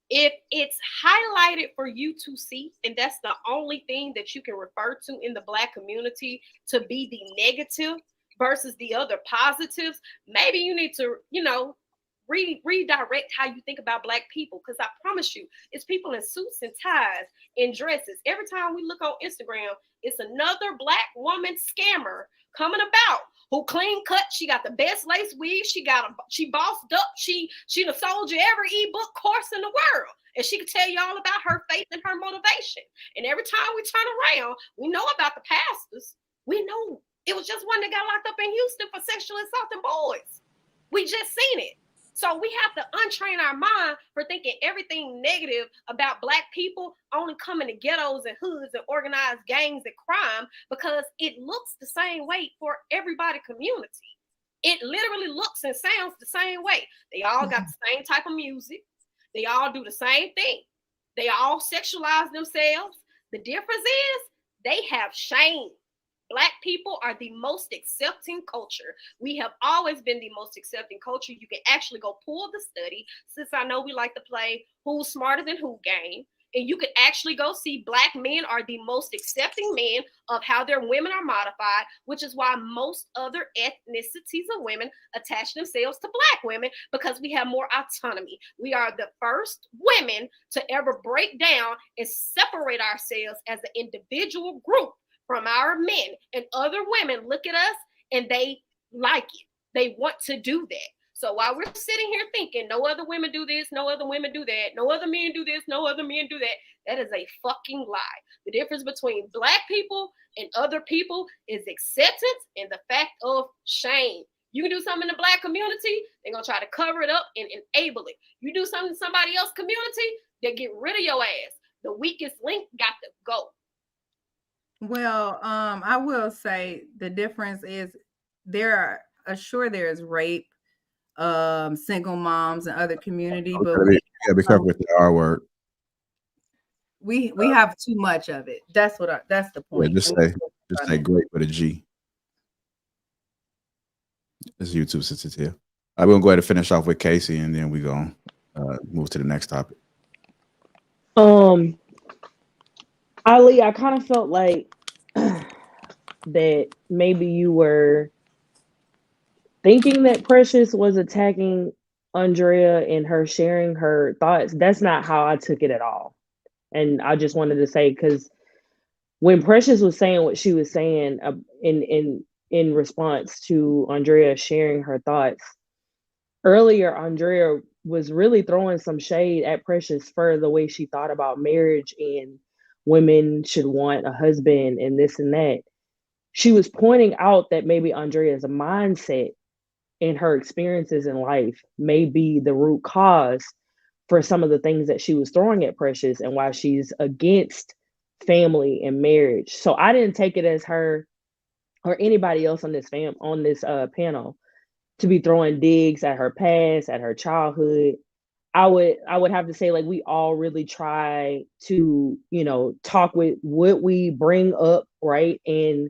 If it's highlighted for you to see, and that's the only thing that you can refer to in the Black community to be the negative versus the other positives, maybe you need to, redirect how you think about Black people. Because I promise you, it's people in suits and ties, in dresses. Every time we look on Instagram, it's another Black woman scammer coming about who clean cut. She got the best lace weave. She bossed up. She done sold you every ebook course in the world. And she could tell you all about her faith and her motivation. And every time we turn around, we know about the pastors. We know it was just one that got locked up in Houston for sexually assaulting boys. We just seen it. So we have to untrain our mind for thinking everything negative about Black people only coming to ghettos and hoods and organized gangs and crime, because it looks the same way for everybody community. It literally looks and sounds the same way. They all got the same type of music. They all do the same thing. They all sexualize themselves. The difference is they have shame. Black people are the most accepting culture. We have always been the most accepting culture. You can actually go pull the study, since I know we like to play who's smarter than who game. And you can actually go see Black men are the most accepting men of how their women are modified, which is why most other ethnicities of women attach themselves to Black women, because we have more autonomy. We are the first women to ever break down and separate ourselves as an individual group from our men. And other women look at us and they like it. They want to do that. So while we're sitting here thinking no other women do this, no other women do that, no other men do this, no other men do that, that is a fucking lie. The difference between Black people and other people is acceptance and the fact of shame. You can do something in the Black community, they're going to try to cover it up and enable it. You do something in somebody else's community, they get rid of your ass. The weakest link got to go. Well, I will say the difference is there is rape, single moms and other community, but be careful with the R word. We have too much of it. That's the point. Yeah, just say great with a G. It's YouTube sensitive. We're gonna go ahead and finish off with Casey, and then we're gonna move to the next topic. Ali, I kind of felt like that maybe you were thinking that Precious was attacking Andrea and her sharing her thoughts. That's not how I took it at all. And I just wanted to say, because when Precious was saying what she was saying in response to Andrea sharing her thoughts earlier, Andrea was really throwing some shade at Precious for the way she thought about marriage and women should want a husband and this and that. She was pointing out that maybe Andrea's mindset and her experiences in life may be the root cause for some of the things that she was throwing at Precious and why she's against family and marriage. So I didn't take it as her or anybody else on this panel to be throwing digs at her past, at her childhood. I would have to say, like, we all really try to, talk with what we bring up, right? And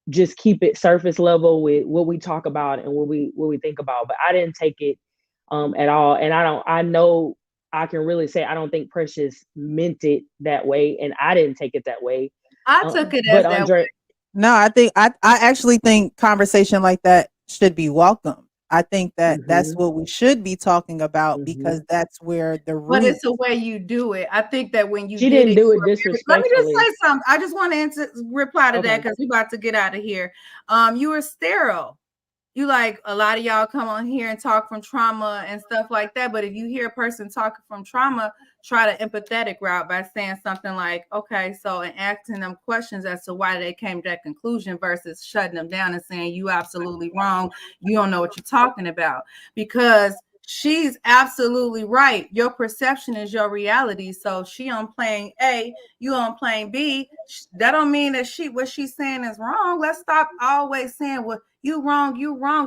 just keep it surface level with what we talk about and what we think about. But I didn't take it at all. And I know I can really say I don't think Precious meant it that way, and I didn't take it that way. I took it as that way. No, I actually think conversation like that should be welcome. I think that that's what we should be talking about because that's where the root. But it's the way you do it. I think that when you didn't do it disrespectfully. Let me just say something. I just want to reply to that because we're about to get out of here. You were sterile. You like a lot of y'all come on here and talk from trauma and stuff like that. But if you hear a person talking from trauma, try the empathetic route by saying something like, okay, so, and asking them questions as to why they came to that conclusion versus shutting them down and saying, you absolutely wrong. You don't know what you're talking about, because she's absolutely right. Your perception is your reality. So she on plane A, you on plane B. That don't mean that what she's saying is wrong. Let's stop always saying, well, you wrong.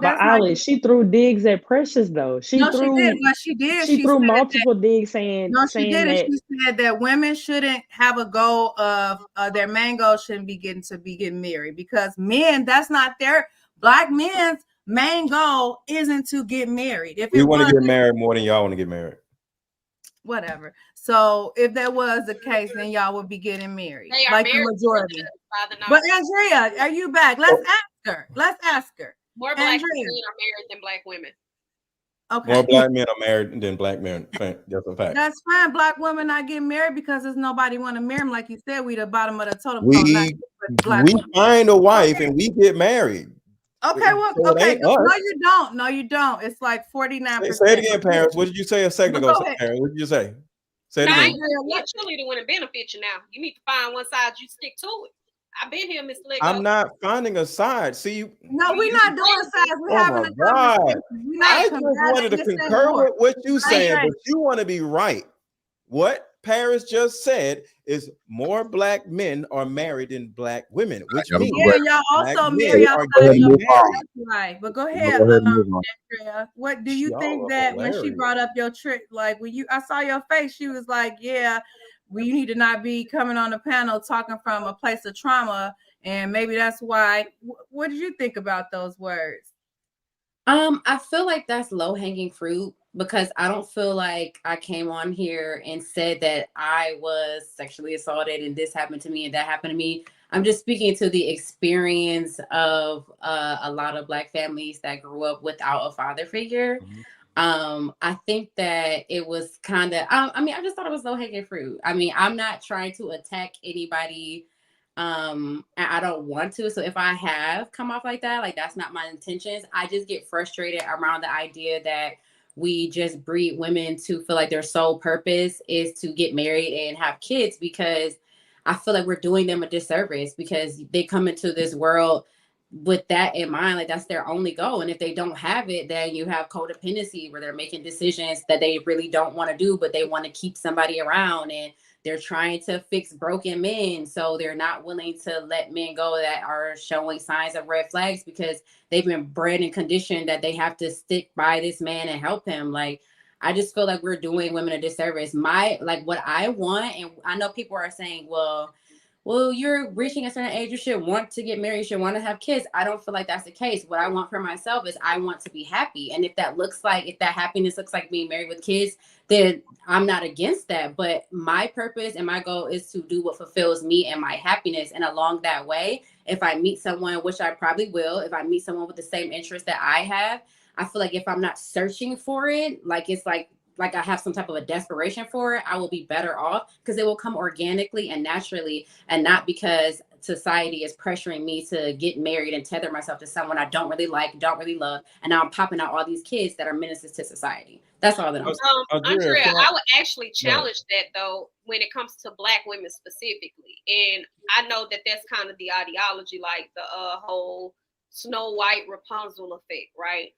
But Ali, she threw digs at Precious though. She threw multiple digs saying. No, she didn't. That, she said that women shouldn't have a goal of their main goal shouldn't be getting married, because men, that's not their Black men's main goal isn't to get married. If we want to get married more than y'all want to get married. Whatever. So if that was the case, then y'all would be getting married, They are like married the majority. By But Andrea, are you back? Let's ask her. More Black men are married than Black women. Okay. More Black men are married than Black men. That's a fact. That's fine. Black women not getting married because there's nobody want to marry them. Like you said, we the bottom of the totem pole. We find a wife and we get married. Okay, well, so okay. No, you don't. No, you don't. It's like 49%. Say it again, Parents. What did you say a second ago, Parents? What did you say? Say it again. I ain't cheerleader when it benefits you now. You need to find one side, you stick to it. I've been here, Miss Lego. I'm not finding a side. See, no, we're not doing sides. We're having a conversation. I just wanted to concur with what you're saying, but you want to be right. What Paris just said is more Black men are married than Black women, which means y'all also marry outside your marriage. Right, but go ahead, Andrea. What do you think that when she brought up your trick, like when I saw your face, she was like, yeah, we need to not be coming on the panel talking from a place of trauma, and maybe that's why. What did you think about those words? I feel like that's low-hanging fruit, because I don't feel like I came on here and said that I was sexually assaulted and this happened to me and that happened to me. I'm just speaking to the experience of a lot of Black families that grew up without a father figure. I think that it was kind of, I just thought it was low-hanging fruit. I mean, I'm not trying to attack anybody. And I don't want to. So if I have come off like that, like that's not my intentions. I just get frustrated around the idea that we just breed women to feel like their sole purpose is to get married and have kids, because I feel like we're doing them a disservice, because they come into this world with that in mind, like that's their only goal. And if they don't have it, then you have codependency where they're making decisions that they really don't want to do, but they want to keep somebody around, and they're trying to fix broken men. So they're not willing to let men go that are showing signs of red flags, because they've been bred and conditioned that they have to stick by this man and help him. Like, I just feel like we're doing women a disservice. What I want, and I know people are saying, well, well, you're reaching a certain age, you should want to get married, you should want to have kids. I don't feel like that's the case. What I want for myself is I want to be happy. And if that happiness looks like being married with kids, then I'm not against that. But my purpose and my goal is to do what fulfills me and my happiness. And along that way, if I meet someone, which I probably will, if I meet someone with the same interest that I have, I feel like if I'm not searching for it, like it's like I have some type of a desperation for it, I will be better off because it will come organically and naturally, and not because society is pressuring me to get married and tether myself to someone I don't really like, don't really love, and now I'm popping out all these kids that are menaces to society. That's all that I'm saying. Andrea, I would actually challenge that though when it comes to Black women specifically, and I know that that's kind of the ideology, like the whole Snow White Rapunzel effect, right?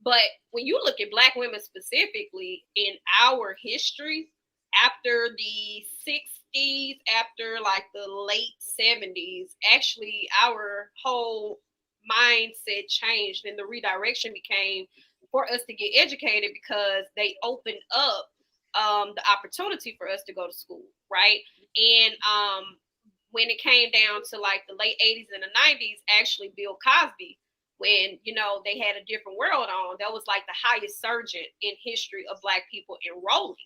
But when you look at Black women specifically in our history, after the 60s, after like the late 70s, actually our whole mindset changed and the redirection became for us to get educated because they opened up the opportunity for us to go to school, right? And when it came down to like the late 80s and the 90s, actually Bill Cosby, when, you know, they had a different world on, that was like the highest surgeon in history of Black people enrolling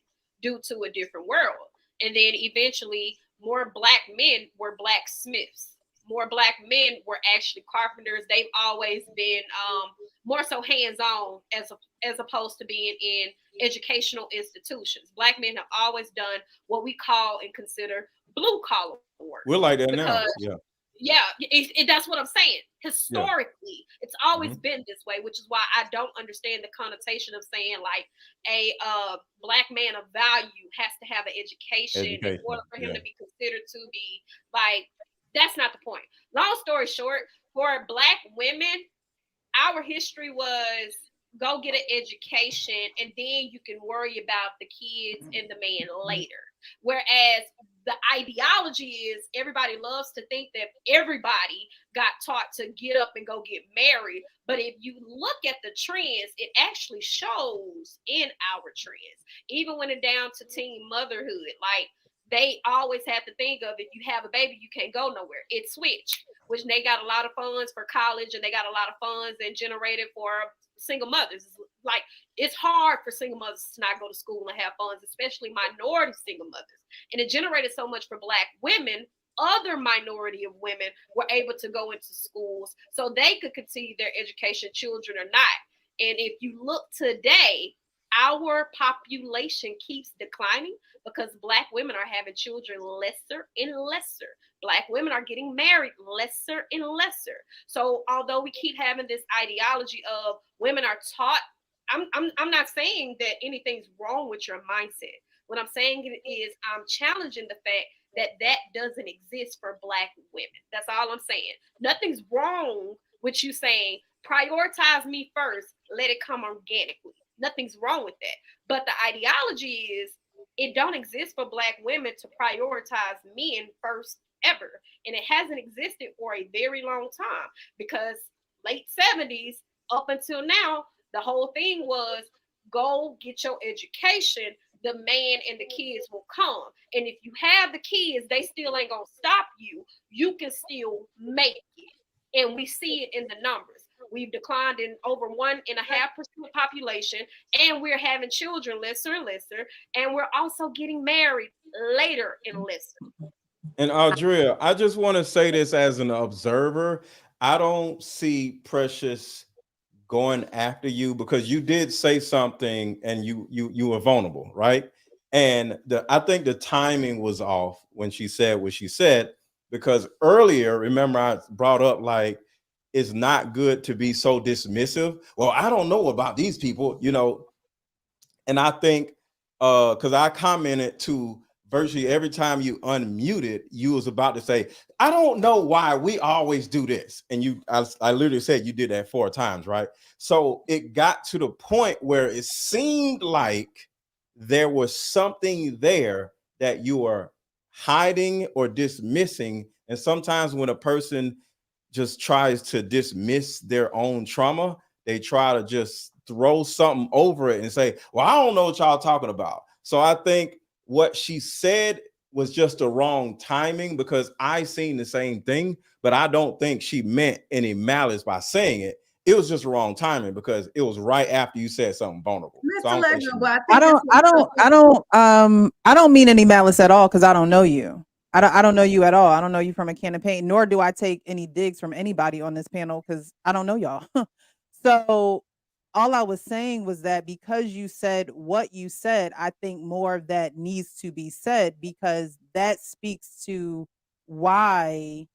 due to a different world. And then eventually more Black men were blacksmiths. More Black men were actually carpenters. They've always been more so hands-on as opposed to being in educational institutions. Black men have always done what we call and consider blue-collar work. We're like that now. Yeah. Yeah, that's what I'm saying. Historically, it's always been this way, which is why I don't understand the connotation of saying like a Black man of value has to have an education in order for him to be considered to be like, that's not the point. Long story short, for Black women, our history was go get an education and then you can worry about the kids and the man later. Whereas the ideology is everybody loves to think that everybody got taught to get up and go get married. But if you look at the trends, it actually shows in our trends, even when it down to teen motherhood. Like they always have to think of if you have a baby, you can't go nowhere. It switched, which they got a lot of funds for college and they got a lot of funds and generated for single mothers. Like it's hard for single mothers to not go to school and have funds, especially minority single mothers. And it generated so much for Black women. Other minority of women were able to go into schools so they could continue their education, children or not. And if you look today, our population keeps declining because Black women are having children lesser and lesser. Black women are getting married lesser and lesser. So although we keep having this ideology of women are taught, I'm not saying that anything's wrong with your mindset. What I'm saying is I'm challenging the fact that that doesn't exist for Black women. That's all I'm saying. Nothing's wrong with you saying, prioritize me first, let it come organically. Nothing's wrong with that. But the ideology is it don't exist for Black women to prioritize men first ever. And it hasn't existed for a very long time because late 70s up until now, the whole thing was go get your education. The man and the kids will come. And if you have the kids, they still ain't gonna stop you. You can still make it. And we see it in the numbers. We've declined in over 1.5% population, and we're having children lesser and lesser, and we're also getting married later and lesser. And Andrea, I just want to say this as an observer. I don't see Precious going after you because you did say something and you were vulnerable, right? And I think the timing was off when she said what she said, because earlier, remember I brought up like it's not good to be so dismissive. Well, I don't know about these people, you know. And I think because I commented to virtually every time you unmuted, you was about to say, I don't know why we always do this. And I literally said you did that 4 times, right? So it got to the point where it seemed like there was something there that you are hiding or dismissing. And sometimes when a person just tries to dismiss their own trauma, they try to just throw something over it and say, well, I don't know what y'all talking about. So I think what she said was just the wrong timing, because I seen the same thing, but I don't think she meant any malice by saying it. It was just the wrong timing because it was right after you said something vulnerable. So I don't think she meant I don't mean any malice at all, because I don't know you. I don't know you at all. I don't know you from a can of paint, nor do I take any digs from anybody on this panel because I don't know y'all. So all I was saying was that because you said what you said, I think more of that needs to be said, because that speaks to why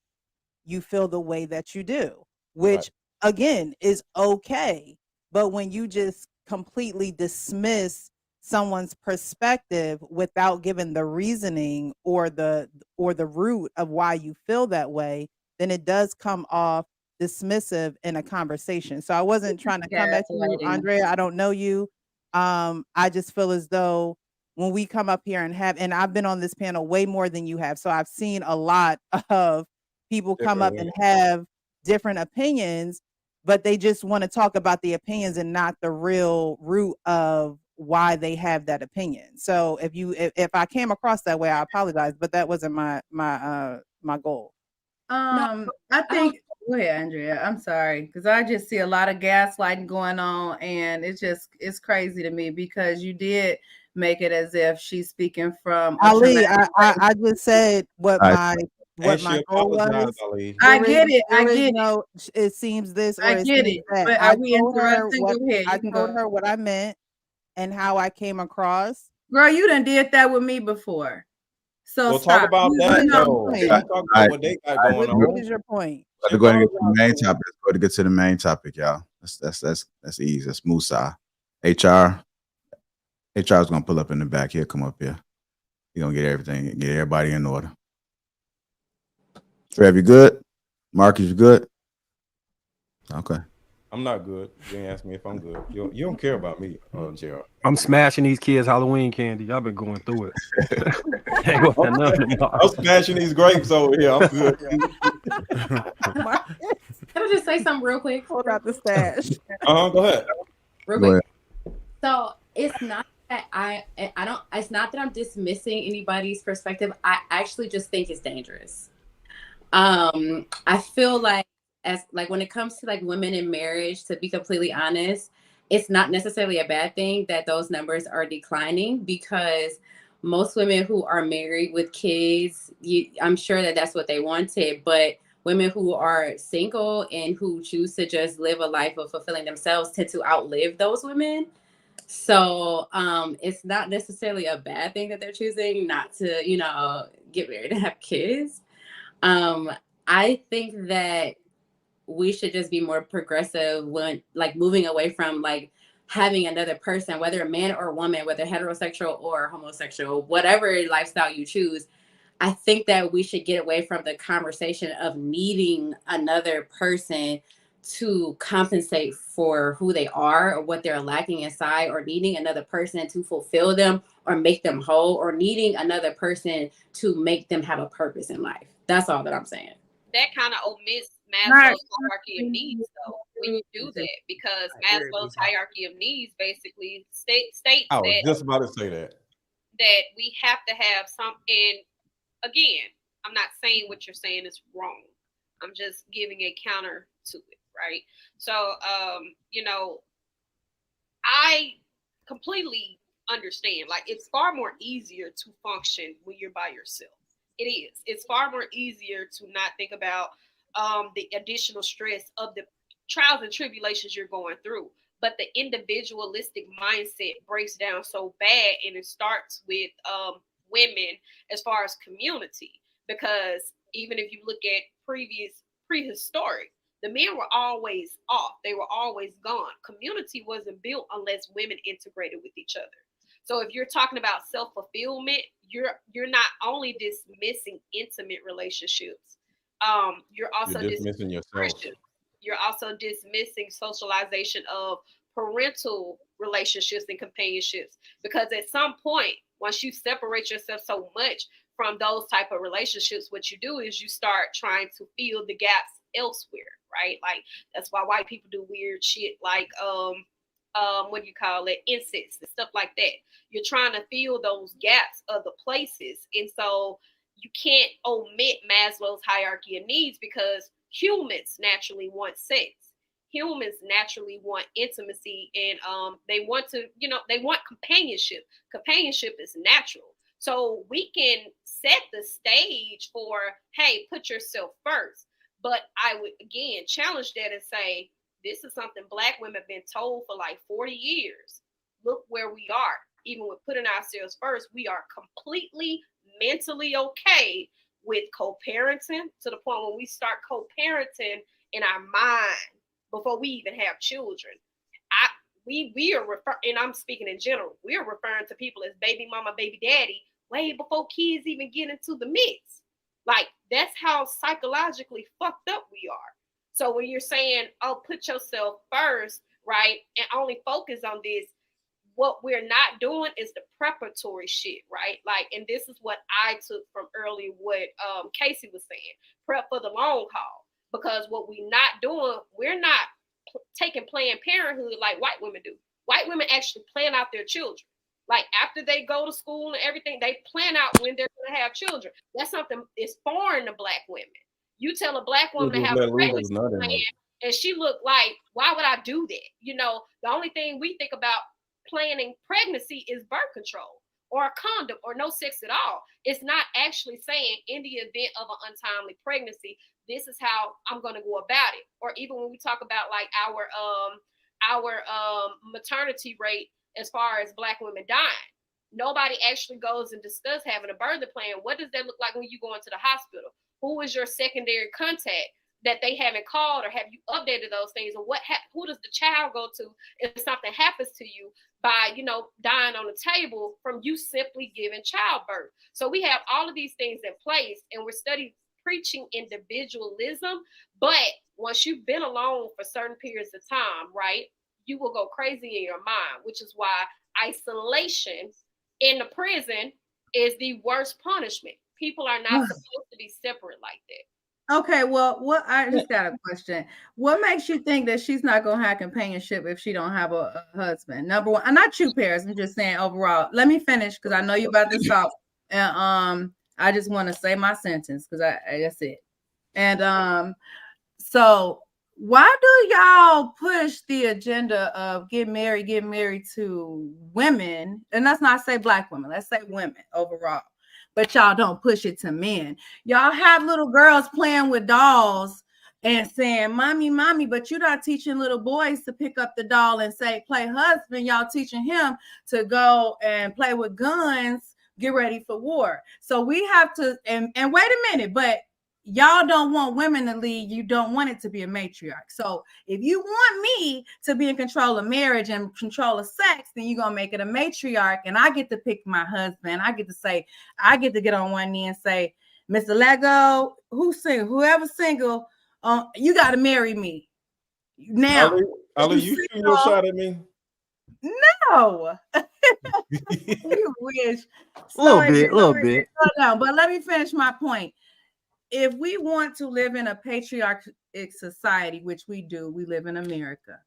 you feel the way that you do, which again is okay. But when you just completely dismiss someone's perspective without giving the reasoning or the root of why you feel that way, then it does come off dismissive in a conversation. So I wasn't trying to come at you, Andrea. I don't know you. I just feel as though when we come up here and I've been on this panel way more than you have, so I've seen a lot of people come up and have different opinions, but they just want to talk about the opinions and not the real root of why they have that opinion. So if I came across that way, I apologize, but that wasn't my goal. I think go ahead, Andrea. I'm sorry, because I just see a lot of gaslighting going on, and it's crazy to me because you did make it as if she's speaking from Ali. I just said what my goal was. I get it. No, it seems this or I get it. But are we interrupting? Go ahead. I told her what I meant and how I came across. Girl, you done did that with me before. So we'll talk about that. Talk about what they got going on. What is your point? We're going to get to the main topic. Let's go to get to the main topic, y'all. That's easy. That's Musa. HR is gonna pull up in the back here. Come up here. You're gonna get everybody in order. Trev, you good? Marcus, you good? Okay. I'm not good. You ain't ask me if I'm good. You don't care about me, JR. I'm smashing these kids' Halloween candy. I've been going through it. I'm smashing these grapes over here. I'm good. Can I just say something real quick? Hold out the stash. Go ahead. Real quick. So it's not that it's not that I'm dismissing anybody's perspective. I actually just think it's dangerous. I feel like when it comes to like women in marriage, to be completely honest, it's not necessarily a bad thing that those numbers are declining, because most women who are married with kids, I'm sure that that's what they wanted, but women who are single and who choose to just live a life of fulfilling themselves tend to outlive those women. So it's not necessarily a bad thing that they're choosing not to, get married and have kids. I think that we should just be more progressive when like moving away from like having another person, whether a man or a woman, whether heterosexual or homosexual, whatever lifestyle you choose. I think that we should get away from the conversation of needing another person to compensate for who they are or what they're lacking inside, or needing another person to fulfill them or make them whole, or needing another person to make them have a purpose in life. That's all that I'm saying. That kind of omits Maslow's hierarchy of needs, though, when you do that, because Maslow's hierarchy of needs basically states I was just about to say that we have to have some. And again, I'm not saying what you're saying is wrong. I'm just giving a counter to it, right? So, I completely understand. Like, it's far more easier to function when you're by yourself. It is. It's far more easier to not think about the additional stress of the trials and tribulations you're going through. But the individualistic mindset breaks down so bad, and it starts with women as far as community. Because even if you look at prehistoric, the men were always off. They were always gone. Community wasn't built unless women integrated with each other. So if you're talking about self-fulfillment, you're not only dismissing intimate relationships, you're also dismissing yourself. You're also dismissing socialization of parental relationships and companionships, because at some point, once you separate yourself so much from those type of relationships, what you do is you start trying to fill the gaps elsewhere, right? Like, that's why white people do weird shit like what do you call it, incest and stuff like that. You're trying to fill those gaps of the places. And so you can't omit Maslow's hierarchy of needs, because humans naturally want sex. Humans naturally want intimacy, and they want to, they want companionship. Companionship is natural. So we can set the stage for, hey, put yourself first. But I would again challenge that and say, this is something Black women have been told for like 40 years. Look where we are. Even with putting ourselves first, we are completely mentally okay with co-parenting, to the point when we start co-parenting in our mind before we even have children. We are and I'm speaking in general, we are referring to people as baby mama, baby daddy way before kids even get into the mix. Like, that's how psychologically fucked up we are. So when you're saying, oh, put yourself first, right, and only focus on this, what we're not doing is the preparatory shit, right? Like, and this is what I took from earlier what Casey was saying, prep for the long haul. Because what we're not doing, we're not taking Planned Parenthood like white women do. White women actually plan out their children. Like, after they go to school and everything, they plan out when they're going to have children. That's something that's foreign to Black women. You tell a Black woman to have a pregnancy plan, and she look like, why would I do that? The only thing we think about planning pregnancy is birth control or a condom or no sex at all. It's not actually saying, in the event of an untimely pregnancy, this is how I'm going to go about it. Or even when we talk about like our maternity rate as far as Black women dying, nobody actually goes and discuss having a birthing plan. What does that look like when you go into the hospital? Who is your secondary contact that they haven't called, or have you updated those things? Or who does the child go to if something happens to you by, dying on the table from you simply giving childbirth? So we have all of these things in place, and we're preaching individualism. But once you've been alone for certain periods of time, right, you will go crazy in your mind, which is why isolation in the prison is the worst punishment. People are not supposed to be separate like that. Okay, well, I just got a question. What makes you think that she's not gonna have companionship if she don't have a husband? Number one, I'm not you, Paris. I'm just saying overall. Let me finish, because I know you about to stop. And I just want to say my sentence, because that's it. And so why do y'all push the agenda of get married to women? And let's not say Black women, let's say women overall. But y'all don't push it to men. Y'all have little girls playing with dolls and saying, mommy, mommy, but you're not teaching little boys to pick up the doll and say, play husband. Y'all teaching him to go and play with guns, get ready for war. So we have to, and wait a minute, but y'all don't want women to lead. You don't want it to be a matriarch. So if you want me to be in control of marriage and control of sex, then you're going to make it a matriarch. And I get to pick my husband. I get to get on one knee and say, Mr. Lego, who's single? Whoever's single, you got to marry me. Now, Ali, you shoot your shot at me? No. You wish. A little bit. No, but let me finish my point. If we want to live in a patriarchic society, which we do, we live in America,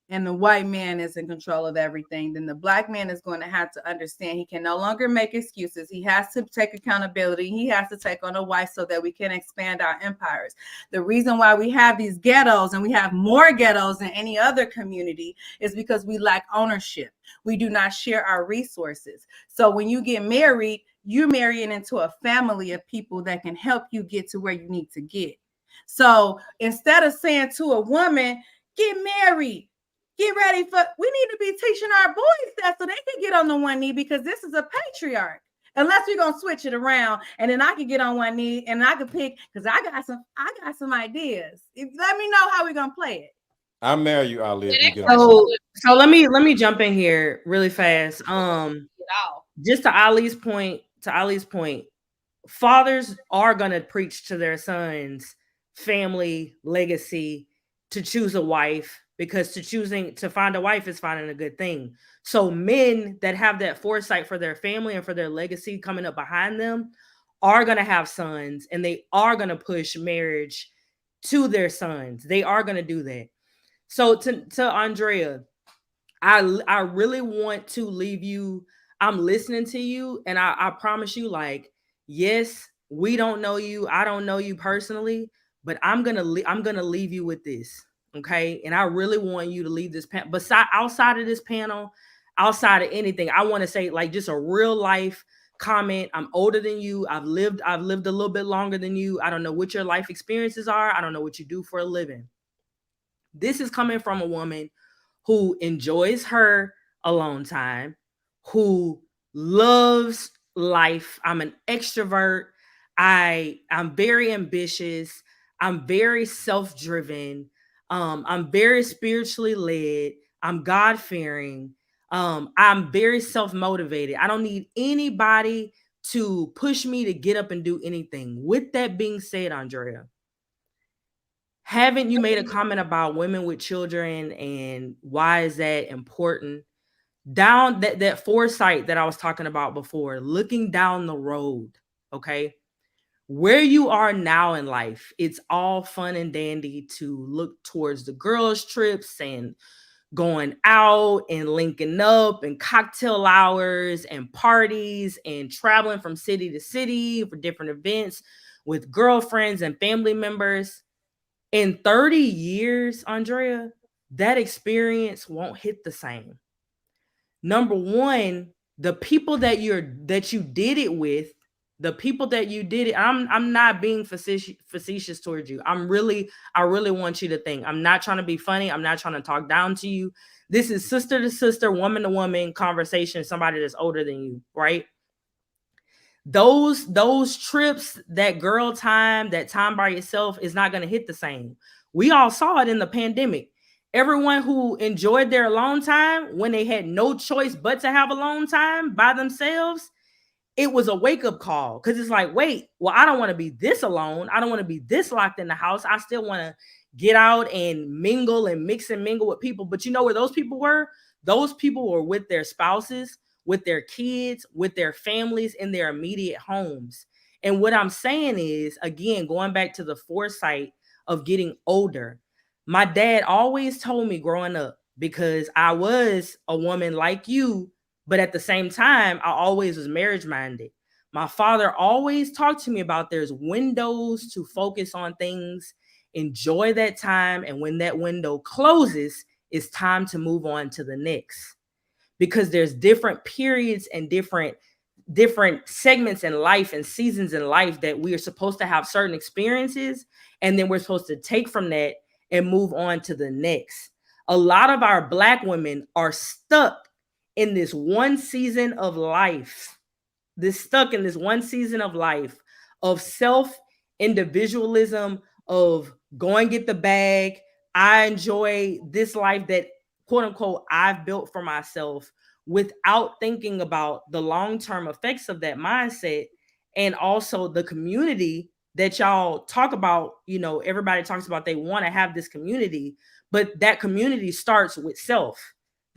and the white man is in control of everything, then the Black man is going to have to understand he can no longer make excuses. He has to take accountability. He has to take on a wife so that we can expand our empires. The reason why we have these ghettos, and we have more ghettos than any other community, is because we lack ownership. We do not share our resources. So when you get married, you're marrying into a family of people that can help you get to where you need to get. So instead of saying to a woman, get married, get ready for, we need to be teaching our boys that so they can get on the one knee, because this is a patriarch. Unless we're gonna switch it around, and then I can get on one knee and I can pick, because I got some ideas. Let me know how we're gonna play it. I'll marry you, Ali. So let me jump in here really fast. Just to Ali's point, fathers are gonna preach to their sons family, legacy, to choose a wife, because to find a wife is finding a good thing. So men that have that foresight for their family and for their legacy coming up behind them are gonna have sons, and they are gonna push marriage to their sons. They are gonna do that. So to Andrea, I really want to leave you. I'm listening to you, and I promise you, like, yes, we don't know you. I don't know you personally, but I'm gonna leave you with this, okay? And I really want you to leave this panel. Outside of this panel, outside of anything, I want to say like just a real life comment. I'm older than you. I've lived a little bit longer than you. I don't know what your life experiences are. I don't know what you do for a living. This is coming from a woman who enjoys her alone time, who loves life. I'm an extrovert. I'm very ambitious. I'm very self-driven. I'm very spiritually led. I'm God-fearing. I'm very self-motivated. I don't need anybody to push me to get up and do anything. With that being said, Andrea, haven't you made a comment about women with children and why is that important? Down that foresight that I was talking about before, looking down the road, okay? Where you are now in life, it's all fun and dandy to look towards the girls' trips and going out and linking up and cocktail hours and parties and traveling from city to city for different events with girlfriends and family members. In 30 years, Andrea, that experience won't hit the same. Number one, the people that you did it with, the people that you did it, I'm not being facetious towards you. I really want you to think. I'm not trying to be funny. I'm not trying to talk down to you. This is sister to sister, woman to woman conversation, somebody that's older than you, right? Those trips, that girl time, that time by yourself is not going to hit the same. We all saw it in the pandemic. Everyone who enjoyed their alone time when they had no choice but to have alone time by themselves, it was a wake-up call, because it's like, wait, well, I don't want to be this alone. I don't want to be this locked in the house. I still want to get out and mingle and mix and mingle with people. But you know where those people were? Those people were with their spouses, with their kids, with their families in their immediate homes. And what I'm saying is, again, going back to the foresight of getting older, my dad always told me growing up, because I was a woman like you, but at the same time, I always was marriage minded. My father always talked to me about there's windows to focus on things, enjoy that time. And when that window closes, it's time to move on to the next. Because there's different periods and different segments in life and seasons in life that we are supposed to have certain experiences, and then we're supposed to take from that and move on to the next. A lot of our Black women are stuck in this one season of life, of self-individualism, of go and get the bag. I enjoy this life that, quote unquote, I've built for myself, without thinking about the long-term effects of that mindset, and also the community that y'all talk about. You know, everybody talks about they want to have this community, but that community starts with self.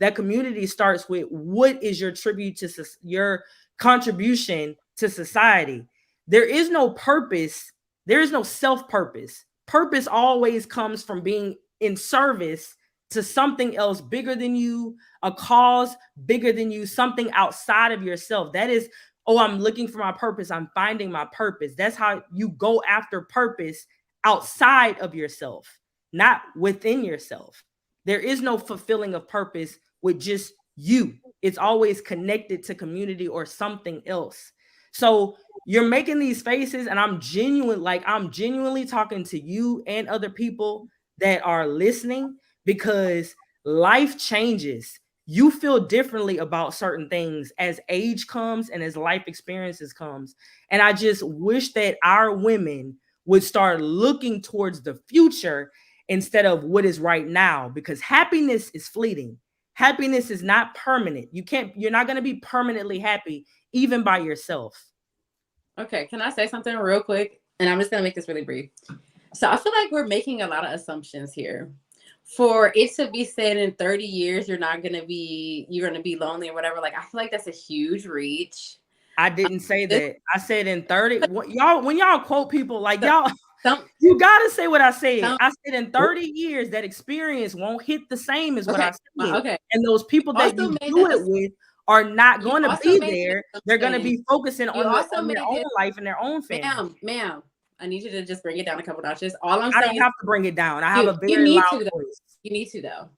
That community starts with, what is your tribute to your contribution to society? There is no purpose. There is no self-purpose. Purpose always comes from being in service to something else bigger than you, a cause bigger than you, something outside of yourself. That is, oh, I'm looking for my purpose. I'm finding my purpose. That's how you go after purpose, outside of yourself, not within yourself. There is no fulfilling of purpose with just you. It's always connected to community or something else. So you're making these faces, and I'm genuinely talking to you and other people that are listening, because life changes. You feel differently about certain things as age comes and as life experiences comes. And I just wish that our women would start looking towards the future instead of what is right now, because happiness is fleeting. Happiness is not permanent. You're not going to be permanently happy, even by yourself. Okay, can I say something real quick? And I'm just going to make this really brief. So I feel like we're making a lot of assumptions here. For it to be said in 30 years, you're going to be lonely or whatever. Like, I feel like that's a huge reach. I didn't say that. I said in 30. When y'all quote people, like, y'all, You gotta say what I said. I said in 30 years that experience won't hit the same as what I said. Okay. And those people that Also you made do that it with are not going to also be made there. the They're going to assumption. be focusing You on, also on their made own it- life and their own family. Ma'am, I need you to just bring it down a couple notches. All I'm I saying don't have to bring it down. I have a you very need loud to, though. voice. You need to though.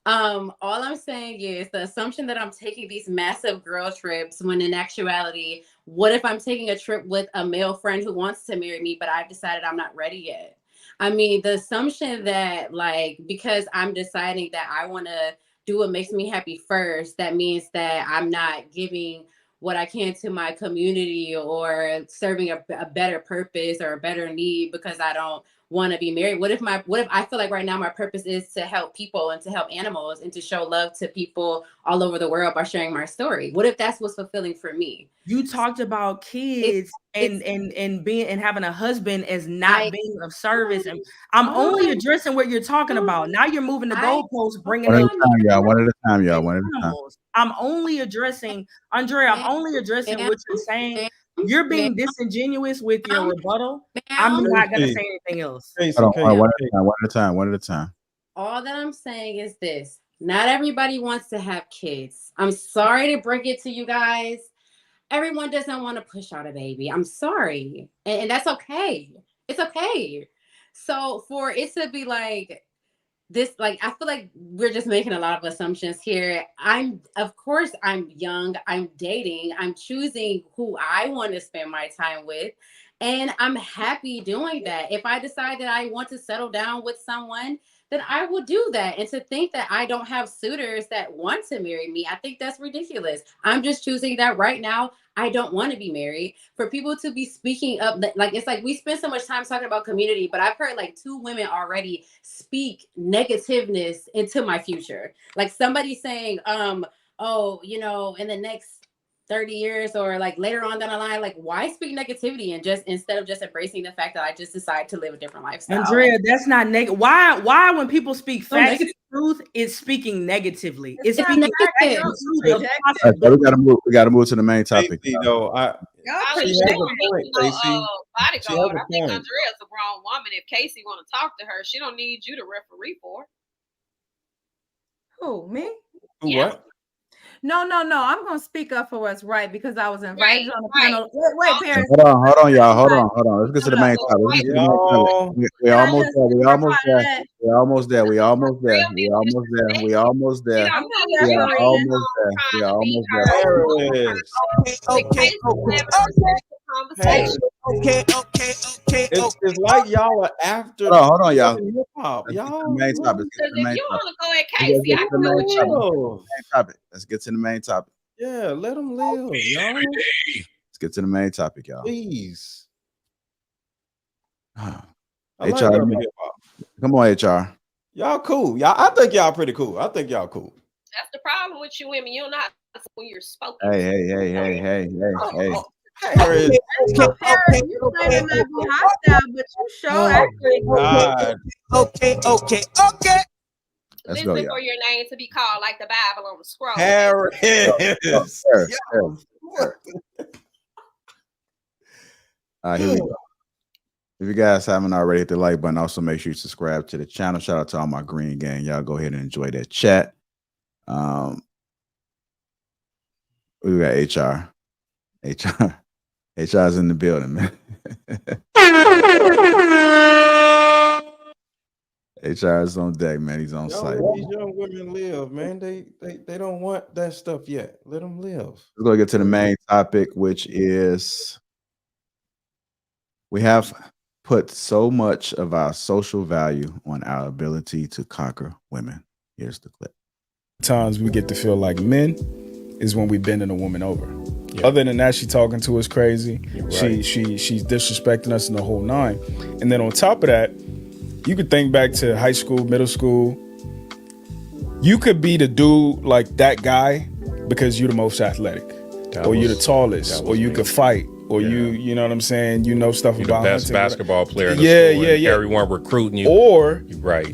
All I'm saying is the assumption that I'm taking these massive girl trips when in actuality, what if I'm taking a trip with a male friend who wants to marry me, but I've decided I'm not ready yet? I mean, the assumption that like, because I'm deciding that I want to do what makes me happy first, that means that I'm not giving what I can to my community or serving a better purpose or a better need because I don't want to be married. What if I feel like right now my purpose is to help people and to help animals and to show love to people all over the world by sharing my story? What if that's what's fulfilling for me? You talked about kids and being and having a husband as not being of service, and I'm only addressing what you're talking about. Now you're moving the goalposts, bringing One at up a time, y'all. One at a time, y'all. One at a time. animals. I'm only addressing, Andrea. I'm only addressing what you're saying. You're being disingenuous with your rebuttal. I'm not gonna say anything else. Hold on, one at a time. One at a time. One at a time. All that I'm saying is this: not everybody wants to have kids. I'm sorry to break it to you guys. Everyone doesn't want to push out a baby. I'm sorry. And that's okay. It's okay. So for it to be like this, like, I feel like we're just making a lot of assumptions here. Of course, I'm young. I'm dating. I'm choosing who I want to spend my time with. And I'm happy doing that. If I decide that I want to settle down with someone, then I will do that. And to think that I don't have suitors that want to marry me, I think that's ridiculous. I'm just choosing that right now. I don't want to be married. For people to be speaking up, like, it's like we spend so much time talking about community, but I've heard like 2 women already speak negativeness into my future. Like somebody saying, oh, you know, in the next 30 years or like later on down the line, like why speak negativity and just instead of just embracing the fact that I just decided to live a different lifestyle? Andrea, that's not negative. Why when people speak facts and truth, it's speaking negatively. It's speaking Right, so we gotta move to the main topic. Though, Body she has a point, Stacey. bodyguard. I think Andrea's a grown woman. If Casey want to talk to her, she don't need you to referee for her. Who, me? What? No. I'm gonna speak up for what's right because I was invited on the panel. Wait, Paris. Hold on, y'all. Hold on. Let's get to the main topic. We're almost there. We're almost there. We're almost there. We're almost there. We're almost there. We're almost there. We're almost there. We're almost there. It's like y'all are after. Hold on, y'all. Hip hop, y'all. Main topic. If you want to go at Casey, I can main topic. Let's get to the main topic. Yeah, let them live, y'all. Let's get to the main topic, y'all. Please. HR, come on, HR. Y'all cool. I think y'all pretty cool. I think y'all cool. That's the problem with you women. You don't know how to when you're spoken. Hey. You might not be hostile, but you show actually. Okay. Let's go, Listen y'all. for your name to be called like the Bible on the scroll. Harris. Here we go. If you guys haven't already, hit the like button. Also, make sure you subscribe to the channel. Shout out to all my green gang. Y'all go ahead and enjoy that chat. We got HR. HR's in the building, man. HR is on deck, man. He's on site. These young women live, man. They don't want that stuff yet. Let them live. We're gonna get to the main topic, which is we have put so much of our social value on our ability to conquer women. Here's the clip. Times we get to feel like men is when we bending a woman over. Yeah. Other than that, she talking to us crazy. Right. She's disrespecting us in the whole 9. And then on top of that, you could think back to high school, middle school. You could be the dude like that guy because you're the most athletic, you're the tallest, or you could fight, or you know what I'm saying? You know stuff you're about the best hunting. basketball player in the school. Yeah. Everyone recruiting you. Or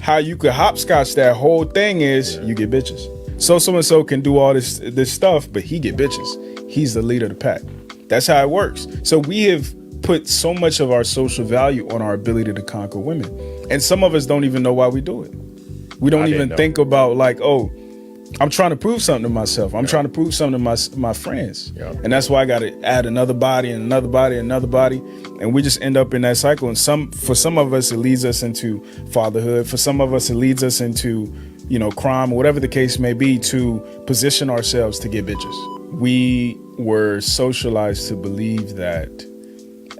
how you could hopscotch that whole thing is you get bitches. So can do all this stuff, but he get bitches. He's the leader of the pack. That's how it works. So we have put so much of our social value on our ability to conquer women. And some of us don't even know why we do it. We don't even think about like, oh, I'm trying to prove something to myself. I'm trying to prove something to my friends. And that's why I got to add another body and another body and another body. And we just end up in that cycle. And for some of us, it leads us into fatherhood. For some of us, it leads us into, crime, whatever the case may be, to position ourselves to get bitches. We were socialized to believe that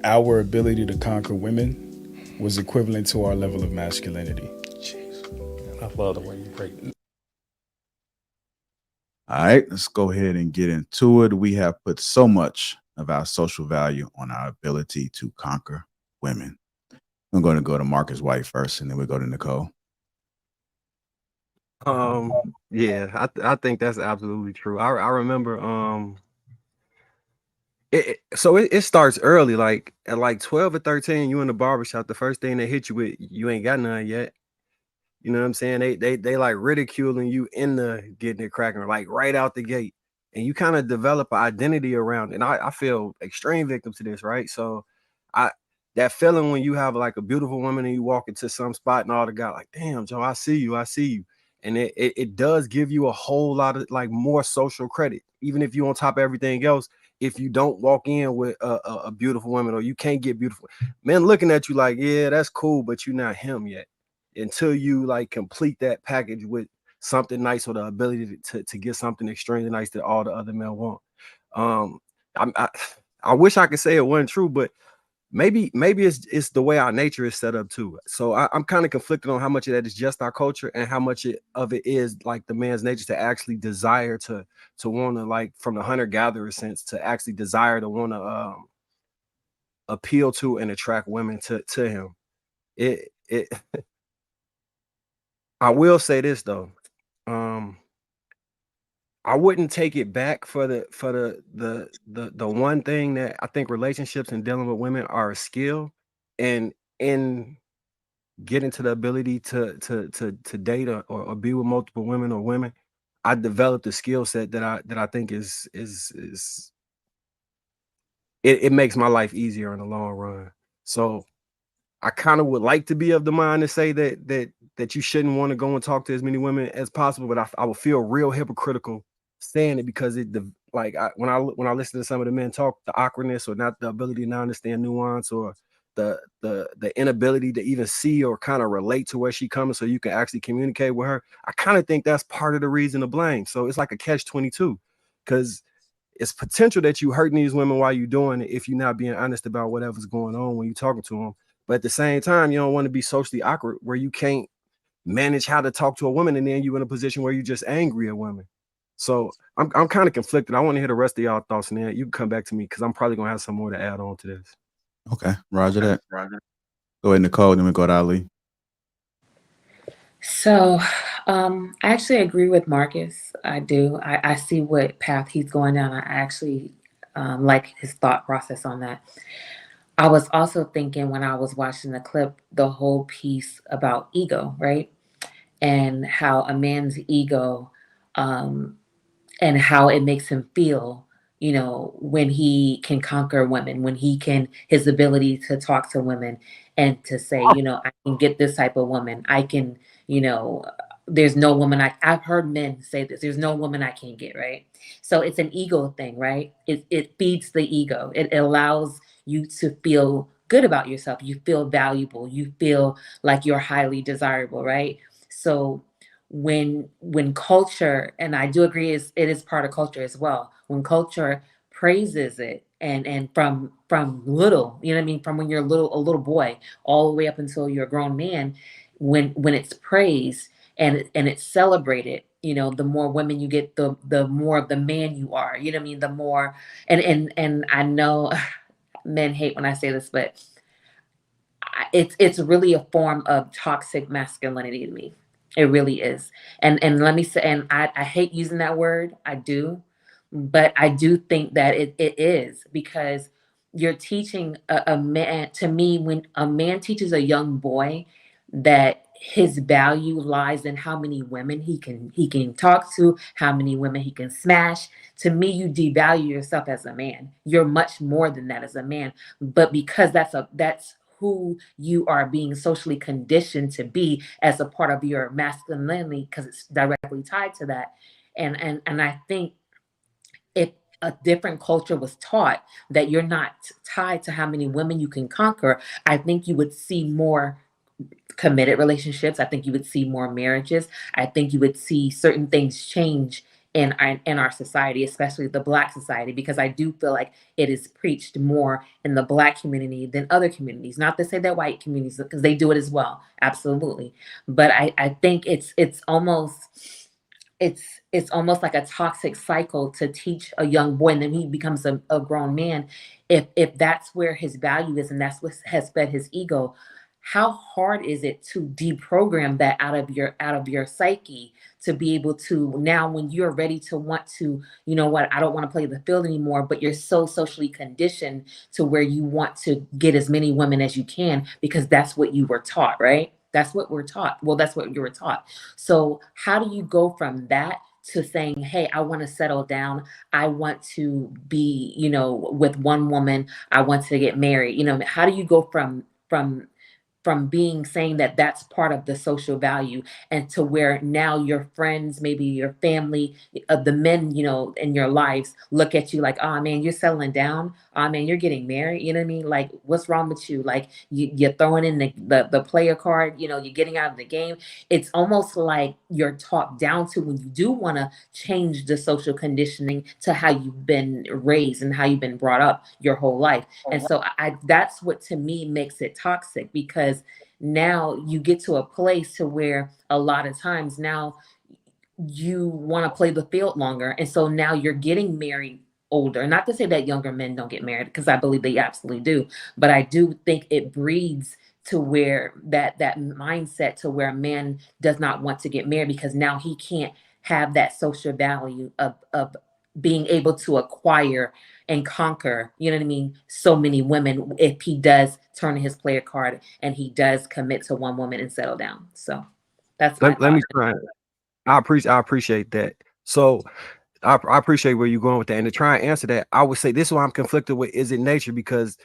our ability to conquer women was equivalent to our level of masculinity. Jeez. I love the way you break it. All right, let's go ahead and get into it. We have put so much of our social value on our ability to conquer women. I'm going to go to Marcus White first, and then we'll go to Nicole. Yeah, I think that's absolutely true. I remember it starts early, like at like 12 or 13, you in the barbershop, the first thing they hit you with, you ain't got none yet. You know what I'm saying? They like ridiculing you in the getting it cracking, like right out the gate. And you kind of develop an identity around it. And I feel extreme victim to this, right? So that feeling when you have like a beautiful woman and you walk into some spot and all the guys like, damn, Joe, I see you. And it does give you a whole lot of like more social credit, even if you on top of everything else. If you don't walk in with a beautiful woman, or you can't get beautiful men looking at you like, yeah, that's cool, but you're not him yet. Until you like complete that package with something nice, or the ability to get something extremely nice that all the other men want. I wish I could say it wasn't true, but maybe it's the way our nature is set up too. So I'm kind of conflicted on how much of that is just our culture and how much of it is like the man's nature to actually desire to want to, like, from the hunter-gatherer sense, to actually desire to want to appeal to and attract women to him. It I will say this though. I wouldn't take it back for the one thing that I think relationships and dealing with women are a skill, and in getting to the ability to date or be with multiple women or women, I developed a skill set that I think is it makes my life easier in the long run. So I kind of would like to be of the mind to say that you shouldn't want to go and talk to as many women as possible, but I would feel real hypocritical saying it, because when I listen to some of the men talk, the awkwardness, or not the ability to not understand nuance, or the inability to even see or kind of relate to where she coming so you can actually communicate with her. I kind of think that's part of the reason to blame. So it's like a catch-22, because it's potential that you hurting these women while you're doing it if you're not being honest about whatever's going on when you're talking to them. But at the same time, you don't want to be socially awkward where you can't manage how to talk to a woman, and then you're in a position where you're just angry at women. So I'm kind of conflicted. I want to hear the rest of y'all thoughts, and then you can come back to me, because I'm probably gonna have some more to add on to this. Okay, Roger that. Go ahead, Nicole, then we go to Ali. So I actually agree with Marcus. I do. I see what path he's going down. I actually like his thought process on that. I was also thinking, when I was watching the clip, the whole piece about ego, right? And how a man's ego, and how it makes him feel, when he can conquer women, when his ability to talk to women and to say, I can get this type of woman. I can, there's no woman I've heard men say this, there's no woman I can't get, right? So it's an ego thing, right? It feeds the ego. It allows you to feel good about yourself. You feel valuable. You feel like you're highly desirable, right? So when culture, and I do agree, it is part of culture as well. When culture praises it, and from little, you know what I mean, from when you're a little boy all the way up until you're a grown man, when it's praised and it's celebrated, the more women you get, the more of the man you are. You know what I mean? The more, and I know men hate when I say this, but it's really a form of toxic masculinity to me. It really is. And let me say, and I hate using that word, I do, but I do think that it is, because you're teaching a man, to me, when a man teaches a young boy that his value lies in how many women he can talk to, how many women he can smash. To me, you devalue yourself as a man. You're much more than that as a man. But because that's who you are being socially conditioned to be as a part of your masculinity, because it's directly tied to that. And I think if a different culture was taught that you're not tied to how many women you can conquer, I think you would see more committed relationships. I think you would see more marriages. I think you would see certain things change in our society, especially the Black society, because I do feel like it is preached more in the Black community than other communities. Not to say that white communities, because they do it as well, absolutely. But I think it's almost like a toxic cycle to teach a young boy, and then he becomes a grown man. If that's where his value is and that's what has fed his ego, how hard is it to deprogram that out of your psyche, to be able to, now when you're ready to want to, you know what, I don't want to play the field anymore, but you're so socially conditioned to where you want to get as many women as you can because that's what you were taught, right? That's what we're taught. Well, that's what you were taught. So how do you go from that to saying, hey, I want to settle down. I want to be, with one woman. I want to get married. How do you go from being saying that that's part of the social value, and to where now your friends, maybe your family, the men, in your lives look at you like, oh man, you're settling down. Oh man, you're getting married. You know what I mean? Like, what's wrong with you? Like you're throwing in the player card, you're getting out of the game. It's almost like you're talked down to when you do want to change the social conditioning to how you've been raised and how you've been brought up your whole life. And so that's what to me makes it toxic, because now you get to a place to where a lot of times now you want to play the field longer. And so now you're getting married older. Not to say that younger men don't get married, because I believe they absolutely do. But I do think it breeds to where that mindset to where a man does not want to get married, because now he can't have that social value of being able to acquire and conquer, so many women, if he does turn his player card and he does commit to one woman and settle down. So that's my Let me thought. try. I appreciate that. So I appreciate where you're going with that. And to try and answer that, I would say this is why I'm conflicted with, is it nature? Because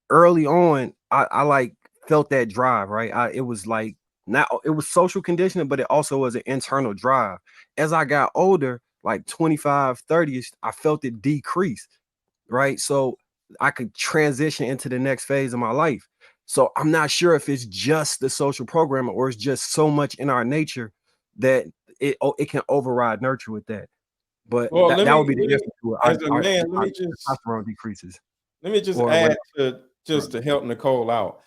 early on, I like felt that drive, right? It was like, now it was social conditioning, but it also was an internal drive. As I got older, like 25, 30ish, I felt it decrease, right? So I could transition into the next phase of my life. So I'm not sure if it's just the social programming or it's just so much in our nature that it can override nurture with that. But Well, that would be the difference to it. as a man, let me just testosterone decreases. Let me just Or add what- to help Nicole out.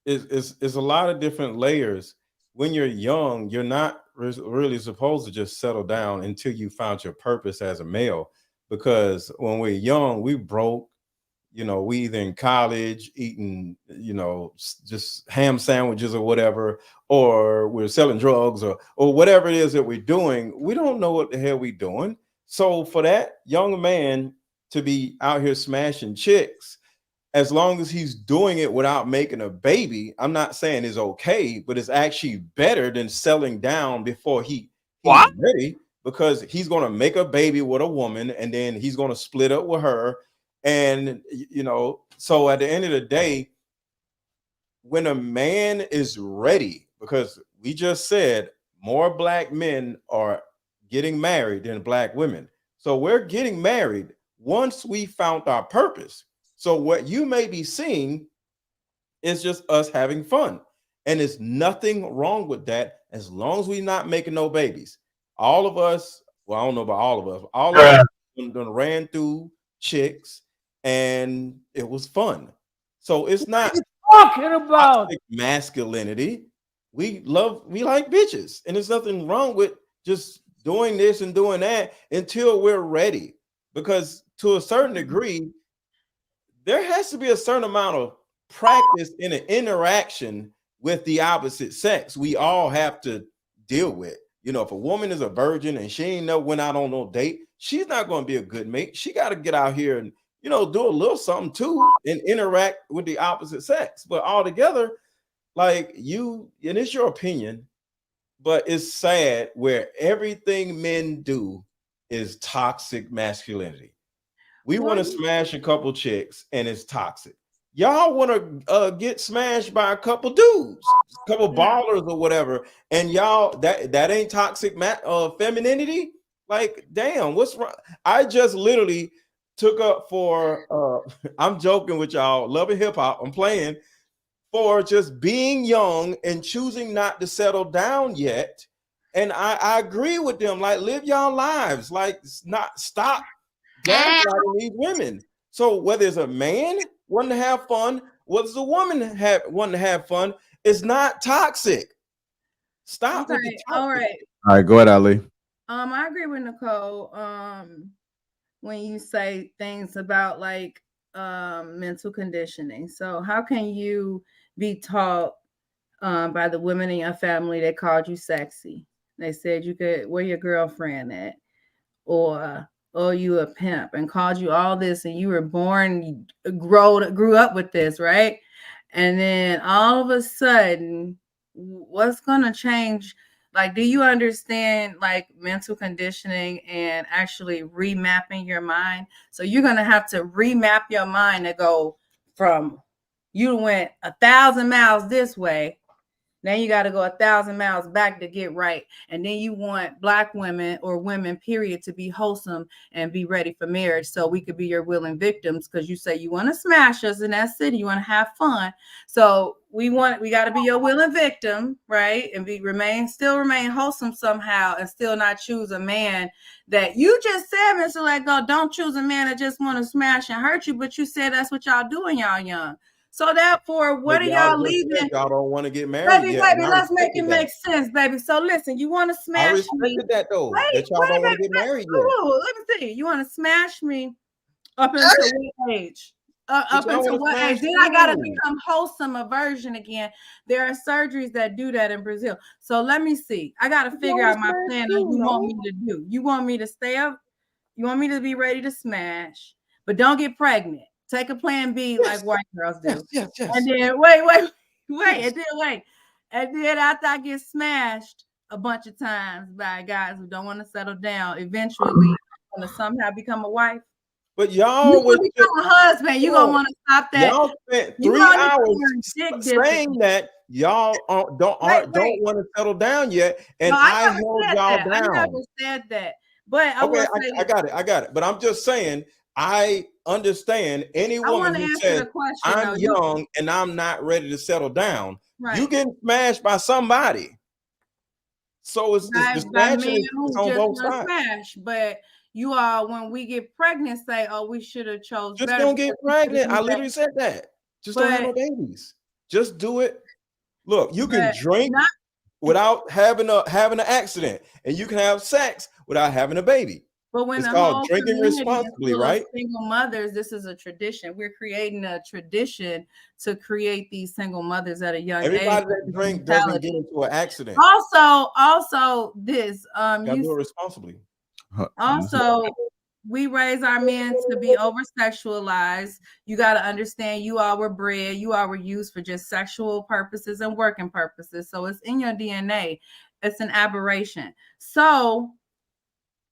It's a lot of different layers. When you're young, you're not really supposed to just settle down until you found your purpose as a male. Because when we're young, we broke. We either in college eating, just ham sandwiches or whatever, or we're selling drugs or whatever it is that we're doing. We don't know what the hell we're doing. So for that young man to be out here smashing chicks, as long as he's doing it without making a baby, I'm not saying it's okay, but it's actually better than settling down before he's ready, because he's going to make a baby with a woman and then he's going to split up with her. And, so at the end of the day, when a man is ready, because we just said more Black men are getting married than Black women. So we're getting married once we found our purpose. So what you may be seeing is just us having fun. And there's nothing wrong with that, as long as we're not making no babies. All of us, well, I don't know about all of us, all of us done ran through chicks and it was fun. So it's not talking about masculinity. We like bitches, and there's nothing wrong with just doing this and doing that until we're ready. Because to a certain degree, there has to be a certain amount of practice in an interaction with the opposite sex. We all have to deal with. If a woman is a virgin and she ain't never went out on no date, she's not going to be a good mate. She got to get out here and do a little something too and interact with the opposite sex. But altogether, like you, and it's your opinion, but it's sad where everything men do is toxic masculinity. We want to smash a couple chicks and it's toxic. Y'all want to get smashed by a couple dudes, a couple ballers or whatever, and y'all that ain't toxic femininity. Like, damn, what's wrong? I just literally took up for I'm joking with y'all, loving hip hop. I'm playing for just being young and choosing not to settle down yet. And I agree with them. Like, live y'all lives. Like, not stop gaslighting these women. So whether it's a man wanting to have fun, whether it's a woman wanting to have fun, it's not toxic. Stop with the toxic. All right. All right, go ahead, Ali. I agree with Nicole. When you say things about like mental conditioning. So how can you be taught by the women in your family that called you sexy? They said you could, where your girlfriend at? Or you a pimp, and called you all this, and you were born, grew up with this, right? And then all of a sudden, what's gonna change? Like, do you understand like mental conditioning and actually remapping your mind? So you're gonna have to remap your mind to go from you went 1,000 miles this way. Now you got to go 1,000 miles back to get right. And then you want Black women or women, period, to be wholesome and be ready for marriage. So we could be your willing victims, because you say you want to smash us in that city. You want to have fun. So we got to be your willing victim, right? And still remain wholesome somehow, and still not choose a man that you just said, Mr. Lego, don't choose a man that just want to smash and hurt you. But you said that's what y'all do when y'all young. So therefore, what are y'all leaving? Y'all don't want to get married Baby, yet. let's make it make sense, baby. So listen, you want to smash me? I respected that though. That y'all don't want to get married yet. Let me see. You want to smash me up until what age? Up until what age? Then I gotta become wholesome a version again. There are surgeries that do that in Brazil. So let me see. I gotta figure out my plan. You want me to do? You want me to stay up? You want me to be ready to smash, but don't get pregnant. Take a plan B, like white girls do. Yes. And then wait. And then after I get smashed a bunch of times by guys who don't want to settle down, eventually I'm gonna somehow become a wife. But y'all would become a husband. You're gonna want to stop that. Y'all spent 3 hours saying that y'all don't want to settle down yet, and no, I held y'all down. I never said that. But I got it. But I'm just saying, I understand any woman who says I'm young and I'm not ready to settle down. Right. You getting smashed by somebody. So it's the smashing on both sides. Smash, but you all, when we get pregnant, say, "Oh, we should have chose." Just don't get pregnant. I literally said that. Just don't have no babies. Just do it. Look, you can drink without having an accident, and you can have sex without having a baby. But when it's the called whole drinking responsibly, right? Single mothers, this is a tradition. We're creating a tradition to create these single mothers at a young age. Everybody that drink doesn't get into an accident. Also, this you do it responsibly. Also, we raise our men to be over sexualized. You got to understand, you all were bred, you all were used for just sexual purposes and working purposes. So it's in your DNA. It's an aberration. So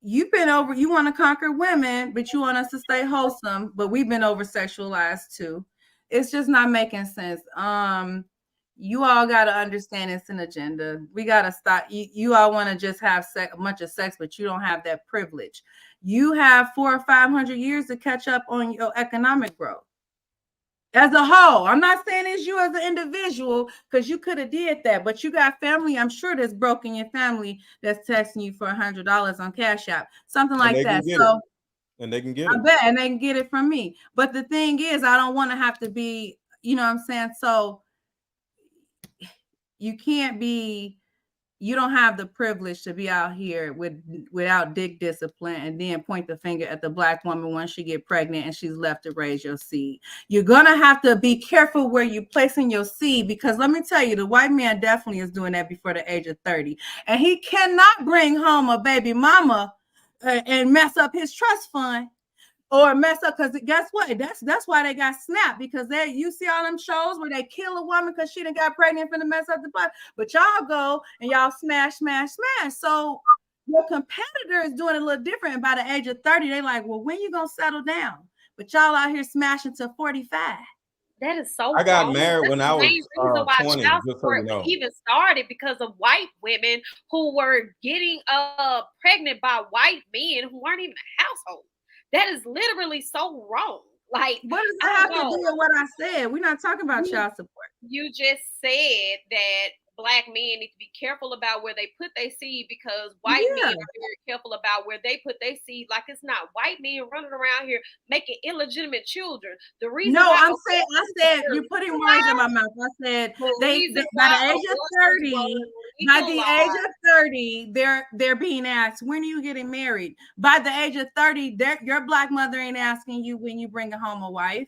you want to conquer women, but you want us to stay wholesome, but we've been over sexualized too. It's just not making sense. You all got to understand it's an agenda. We got to stop. You all want to just have a bunch of sex, but you don't have that privilege. You have 400 or 500 years to catch up on your economic growth as a whole. I'm not saying it's you as an individual, because you could have did that, but you got family, I'm sure, that's broken your family that's texting you for $100 on Cash App, something like that. So, and they can get it. I bet, and they can get it from me. But the thing is, I don't want to have to be, you know what I'm saying? So you don't have the privilege to be out here without dick discipline and then point the finger at the Black woman when she get pregnant and she's left to raise your seed. You're going to have to be careful where you're placing your seed, because let me tell you, the white man definitely is doing that before the age of 30. And he cannot bring home a baby mama and mess up his trust fund. or mess up, because guess what? That's why they got snapped, because you see all them shows where they kill a woman because she done got pregnant for to mess up the butt. But y'all go and y'all smash. So your competitor is doing it a little different. And by the age of 30, they like, well, when you gonna settle down? But y'all out here smashing to 45. That is so I got wrong. married That's when the I was main reason why 20, child just so support you know. even started, because of white women who were getting pregnant by white men who weren't even a household. That is literally so wrong. Like, what does that have to do with what I said? We're not talking about child support. You just said that Black men need to be careful about where they put their seed, because white men are very careful about where they put their seed. Like, it's not white men running around here making illegitimate children. The reason No, why I said you're putting words in my mouth. I said they by the age of 30, by the age of 30, they're being asked, when are you getting married? By the age of 30, your Black mother ain't asking you when you bring home a wife.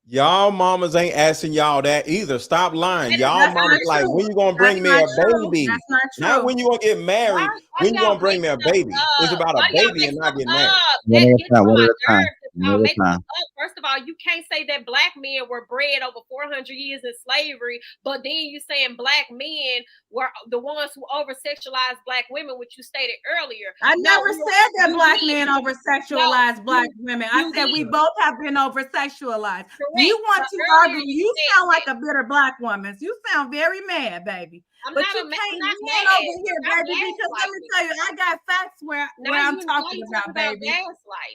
Y'all mamas ain't asking y'all that either. Stop lying. Y'all mamas like, when you gonna bring me a baby? That's not true. Not when you gonna get married. When you gonna bring me a baby? It's about a baby and not getting married. One at a time. First of all, you can't say that Black men were bred over 400 years in slavery, but then you saying Black men were the ones who over-sexualized Black women, which you stated earlier. I never said that Black men over-sexualized Black women. I said we both have been over-sexualized. Do you want to argue? You sound like a bitter Black woman. You sound very mad, baby. But you can't win over here, baby, because let me tell you, I got facts where I'm talking about, baby.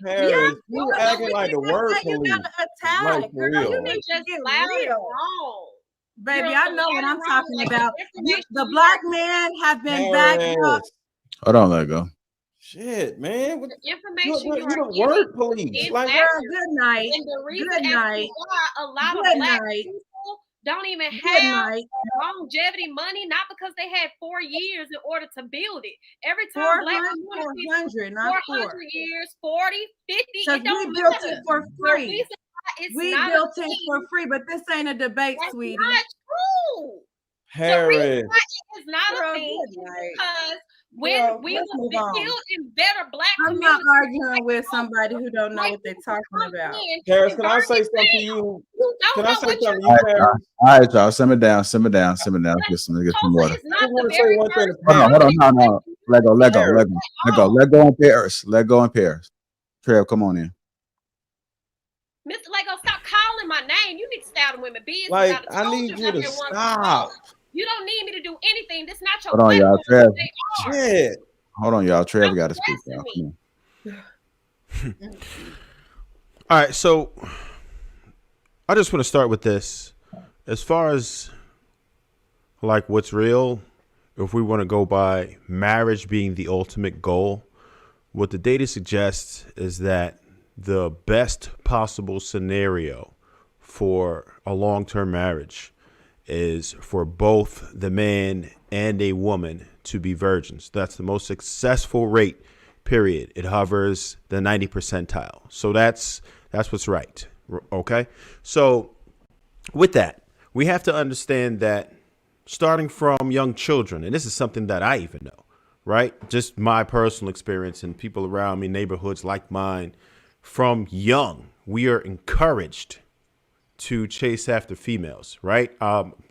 Paris, you acting like the word police. You gotta attack. Like, for real. You need to get real. Wrong. Baby, I know what I'm talking about. The Black men have been backed up. Hold on, let go. Shit, man. What the information you the word police. Like, girl, good night. And the reason Good night. why a lot of Good Black night. people don't even Good have night. longevity money, not because they had 4 years in order to build it. Every time Black 400, not 400 years, 40, 50, because it don't we built matter. it for free. We not built a it thing. for free, but this ain't a debate, That's sweetie. not true. Harris. The reason why it is not Girl, a thing good is night. because when Girl, we let's were move on. built in better Black I'm not communities, arguing with somebody who don't know what they're talking about. Paris, can I say something to you? You don't Can know I say what something to All you, right, Paris? all right, y'all. Simmer down. Get some water. It's I not just want the to say very one thing to first Hold Paris. on. No. Let go. Let go in Paris. Trev, come on in. Mr. Lego, stop calling my name. You need to stay out of women business. Like, I I told need you about to that once stop. before. You don't need me to do anything. This not your Hold on, y'all. platform. Trev. They are. Shit. Hold on, y'all. Trev, Don't got to speak, harass y'all. Come me. on. All right, so I just want to start with this. As far as like what's real, if we want to go by marriage being the ultimate goal, what the data suggests is that the best possible scenario for a long-term marriage is for both the man and a woman to be virgins. That's the most successful rate, period. It hovers the 90 percentile. So that's what's right. Okay. So with that, we have to understand that starting from young children, and this is something that I even know, right? Just my personal experience and people around me, neighborhoods like mine, from young, we are encouraged to chase after females, right?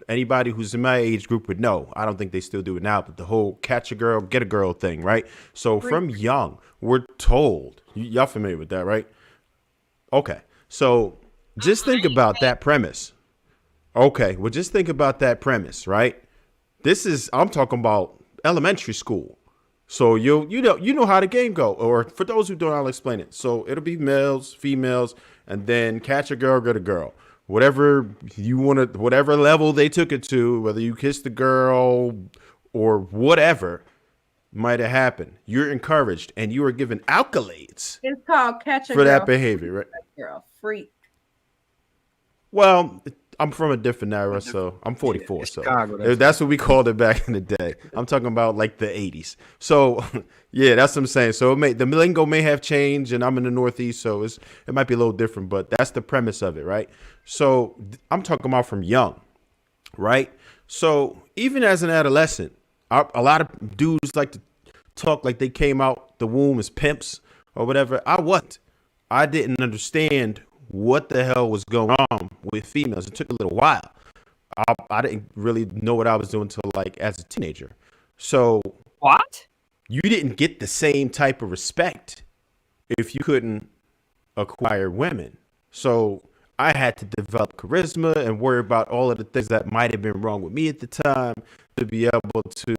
Anybody who's in my age group would know. I don't think they still do it now, but the whole catch a girl, get a girl thing, right? So from young, we're told, y'all familiar with that, right? Okay. So just think about that premise. Okay. Well, just think about that premise, right? I'm talking about elementary school. So you know how the game go, or for those who don't, I'll explain it. So it'll be males, females, and then catch a girl, get a girl. Whatever you want to, whatever level they took it to, whether you kiss the girl or whatever might have happened, you're encouraged and you are given accolades. It's called catch a for girl, that behavior, right? Girl, freak. Well, I'm from a different era, so I'm 44. So Chicago, that's what we called it back in the day. I'm talking about like the 80s. So yeah, that's what I'm saying. So the lingo may have changed, and I'm in the Northeast, so it might be a little different, but that's the premise of it, right? So I'm talking about from young, right? So even as an adolescent, a lot of dudes like to talk like they came out the womb as pimps or whatever. I wasn't. I didn't understand what the hell was going on with females. It took a little while. I didn't really know what I was doing until like as a teenager. So what? You didn't get the same type of respect if you couldn't acquire women. So I had to develop charisma and worry about all of the things that might have been wrong with me at the time to be able to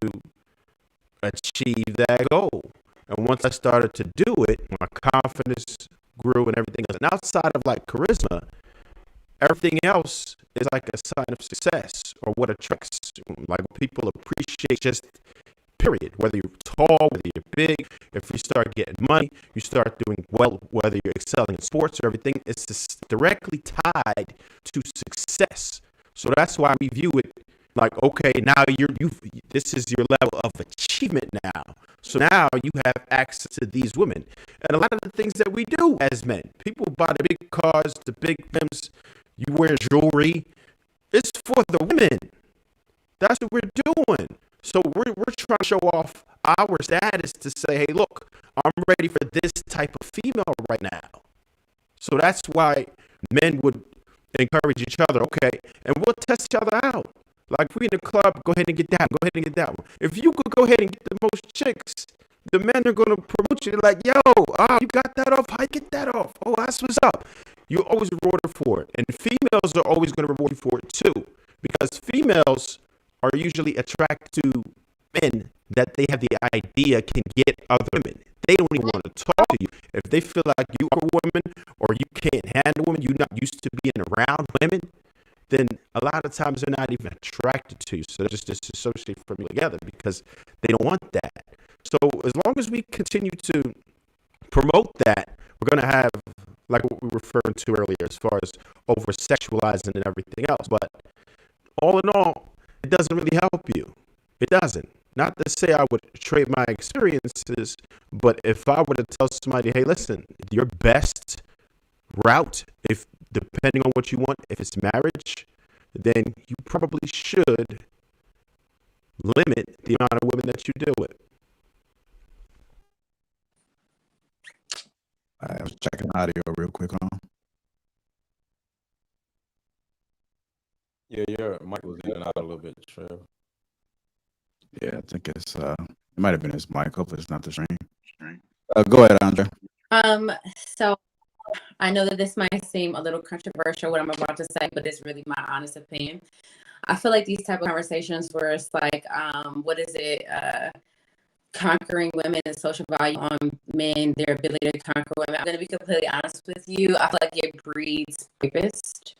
achieve that goal. And once I started to do it, my confidence grew and everything else. And outside of like charisma, everything else is like a sign of success or what attracts. Like people appreciate just period. Whether you're tall, whether you're big, if you start getting money, you start doing well, whether you're excelling in sports or everything, it's just directly tied to success. So that's why we view it like, okay, now this is your level of achievement now. So now you have access to these women. And a lot of the things that we do as men, people buy the big cars, the big rims, you wear jewelry. It's for the women. That's what we're doing. So we're trying to show off our status to say, hey, look, I'm ready for this type of female right now. So that's why men would encourage each other, okay, and we'll test each other out. Like if we in the club, go ahead and get that one, go ahead and get that one. If you could go ahead and get the most chicks, the men are going to promote you. They're like, yo, you got that off? I get that off. Oh, that's what's up. You're always rewarded for it. And females are always going to reward you for it too. Because females are usually attracted to men that they have the idea can get other women. They don't even want to talk to you. If they feel like you are a woman or you can't handle women, you're not used to being around women, then a lot of times they're not even attracted to you. So they just disassociate from you together because they don't want that. So as long as we continue to promote that, we're going to have, like what we were referring to earlier, as far as over-sexualizing and everything else. But all in all, it doesn't really help you. It doesn't. Not to say I would trade my experiences, but if I were to tell somebody, hey, listen, your best route, if depending on what you want, if it's marriage, then you probably should limit the amount of women that you deal with. I was checking audio real quick on. Yeah, your mic was in and out a little bit, Trev. Yeah, I think it might have been his mic. Hopefully it's not the stream. Go ahead, Andre. So I know that this might seem a little controversial, what I'm about to say, but it's really my honest opinion. I feel like these type of conversations where it's like, conquering women and social value on men, their ability to conquer women. I'm going to be completely honest with you. I feel like it breeds rapists.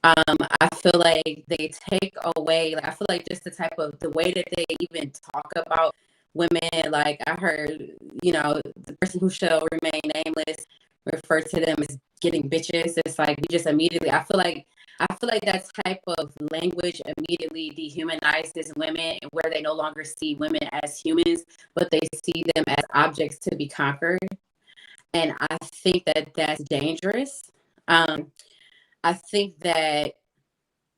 I feel like they take away, I feel like just the way that they even talk about women, like I heard, the person who shall remain nameless refer to them as getting bitches. It's like we just immediately, I feel like that type of language immediately dehumanizes women, where they no longer see women as humans, but they see them as objects to be conquered. And I think that that's dangerous. I think that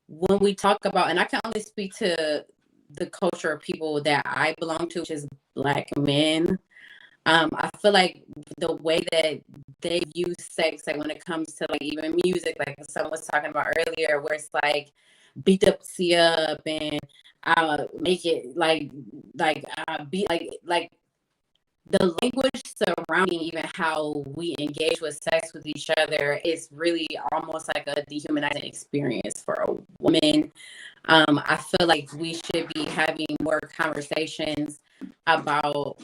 when we talk about, and I can only speak to the culture of people that I belong to, which is Black men, I feel like the way that they use sex, like when it comes to like even music, like someone was talking about earlier, where it's like beat up, see up, and make it be like the language surrounding even how we engage with sex with each other is really almost like a dehumanizing experience for a woman. I feel like we should be having more conversations about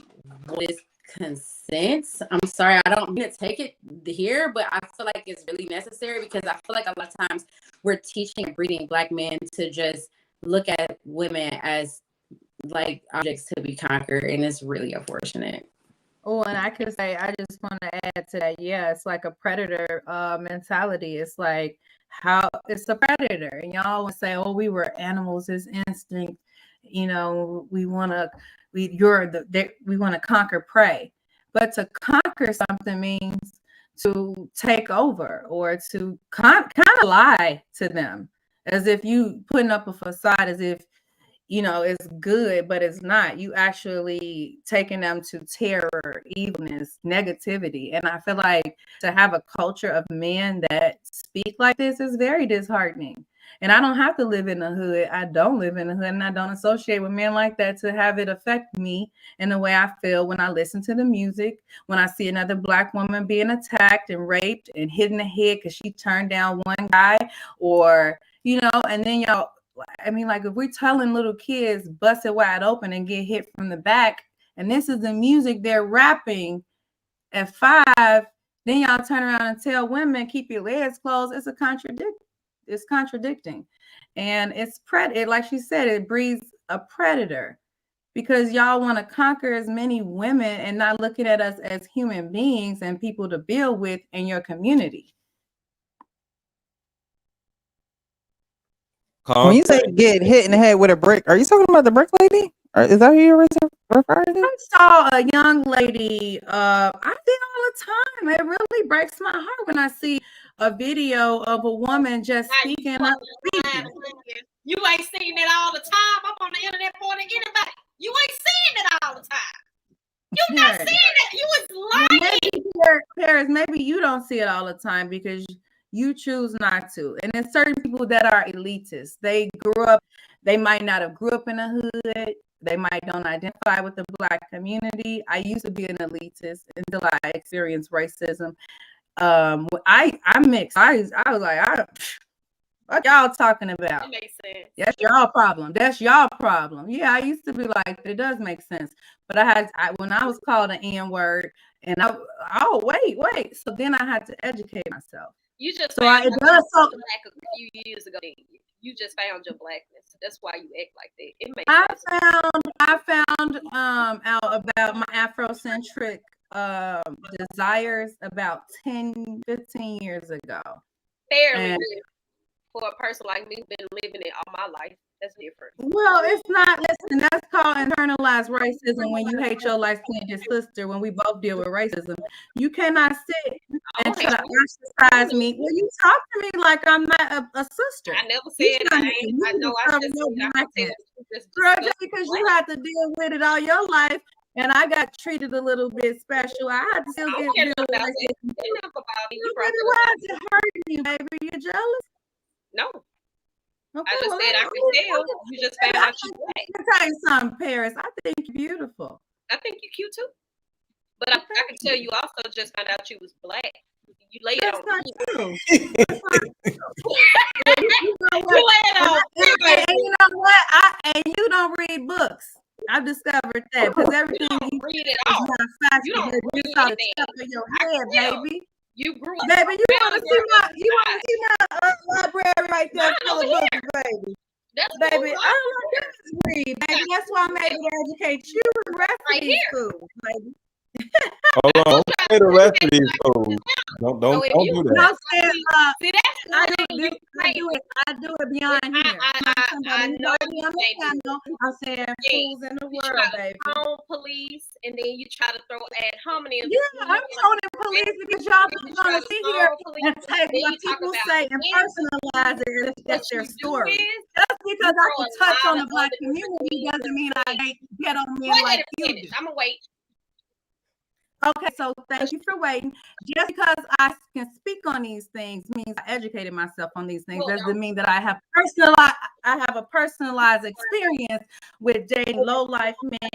what is consent. I'm sorry, I don't mean to take it here, but I feel like it's really necessary, because I feel like a lot of times we're teaching and breeding Black men to just look at women as like objects to be conquered, and it's really unfortunate. Oh, and I could say, I just want to add to that. Yeah, it's like a predator mentality. It's like how it's a predator, and y'all would say, "Oh, we were animals. It's instinct. We want to conquer prey." But to conquer something means to take over, or to kind of lie to them, as if you putting up a facade, as if is good, but it's not. You actually taking them to terror, evilness, negativity. And I feel like to have a culture of men that speak like this is very disheartening. And I don't have to live in the hood. I don't live in the hood, and I don't associate with men like that to have it affect me in the way I feel when I listen to the music, when I see another Black woman being attacked and raped and hit in the head because she turned down one guy, or, and then y'all, I mean, like if we're telling little kids bust it wide open and get hit from the back, and this is the music they're rapping at 5, then y'all turn around and tell women keep your legs closed. It's contradicting, and it's like she said, it breeds a predator, because y'all want to conquer as many women and not looking at us as human beings and people to build with in your community. When you say get hit in the head with a brick, are you talking about the brick lady? Or is that who you're referring to? I saw a young lady. I see it all the time. It really breaks my heart when I see a video of a woman just speaking up. You ain't seen it all the time. I'm on the internet more than anybody. You ain't seeing it all the time. You not seeing it. You was lying. Paris, maybe you don't see it all the time because you choose not to. And there's certain people that are elitists. They might not have grew up in a hood. They might don't identify with the Black community. I used to be an elitist until I experienced racism. I mixed. I was like, what y'all talking about? It makes sense. That's y'all problem. That's y'all problem. Yeah, I used to be like, it does make sense. But when I was called an N-word, and wait. So then I had to educate myself. You just so it does so Black a few years ago. You just found your Blackness. That's why you act like that. It makes sense. I found out about my Afrocentric desires about 10, 15 years ago. Fairly good for a person like me who's been living it all my life. That's different. Well, it's not. Listen, that's called internalized racism. When you hate your life-skinned sister, when we both deal with racism, you cannot sit and try to ostracize me. Well, you talk to me like I'm not a sister. I never said I ain't. I know I just girl, just because you had to deal with it all your life, and I got treated a little bit special, I had to still deal with racism. Why is it hurting you, baby? You jealous? No. Okay, I just said I can tell. You just found out you Black. Let me tell you something, Paris. I think you're beautiful. I think you're cute too. But I can tell you also just found out you was Black. You laid it on not true. And you know what? And you don't read books. I've discovered that because everything you read it all. You don't read anything. Of your head, baby. You grew up. Baby, you want to see my library right there full of books, baby. Baby, I don't like to read, baby. That's why I'm able to educate you and the rest of these schools, baby. Hold on, don't say the rest of these fools. Don't do that. See, that's I do it beyond here. I know I'm saying fools in the world, baby. Home police, and then you try to throw ad hominem. Yeah, I'm throwing police because y'all just want to sit here and take what people say and personalize it. That's their story. Just because I can touch on the Black community doesn't mean I get on men like you do. I'm gonna wait. Okay, so thank you for waiting. Just because I can speak on these things means I educated myself on these things. Doesn't mean that I have a personalized experience with dating low-life men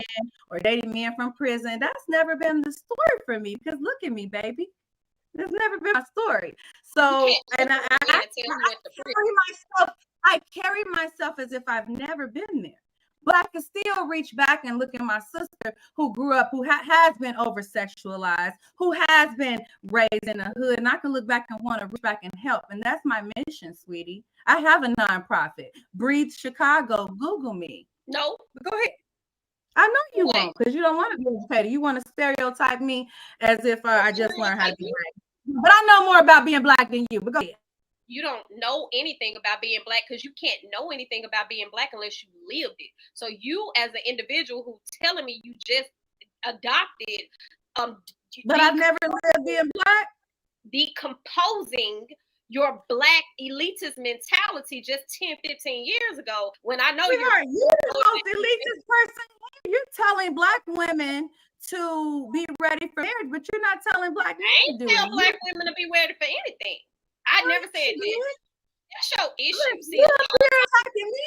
or dating men from prison. That's never been the story for me because look at me, baby. That's never been my story. So, and I carry myself as if I've never been there. But I can still reach back and look at my sister who grew up, who has been over-sexualized, who has been raised in the hood, and I can look back and want to reach back and help. And that's my mission, sweetie. I have a nonprofit, Breathe Chicago. Google me. No, go ahead. I know you won't, because you don't want to be educated. You want to stereotype me as if I just learned how to be Black. But I know more about being Black than you. But go ahead. You don't know anything about being Black because you can't know anything about being Black unless you lived it. So you, as an individual who's telling me you just adopted, but I've never lived being Black. Decomposing your black elitist mentality just 10, 15 years ago when I know you're the most elitist person. You're telling black women to be ready for marriage, but you're not telling black men to do tell it. black women to be ready for anything. I never said that. That's your issue. See, you're attacking me.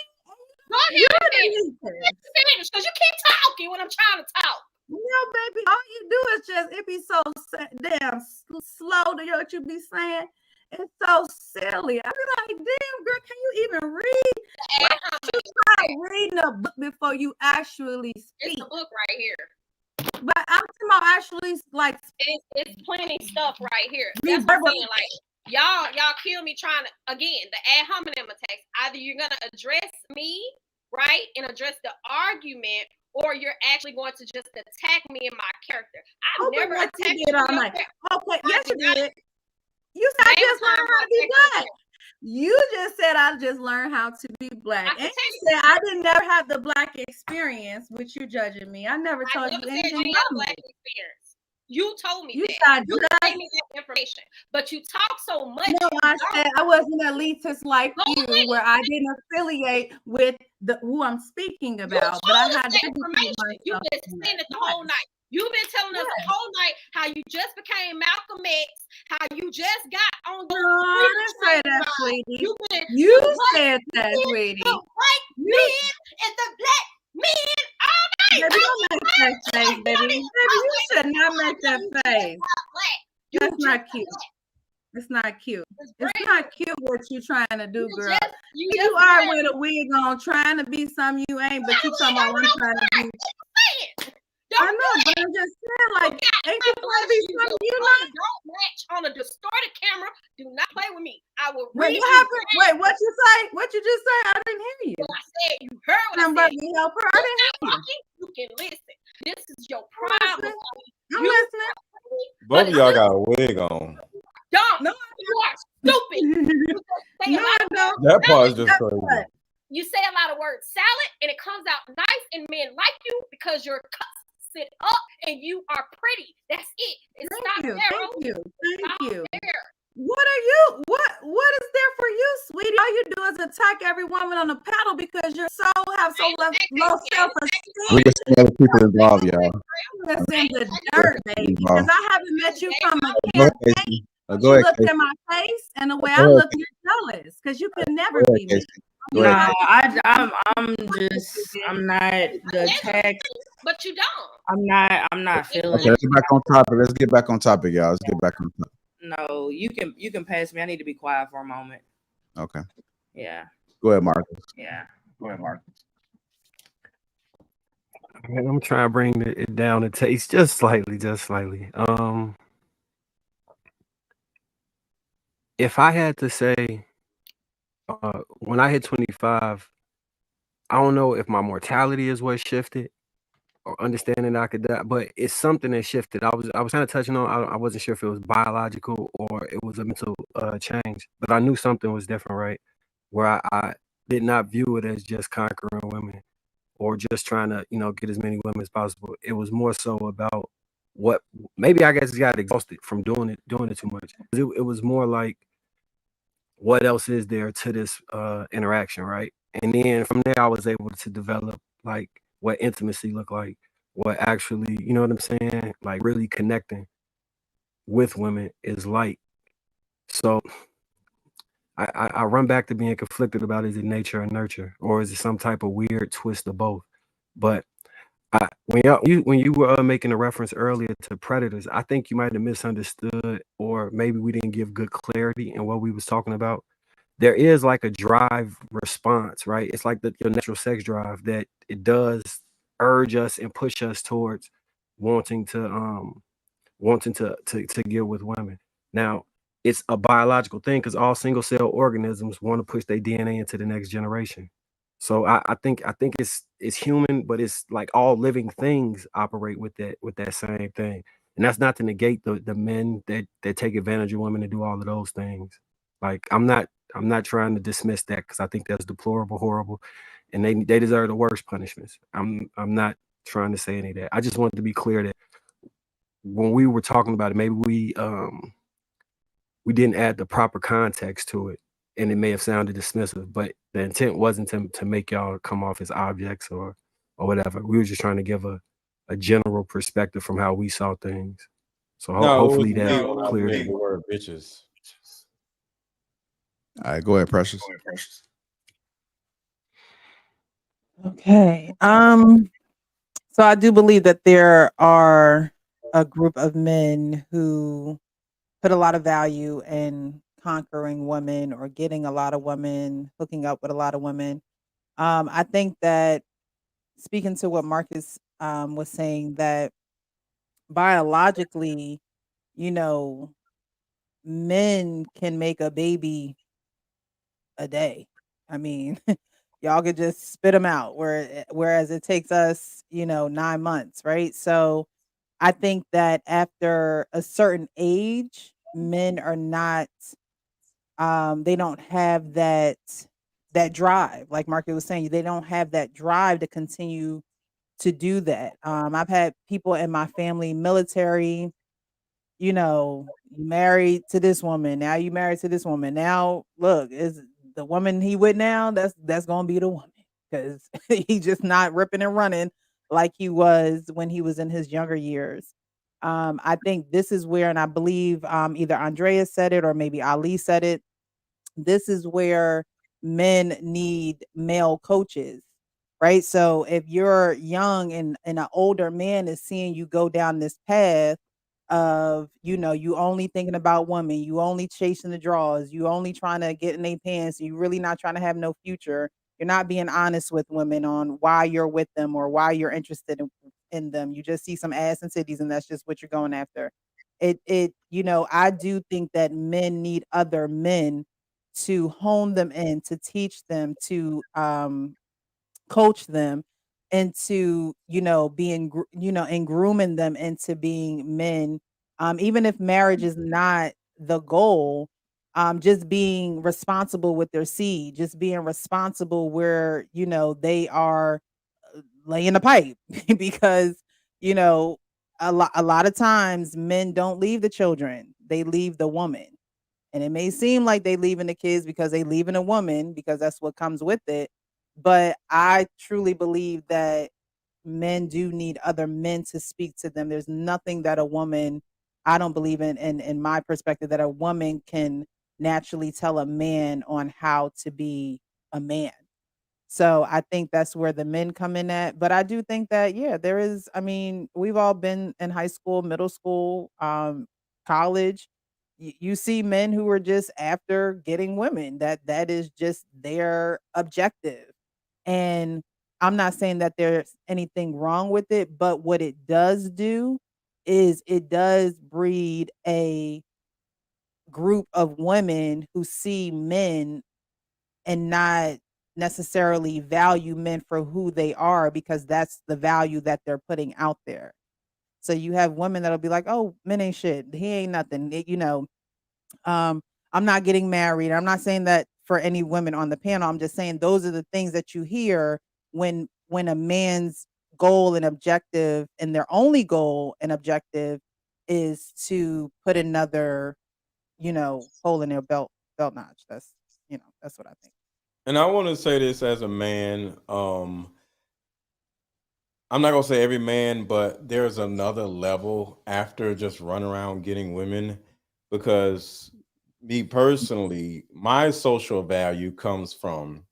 Go ahead and finish, because you keep talking when I'm trying to talk. No, baby, all you do is just, it be so damn slow to hear what you be saying. It's so silly. I be like, damn, girl, can you even read? Why don't you try reading a book before you actually speak? It's a book right here. But I'm talking about actually, like, it's plenty stuff right here. That's what I'm saying. Like, y'all kill me trying to, again, the ad hominem attacks. Either you're gonna address me, right, and address the argument, or you're actually going to just attack me and my character. I've never attacked you all night. Okay, yes, you did. You said I just learned how to be black. You just said I just learned how to be black. And you said I didn't never have the black experience, which you're judging me. I never told you anything about black experience. You told me you that. You gave me that information. But you talk so much. No, I said I wasn't elitist like you, where I didn't affiliate with who I'm speaking about. But I had information. You've been saying it the whole night. You've been telling us the whole night how you just became Malcolm X, how you just got on the I didn't say that, sweetie. You said that, sweetie. The white men and the black men all night. Baby, don't make that face, baby. Baby, you should not make that face. That's not cute. It's not cute. It's not cute what you're trying to do, girl. You are with a wig on, trying to be something you ain't, but you talking about I'm trying to be. I know, but I'm just saying, like, ain't you trying to be something you not? Don't match on a distorted camera. Do not play with me. I will Wait, read what happened? Wait, what you say? What you just say? I didn't hear you. I said you heard what Somebody I said. help her. I didn't hear you. You can listen. This is your problem. I'm listening. Both of y'all got a wig on. Don't. No, you are stupid. That part is just crazy. You say a lot of words salad, and it comes out nice, and men like you because you're sit up and you are pretty. That's it. It's Thank you. Thank you. What are you? What is there for you, sweetie? All you do is attack every woman on the panel because you're have so low self-esteem. We get some other people involved, y'all. It's in the dirt, baby. Because I haven't met you from a Go ahead, campaign. Casey. You looked in my face, and the way I look, you're jealous because you could never be me. No, I'm not the attack. But you don't. I'm not feeling Okay, let's get back on topic. Let's get back on topic, y'all. Let's get back on topic. No, you can pass me. I need to be quiet for a moment. Okay. Yeah. Go ahead, Marcus. Yeah. Go ahead, Marcus. I'm trying to bring it down to taste just slightly. If I had to say, when I hit 25, I don't know if my mortality is what shifted or understanding I could die, but it's something that shifted. I was kind of touching on, I wasn't sure if it was biological or it was a mental change, but I knew something was different, right? Where I did not view it as just conquering women or just trying to, get as many women as possible. It was more so about what, maybe I guess got exhausted from doing it too much. It was more like, what else is there to this interaction, right? And then from there, I was able to develop like what intimacy looked like, what actually, you know what I'm saying? Like really connecting with women is like. So I run back to being conflicted about, is it nature or nurture, or is it some type of weird twist of both? But when you were making a reference earlier to predators, I think you might have misunderstood, or maybe we didn't give good clarity in what we was talking about. There is like a drive response, right? It's like your natural sex drive that it does urge us and push us towards wanting to get with women. Now, it's a biological thing because all single cell organisms want to push their DNA into the next generation. So I think it's human, but it's like all living things operate with that same thing. And that's not to negate the men that take advantage of women and do all of those things. Like I'm not trying to dismiss that because I think that's deplorable, horrible, and they deserve the worst punishments. I'm not trying to say any of that. I just wanted to be clear that when we were talking about it, maybe we we didn't add the proper context to it, and it may have sounded dismissive, but the intent wasn't to make y'all come off as objects or whatever. We were just trying to give a general perspective from how we saw things. So hopefully that cleared the it. word bitches. All right, go ahead, Precious. Okay. So I do believe that there are a group of men who put a lot of value in conquering women or getting a lot of women, hooking up with a lot of women. I think that speaking to what Marcus was saying, that biologically, you know, men can make a baby a day. I mean, y'all could just spit them out, whereas it takes us, 9 months, right? So I think that after a certain age, men are not they don't have that drive. Like Market was saying, they don't have that drive to continue to do that. I've had people in my family, military, married to this woman. Now you married to this woman. Now look, is the woman he with now? That's gonna be the woman because he's just not ripping and running like he was when he was in his younger years. I think this is where, and I believe either Andrea said it or maybe Ali said it. This is where men need male coaches, right? So if you're young and an older man is seeing you go down this path of, you only thinking about women, you only chasing the draws, you only trying to get in their pants, you really not trying to have no future. You're not being honest with women on why you're with them or why you're interested in them. You just see some ass and titties and that's just what you're going after. I do think that men need other men to hone them in, to teach them, to coach them into, being, and grooming them into being men. Even if marriage is not the goal, just being responsible with their seed, just being responsible where, they are laying the pipe because, you know, a lot of times men don't leave the children, they leave the woman. And it may seem like they leaving the kids because they leaving a woman because that's what comes with it. But I truly believe that men do need other men to speak to them. There's nothing that a woman, I don't believe in my perspective, that a woman can naturally tell a man on how to be a man. So I think that's where the men come in at. But I do think that, yeah, there is, I mean, we've all been in high school, middle school, college. You see men who are just after getting women. That is just their objective. And I'm not saying that there's anything wrong with it, but what it does do is it does breed a group of women who see men and not necessarily value men for who they are because that's the value that they're putting out there. So you have women that'll be like, "Oh, men ain't shit. He ain't nothing." Um, I'm not getting married. I'm not saying that for any women on the panel. I'm just saying those are the things that you hear when a man's goal and objective and their only goal and objective is to put another, hole in their belt notch. That's what I think. And I want to say this as a man. I'm not gonna say every man, but there's another level after just run around getting women, because me personally, my social value comes from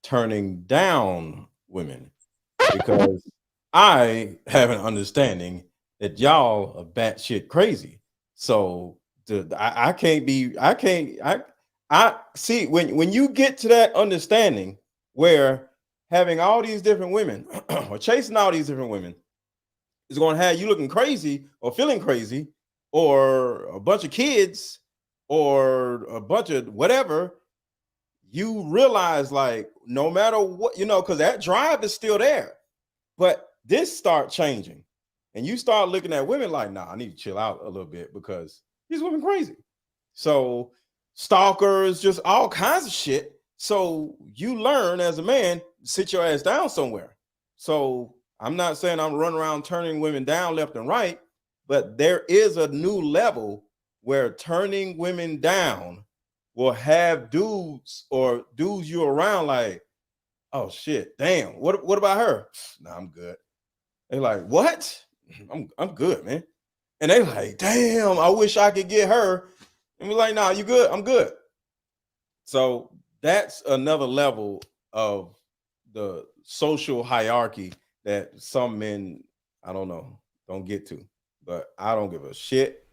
turning down women because I have an understanding that y'all are batshit crazy. So I can't be, I see when you get to that understanding where having all these different women or chasing all these different women is going to have you looking crazy or feeling crazy or a bunch of kids or a bunch of whatever, you realize like no matter what, because that drive is still there, but this start changing and you start looking at women like, nah, I need to chill out a little bit because these women crazy. So stalkers, just all kinds of shit. So you learn as a man, sit your ass down somewhere. So I'm not saying I'm running around turning women down left and right, but there is a new level where turning women down will have dudes you around like, oh shit, damn, what about her? Nah, I'm good. They're like, what? I'm good, man. And they like, damn, I wish I could get her. And we're like, nah, you good? I'm good. So that's another level of the social hierarchy that some men, I don't know, don't get to. But I don't give a shit.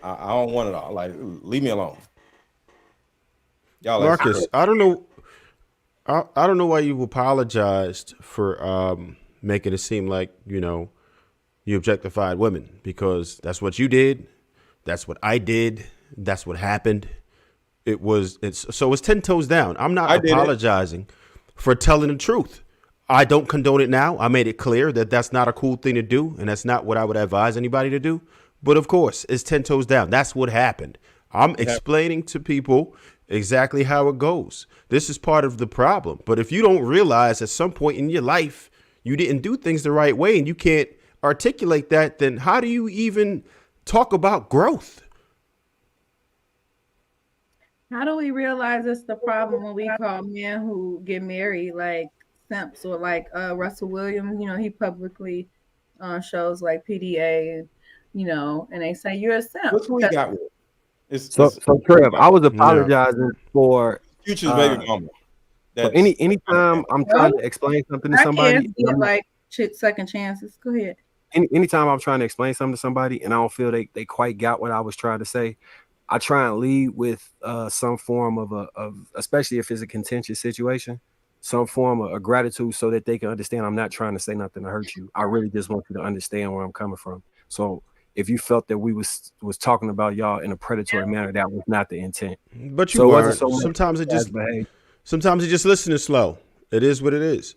I don't want it all. Like, leave me alone. Y'all, Marcus, I don't know. I don't know why you apologized for making it seem like, you know, you objectified women, because that's what you did. That's what I did. That's what happened. It's 10 toes down. I'm not apologizing for telling the truth. I don't condone it now. I made it clear that that's not a cool thing to do, and that's not what I would advise anybody to do. But of course, it's 10 toes down. That's what happened. I'm explaining to people exactly how it goes. This is part of the problem. But if you don't realize at some point in your life you didn't do things the right way and you can't articulate that, then how do you even talk about growth? How do we realize it's the problem when we call men who get married like simps, or like Russell Williams? You know, he publicly shows like PDA, you know, and they say you're a simp. What's who he got with? So Trev, I was apologizing for Future's baby mama. So anytime I'm trying to explain something to somebody, get like second chances. Go ahead. Anytime I'm trying to explain something to somebody and I don't feel they quite got what I was trying to say, I try and lead with some form of especially if it's a contentious situation, some form of gratitude so that they can understand I'm not trying to say nothing to hurt you. I really just want you to understand where I'm coming from. So if you felt that we was talking about y'all in a predatory manner, that was not the intent. But you weren't. Sometimes it just listening slow. It is what it is.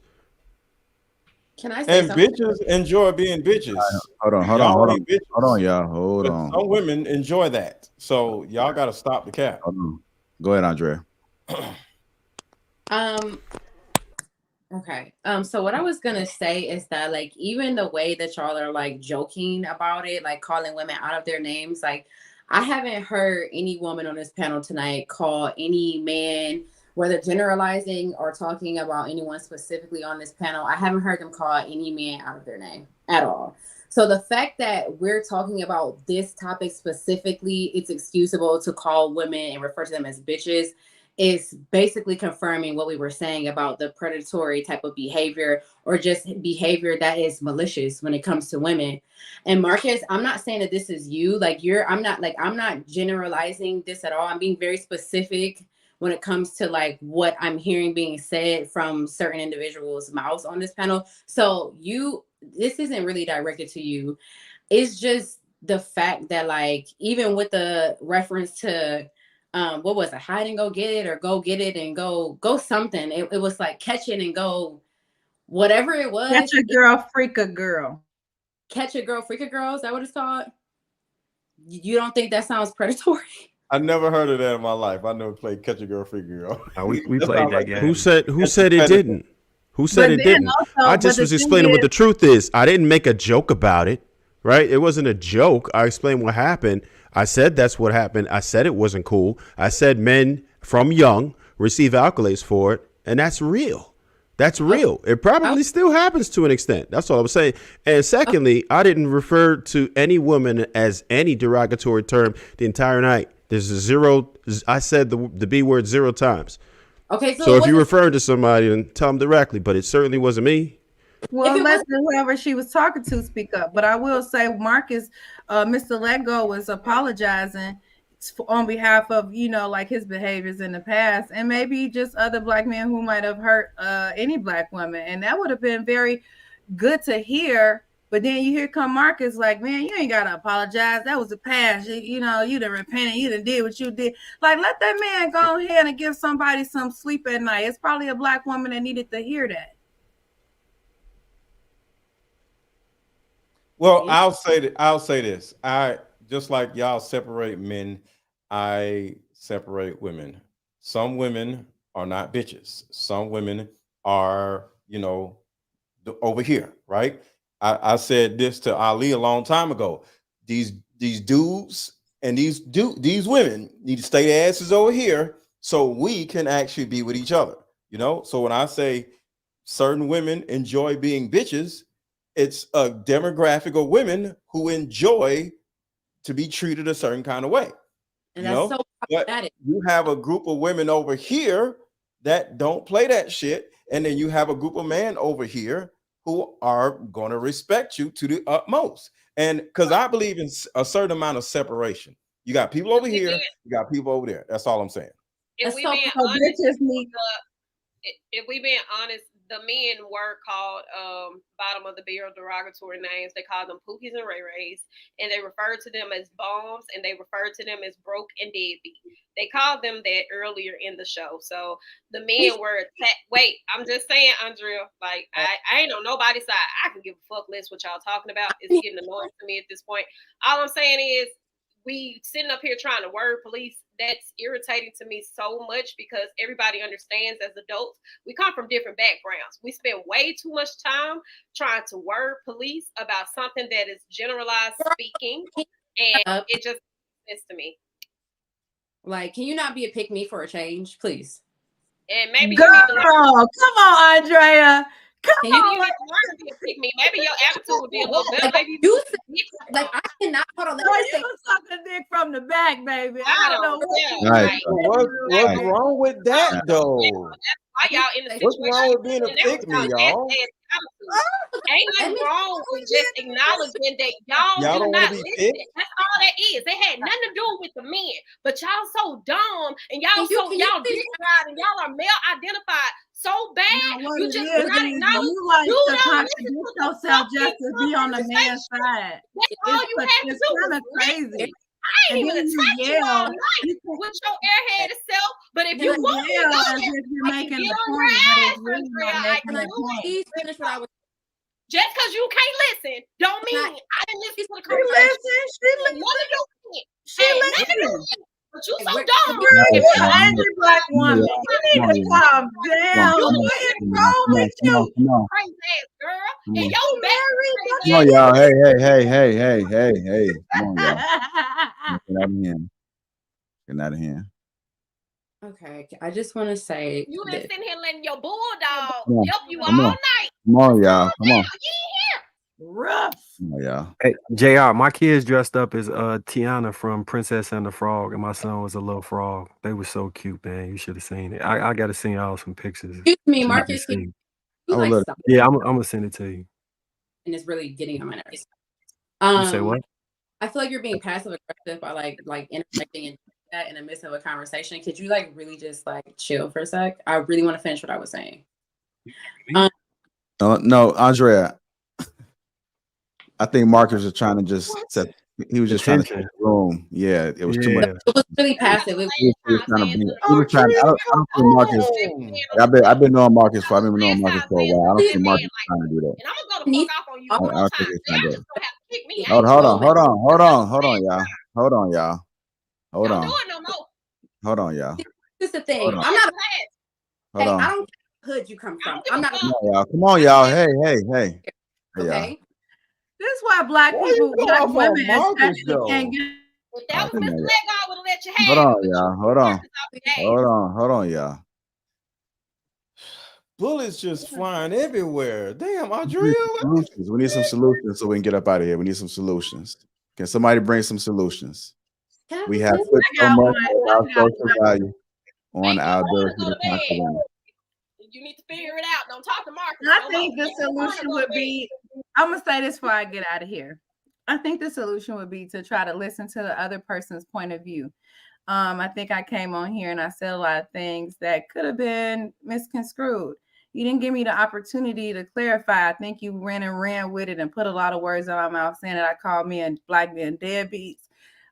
Can I say and something? Bitches enjoy being bitches. Hold on, y'all. Hold on. Some women enjoy that. So y'all got to stop the cap. Go ahead, Andrea. Okay. So what I was gonna say is that, like, even the way that y'all are like joking about it, like calling women out of their names, like, I haven't heard any woman on this panel tonight call any man, whether generalizing or talking about anyone specifically on this panel, I haven't heard them call any man out of their name at all. So the fact that we're talking about this topic specifically, it's excusable to call women and refer to them as bitches, is basically confirming what we were saying about the predatory type of behavior, or just behavior that is malicious when it comes to women. And Marcus, I'm not saying that this is you. Like, I'm not generalizing this at all. I'm being very specific when it comes to like what I'm hearing being said from certain individuals' mouths on this panel. So this isn't really directed to you. It's just the fact that, like, even with the reference to what was it, hide and go get it, or go get it and go something. It was like catch it and go, whatever it was. Catch a girl, freak a girl. Catch a girl, freak a girl. Is that what it's called? You don't think that sounds predatory? I never heard of that in my life. I never played Catch a Girl, Freak a Girl. We played that game. Who said it didn't? Who said it didn't? I just was explaining what the truth is. I didn't make a joke about it, right? It wasn't a joke. I explained what happened. I said that's what happened. I said it wasn't cool. I said men from young receive accolades for it, and that's real. That's real. It probably still happens to an extent. That's all I was saying. And secondly, I didn't refer to any woman as any derogatory term the entire night. There's a zero. I said the B word 0 times. Okay. So if you're referring to somebody, then tell them directly. But it certainly wasn't me. Well, let's let whoever she was talking to speak up. But I will say, Marcus, Mr. Lego was apologizing on behalf of, you know, like his behaviors in the past, and maybe just other black men who might have hurt any black woman. And that would have been very good to hear. But then you hear come Marcus like, man, you ain't gotta apologize. That was the past. You know, you done repented. You done did what you did. Like, let that man go ahead and give somebody some sleep at night. It's probably a black woman that needed to hear that. Well, I'll say this. I just like y'all separate men, I separate women. Some women are not bitches. Some women are, you know, over here, right? I said this to Ali a long time ago. These dudes and these women need to stay their asses over here so we can actually be with each other. You know, so when I say certain women enjoy being bitches, it's a demographic of women who enjoy to be treated a certain kind of way. And You that's know, so but problematic. you have a group of women over here that don't play that shit, and then you have a group of men over here who are going to respect you to the utmost. And because I believe in a certain amount of separation. You got people over here, you got people over there. That's all I'm saying. If That's we so being honest, if we being honest, the men were called bottom of the barrel derogatory names. They called them pookies and ray-rays, and they referred to them as bombs, and they referred to them as broke and deadbeat. They called them that earlier in the show. So the men were attacked. Wait, I'm just saying, Andrea, like I ain't on nobody's side. I can give a fuck less what y'all talking about. It's getting annoying to me at this point. All I'm saying is we sitting up here trying to word police. That's irritating to me so much because everybody understands as adults, we come from different backgrounds. We spend way too much time trying to word police about something that is generalized speaking, and it just makes sense to me. Like, can you not be a pick me for a change, please? And maybe Girl, you need to learn. come on, Andrea. Come You on. need to learn to be a pick me. Maybe your attitude would be a little better. Maybe You like I cannot hold on. No, you was sucking dick from the back, baby. I don't know what Right. What's wrong with that though? why y'all in the What's situation. wrong with being a pick me, y'all? Ain't nothing wrong with just acknowledging that y'all Y'all do don't not wanna be listen. picked? That's all that is. It had nothing to do with the men, but y'all so dumb and y'all y'all disregard and y'all are male identified so bad. You just do not acknowledge. You like You to don't listen contradict to the yourself fucking just to be on the man's side. That's all you have to It's do. kind of is crazy. listen. I ain't And even then you attacked you all yell. night with your airhead self. But if you You want me to yell go as there, if you're I can making get the on point, your but ass, it's really Andrea. not I making can the do point. it. Please finish what I was. Just because you can't listen, don't mean I didn't listen to the She conversation. listen. She listen. But you so We're- dumb. Girl, If you're you an angry black woman. You need to calm down. What is wrong with you? crazy ass girl, and your back Come on, y'all. Hey. Come on, y'all. Get out of here. Get out of here. Okay, I just want to say you been that sitting here letting your bulldog Come on. help you all Come on. night. Come on, y'all. Come on. Rough. Come on, y'all. Hey, JR, my kids dressed up as Tiana from Princess and the Frog, and my son was a little frog. They were so cute, man. You should have seen it. I got to send y'all some pictures. excuse me, so you can Marcus. see. You I would like love stop, Yeah, I'm gonna send it to you. and it's really getting on my nerves. You say what? I feel like you're being passive aggressive by like interjecting and that in the midst of a conversation. Could you like really just like chill for a sec? I really want to finish what I was saying. No, Andrea. I think Marcus was trying to just set. He was just trying to set the room. Yeah, it was too much. It was really passive. He was trying to be. He was trying. I don't think Marcus. I've been knowing Marcus for. I've been knowing Marcus for a while. I don't think Marcus is trying to do that. And I'm gonna go the fuck off on you I one more don't time. think he's trying to do Y'all just gonna have to kick me that. out. Hold on, y'all. Hold Don't on. do it no more. Hold on, y'all. This is the thing. Hold on. I'm not. Hold Hey, on. I don't care what hood you come from. I'm not. Come on, y'all. Hey, y'all. Okay. This is why black people, go black off on women Marcus, especially though? can't get. If that was Come Mr. on, Leg, y'all. I would have let you have Hold it. on, y'all. Hold on, y'all. Bullets just flying everywhere. Damn, Andrea. We need some solutions so we can get up out of here. We need some solutions. Can somebody bring some solutions? We have put so much of our social value on our ability to conquer women. You need to figure it out. Don't talk to Marcus. I think the solution would be, I'm gonna say this before I get out of here. I think the solution would be to try to listen to the other person's point of view. I think I came on here and I said a lot of things that could have been misconstrued. You didn't give me the opportunity to clarify. I think you ran with it and put a lot of words in my mouth saying that I called men black men deadbeats,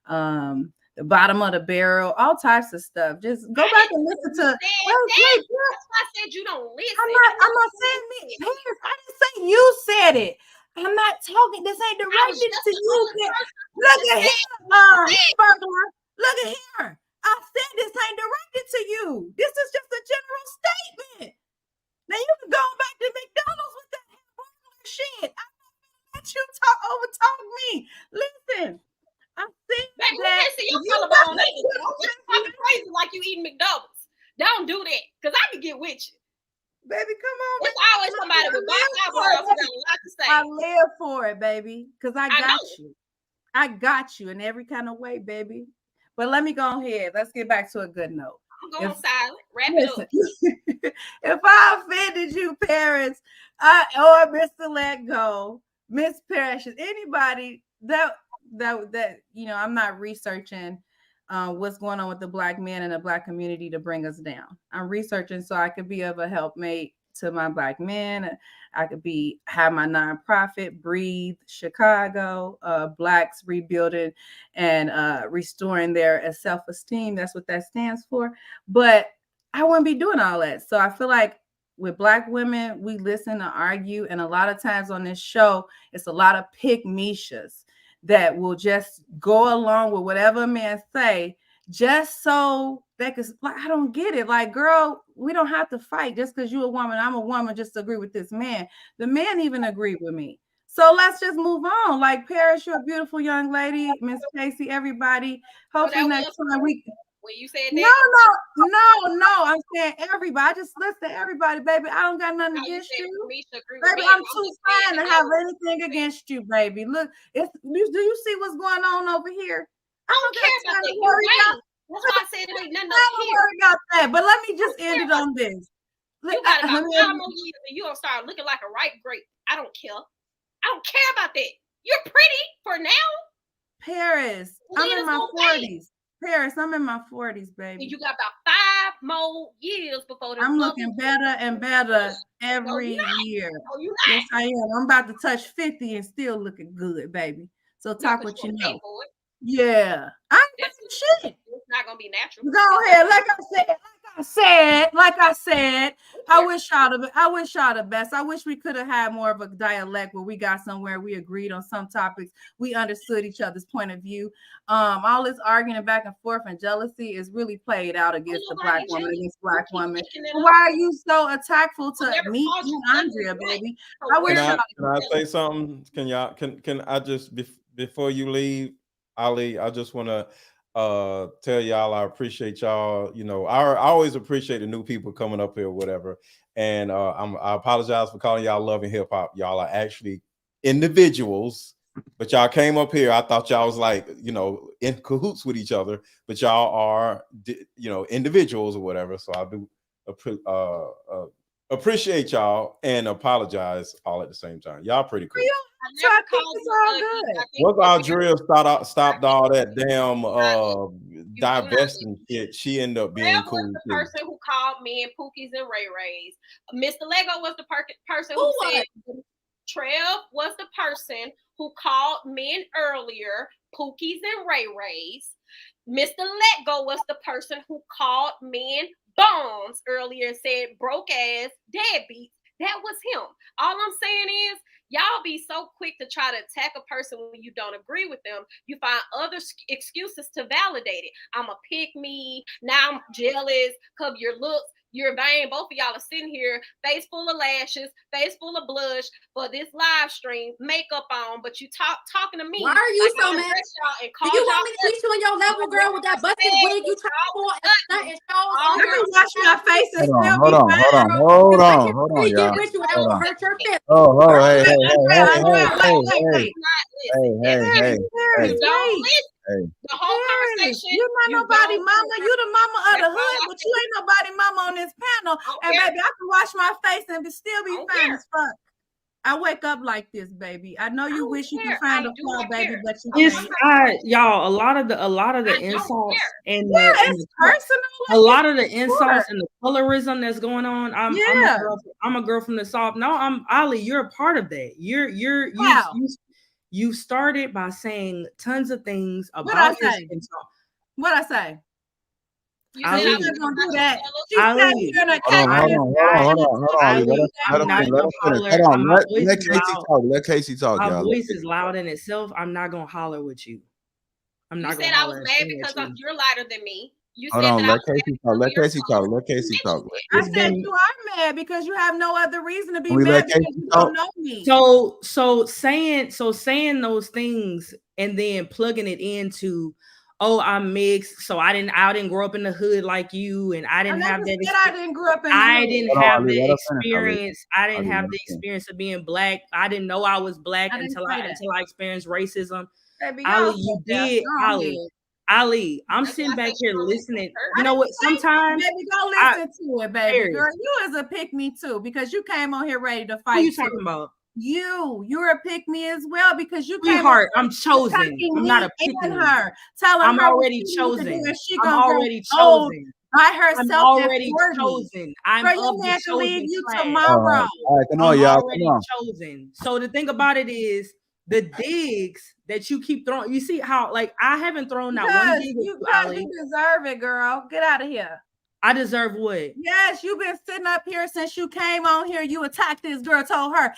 the bottom of the barrel, all types of stuff. Just go back and listen to. That's why I said you don't listen. I'm not saying me. I didn't say you said it. I'm not talking. This ain't directed to you. Look at here, burglar. Look at here. I said this ain't directed to you. This is just a general statement. Now you can go back to McDonald's with that hamburger shit. I'm not gonna let you overtalk me. Listen, I think that Baby, come on. It's always somebody with black eyebrows who got a lot to say. I live for it, baby, because I got know. you. I got you in every kind of way, baby. But let me go ahead. Let's get back to a good note. I'm going silent. Wrap it up. If I offended you, parents, or Mr. Let Go, Miss Precious, anybody that I'm not researching what's going on with the black man and the black community to bring us down. I'm researching so I could be of a helpmate to my black men. I could have my nonprofit, Breathe Chicago, Blacks Rebuilding and Restoring their self-esteem. That's what that stands for. But I wouldn't be doing all that. So I feel like with black women, we listen to argue. And a lot of times on this show, it's a lot of pick-meshas that will just go along with whatever a man say, just so they could, like, I don't get it. Like, girl, we don't have to fight just because you're a woman. I'm a woman, just to agree with this man. The man even agreed with me. So let's just move on. Like, Paris, you're a beautiful young lady. Miss Casey, everybody. Hopefully next time we... When you said that, no, I'm saying everybody. I just listen to everybody, baby. I don't got nothing against you, baby. I'm too fine to have anything against you, baby. Look, do you see what's going on over here? I don't care about that. You're right. That's why I said it ain't nothing I don't worry about that. But let me just end it on this. You got about 5 more years and you're gonna start looking like a ripe grape. I don't care. I don't care about that. You're pretty for now. Paris, I'm in my 40s. Paris, I'm in my 40s, baby. And you got about 5 more years before I'm looking better and better every year. Yes, I am. I'm about to touch 50 and still looking good, baby. So talk what you know. Yeah. I'm shit. It's not gonna be natural. Go ahead. Like I said, I wish y'all the best. I wish we could have had more of a dialect where we got somewhere we agreed on some topics. We understood each other's point of view. All this arguing back and forth and jealousy is really played out against the black woman, against black women. Why are you so attackful to me and Andrea, baby? Can I say something? Can I just before you leave, Ali, I just want to tell y'all I appreciate y'all. You know, I always appreciate the new people coming up here or whatever. And I apologize for calling y'all Love and Hip Hop. Y'all are actually individuals, but y'all came up here. I thought y'all was like, you know, in cahoots with each other, but y'all are, you know, individuals or whatever. So I do appreciate y'all and apologize all at the same time. Y'all pretty cool. Once Andrea stopped all that damn divesting shit, she ended up being cool. Was the person who called men Pookies and Ray Rays. Mr. Lego was the person who said Trev was the person who called men earlier Pookies and Ray Rays. Mr. Let Go was the person who called men bombs earlier and said broke ass deadbeats. That was him. All I'm saying is y'all be so quick to try to attack a person when you don't agree with them. You find other excuses to validate it. I'm a pick me. Now I'm jealous because of your looks. You're vain. Both of y'all are sitting here, face full of lashes, face full of blush for this live stream, makeup on, but you talking to me. Why are you so mad? Do you want me to teach you on your level, girl, with that busted wig you trying for and shows? I can wash my face and still hold on, y'all. Hey. The whole conversation. You're not nobody mama. You the mama of the hood, but you ain't nobody mama on this panel. And baby, I can wash my face and still be fine as fuck. I wake up like this, baby. I know you wish you could find a flaw, baby, but you can't. Y'all, a lot of the insults and it's personal. A lot of the insults and the colorism that's going on. I'm a girl from the South. No, I'm Ali. You're a part of that. You started by saying tons of things about your skin tone. What I say? You said I was gonna do that. Let Casey talk. My voice is loud in itself. I'm not gonna holler with you. I'm not. You said I was mad because you're lighter than me. You said let Casey talk. I said you are mad because you have no other reason to be mad because you don't know me. So saying those things and then plugging it into, oh, I'm mixed, so I didn't grow up in the hood like you, and I didn't have that. I didn't grow up in the I hood. didn't Hold on, have Ali, the let her finish, Ali. experience. I didn't Ali, have let the her finish. experience of being black. I didn't know I was black I didn't until say that. I experienced racism. Baby, Ali, y'all you said that. did, Go Ali. ahead. Ali, I'm That's sitting why I back say here she don't listen listening. to her. You know what? Baby, Sometimes go I, listen to it, baby. Paris, Girl, you is a pick me too because you came on here ready to who fight you too. talking about? You're a pick me as well because you came on Sweetheart, here I'm chosen. attacking I'm not a me pick and me. her, telling I'm her what already she needs to do, chosen. and she I'm gonna go already old chosen. by I'm herself at already 40. chosen. I'm Girl, of your the man can leave chosen you class. tomorrow. All right, come on, I'm y'all. Come already on. chosen. So the thing about it is the digs that you keep throwing. You see how like I haven't thrown not one dig at you, Ali. You deserve it, girl. Get out of here. I deserve what? Yes, you've been sitting up here since you came on here. You attacked this girl, told her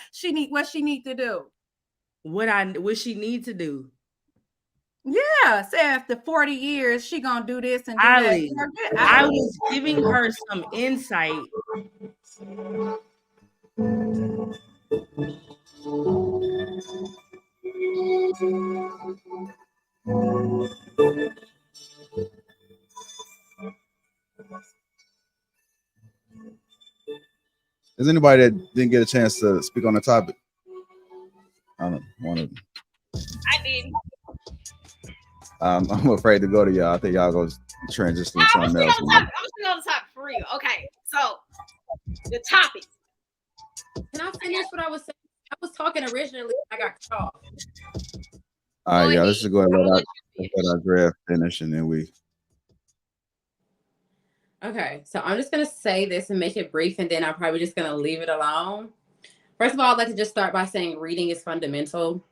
what she need to do. What she need to do? Yeah, say after 40 years, she gonna do this and do Ali, that. I was giving her some insight. Is anybody that didn't get a chance to speak on the topic? I don't want to. I didn't. I'm afraid to go to y'all. I think y'all go transition to I'm something else. gonna speak on the topic for real. Okay, so the topic. Can I finish what I was saying? I was talking originally. I got cut off. All right, y'all. Let's just go ahead and let our draft finish, and then we. Okay, so I'm just gonna say this and make it brief, and then I'm probably just gonna leave it alone. First of all, I'd like to just start by saying reading is fundamental.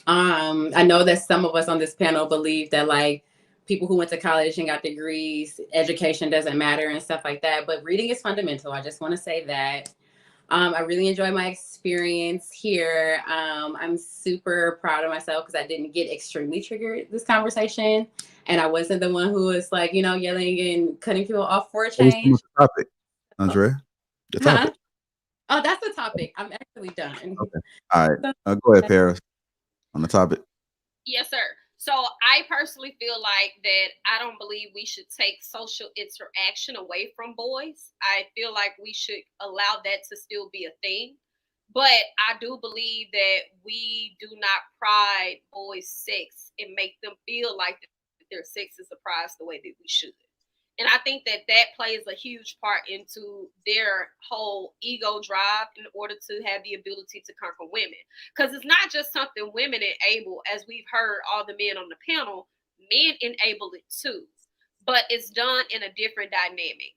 I know that some of us on this panel believe that like people who went to college and got degrees, education doesn't matter and stuff like that, but reading is fundamental. I just want to say that. I really enjoyed my experience here. I'm super proud of myself because I didn't get extremely triggered this conversation. And I wasn't the one who was like, yelling and cutting people off for a change. Topic, Andrea. The topic. Oh, that's the topic. I'm actually done. Okay. All right. Go ahead, Paris. On the topic. Yes, sir. So I personally feel like that I don't believe we should take social interaction away from boys. I feel like we should allow that to still be a thing. But I do believe that we do not pride boys' sex and make them feel like their sex is a prize the way that we should. And I think that that plays a huge part into their whole ego drive in order to have the ability to conquer women. Because it's not just something women enable, as we've heard all the men on the panel, men enable it too. But it's done in a different dynamic.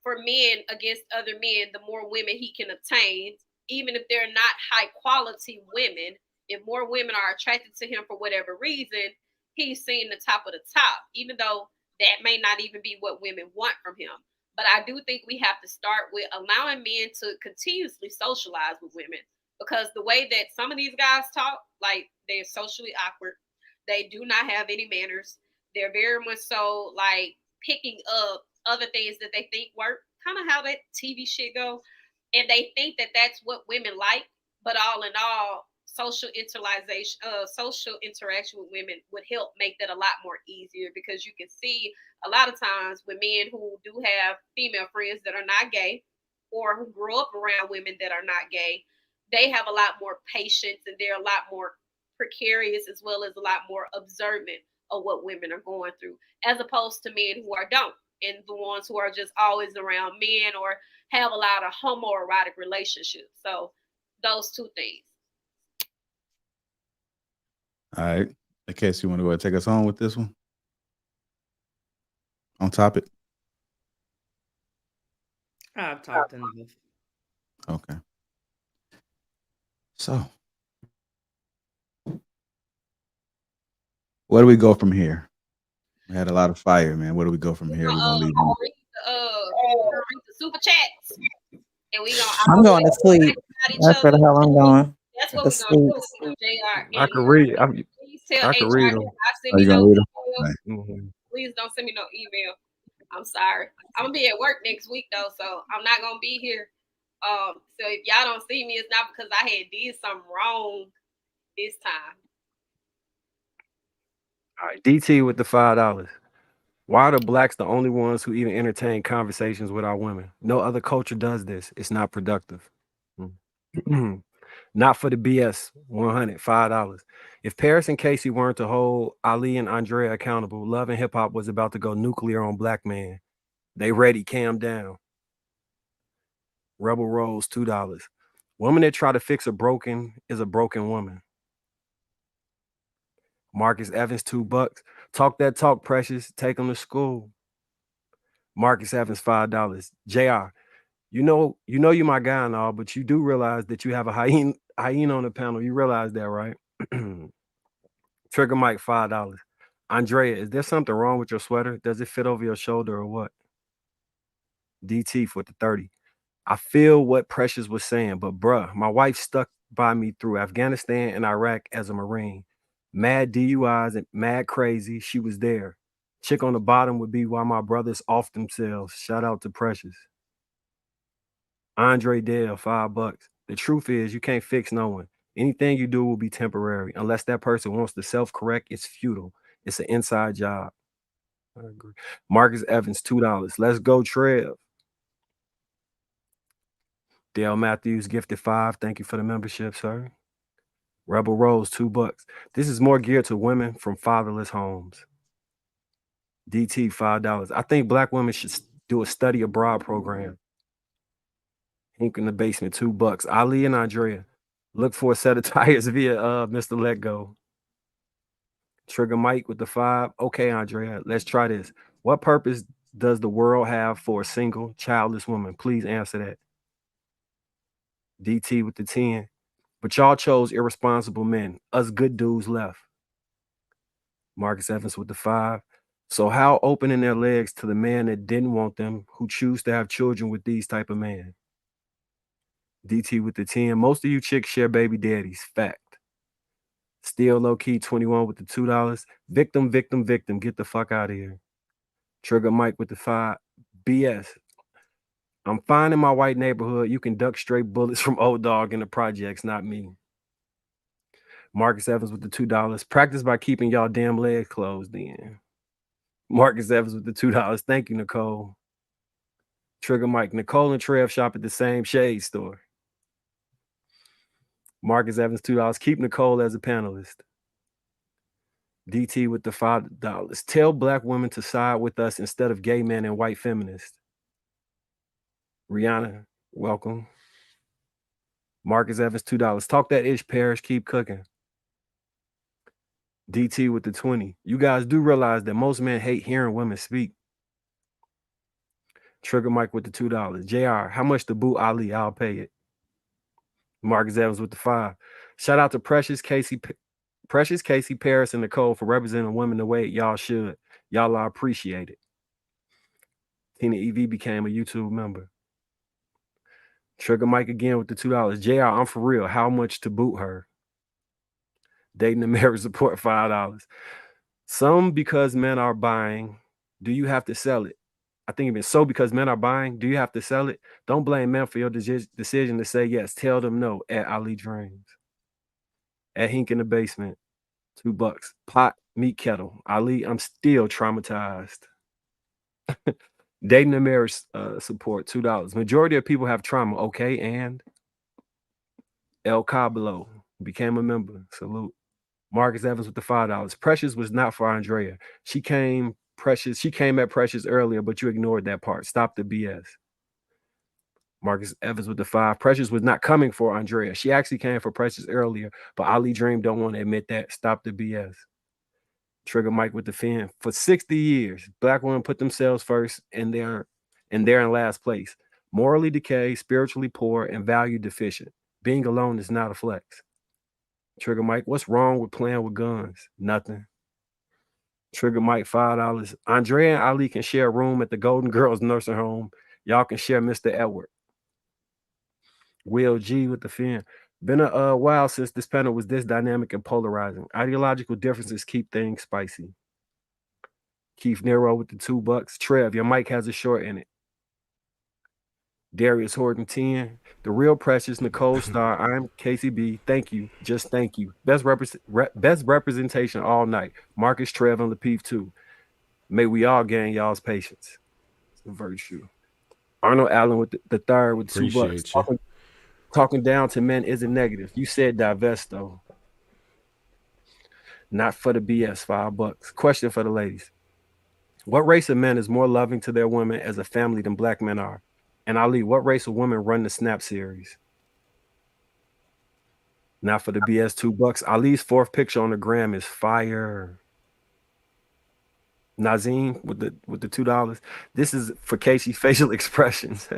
For men against other men, the more women he can obtain, even if they're not high quality women, if more women are attracted to him for whatever reason, he's seen the top of the top, even though that may not even be what women want from him. But I do think we have to start with allowing men to continuously socialize with women, because the way that some of these guys talk, like they're socially awkward. They do not have any manners. They're very much so like picking up other things that they think work, kind of how that TV shit go. And they think that that's what women like. But all in all, social interaction with women would help make that a lot more easier, because you can see a lot of times with men who do have female friends that are not gay, or who grew up around women that are not gay, they have a lot more patience and they're a lot more precarious, as well as a lot more observant of what women are going through, as opposed to men who don't, and the ones who are just always around men or have a lot of homoerotic relationships. So those two things. All right. In case you want to go ahead and take us on with this one. On topic. I've talked enough. Okay. So, where do we go from here? We had a lot of fire, man. Where do we go from here? We're gonna leave. Read the super chats, and we gonna. I'm going to sleep. That's where the hell I'm going. That's what To we're gonna sleep. do, JR. I can read. Please tell I can HR read that them. I send Are me you no gonna read email. them? Please don't send me no email. I'm sorry. I'm gonna be at work next week though, so I'm not gonna be here. So if y'all don't see me, it's not because I had did something wrong this time. All right, DT with the $5. Why are the blacks the only ones who even entertain conversations with our women? No other culture does this. It's not productive. Not for the BS. $105. If Paris and Casey weren't to hold Ali and Andrea accountable, Love and Hip Hop was about to go nuclear on black man. They ready, calm down. Rebel Rose, $2. Woman that try to fix a broken is a broken woman. Marcus Evans, $2. Talk that talk, Precious. Take them to school. Marcus Evans, $5. JR, you know you my guy and all, but you do realize that you have a hyena on the panel. You realize that, right? Trigger Mike, $5. Andrea, is there something wrong with your sweater? Does it fit over your shoulder or what? DT for the 30. I feel what Precious was saying, but bruh, my wife stuck by me through Afghanistan and Iraq as a Marine. Mad DUIs and mad crazy. She was there. Chick on the bottom would be why my brothers off themselves. Shout out to Precious. Andre Dale, $5. The truth is you can't fix no one. Anything you do will be temporary. Unless that person wants to self-correct, it's futile. It's an inside job. I agree. Marcus Evans, $2. Let's go, Trev. Dale Matthews gifted 5. Thank you for the membership, sir. Rebel Rose, $2. This is more geared to women from fatherless homes. DT, $5. I think black women should do a study abroad program. Hink in the basement, $2. Ali and Andrea. Look for a set of tires via Mr. Let Go. Trigger Mike with the 5. Okay, Andrea, let's try this. What purpose does the world have for a single, childless woman? Please answer that. DT with the 10. But y'all chose irresponsible men. Us good dudes left. Marcus Evans with the 5. So how opening their legs to the man that didn't want them, who choose to have children with these type of men? DT with the 10. Most of you chicks share baby daddies. Fact. Still low key 21 with the $2. Victim, victim, victim. Get the fuck out of here. Trigger Mike with the 5. BS. I'm fine in my white neighborhood. You can duck straight bullets from old dog in the projects, not me. Marcus Evans with the $2. Practice by keeping y'all damn legs closed in. Marcus Evans with the $2. Thank you, Nicole. Trigger Mike. Nicole and Trev shop at the same shade store. Marcus Evans, $2. Keep Nicole as a panelist. DT with the $5. Tell black women to side with us instead of gay men and white feminists. Rihanna, welcome. Marcus Evans, $2. Talk that ish, Parrish. Keep cooking. DT with the 20. You guys do realize that most men hate hearing women speak. Trigger Mike with the $2. JR, how much to boot Ali? I'll pay it. Marcus Evans with the 5. Shout out to Precious, Casey, Paris, and Nicole for representing women the way y'all should. Y'all are appreciated. Tina EV became a YouTube member. Trigger Mike again with the $2. JR, I'm for real. How much to boot her? Dating the marriage support, $5. Some because men are buying. Do you have to sell it? I think even so because men are buying. Do you have to sell it? Don't blame men for your decision to say yes. Tell them no at Ali Dreams. At Hink in the basement, $2. Pot, meat kettle. Ali, I'm still traumatized. Dating the marriage support, $2. Majority of people have trauma. Okay, and El Cablo became a member. Salute. Marcus Evans with the $5. Precious was not for Andrea. She came at Precious earlier, but you ignored that part. Stop the BS. Marcus Evans with the 5. Precious was not coming for Andrea. She actually came for Precious earlier, but Ali Dream don't want to admit that. Stop the BS. Trigger Mike with the fin. For 60 years, black women put themselves first and they're in last place. Morally decayed, spiritually poor, and value deficient. Being alone is not a flex. Trigger Mike, what's wrong with playing with guns? Nothing. Trigger Mike, $5. Andrea and Ali can share a room at the Golden Girls nursing home. Y'all can share Mr. Edward. Will G with the fin. Been a while since this panel was this dynamic and polarizing. Ideological differences keep things spicy. Keith Nero with the $2. Trev, your mic has a short in it. Darius Horton 10. The real precious Nicole Star. I'm KCB. Thank you. Just thank you. Best representation all night. Marcus Trev and Lapeef too. May we all gain y'all's patience. It's a virtue. Arnold Allen with the third with $2. Appreciate you. Talking down to men isn't negative. You said divest though. Not for the BS. $5. Question for the ladies. What race of men is more loving to their women as a family than black men are? And Ali, what race of women run the Snap series? Not for the BS. $2. Ali's fourth picture on the gram is fire. Nazim with the $2. This is for Casey facial expressions.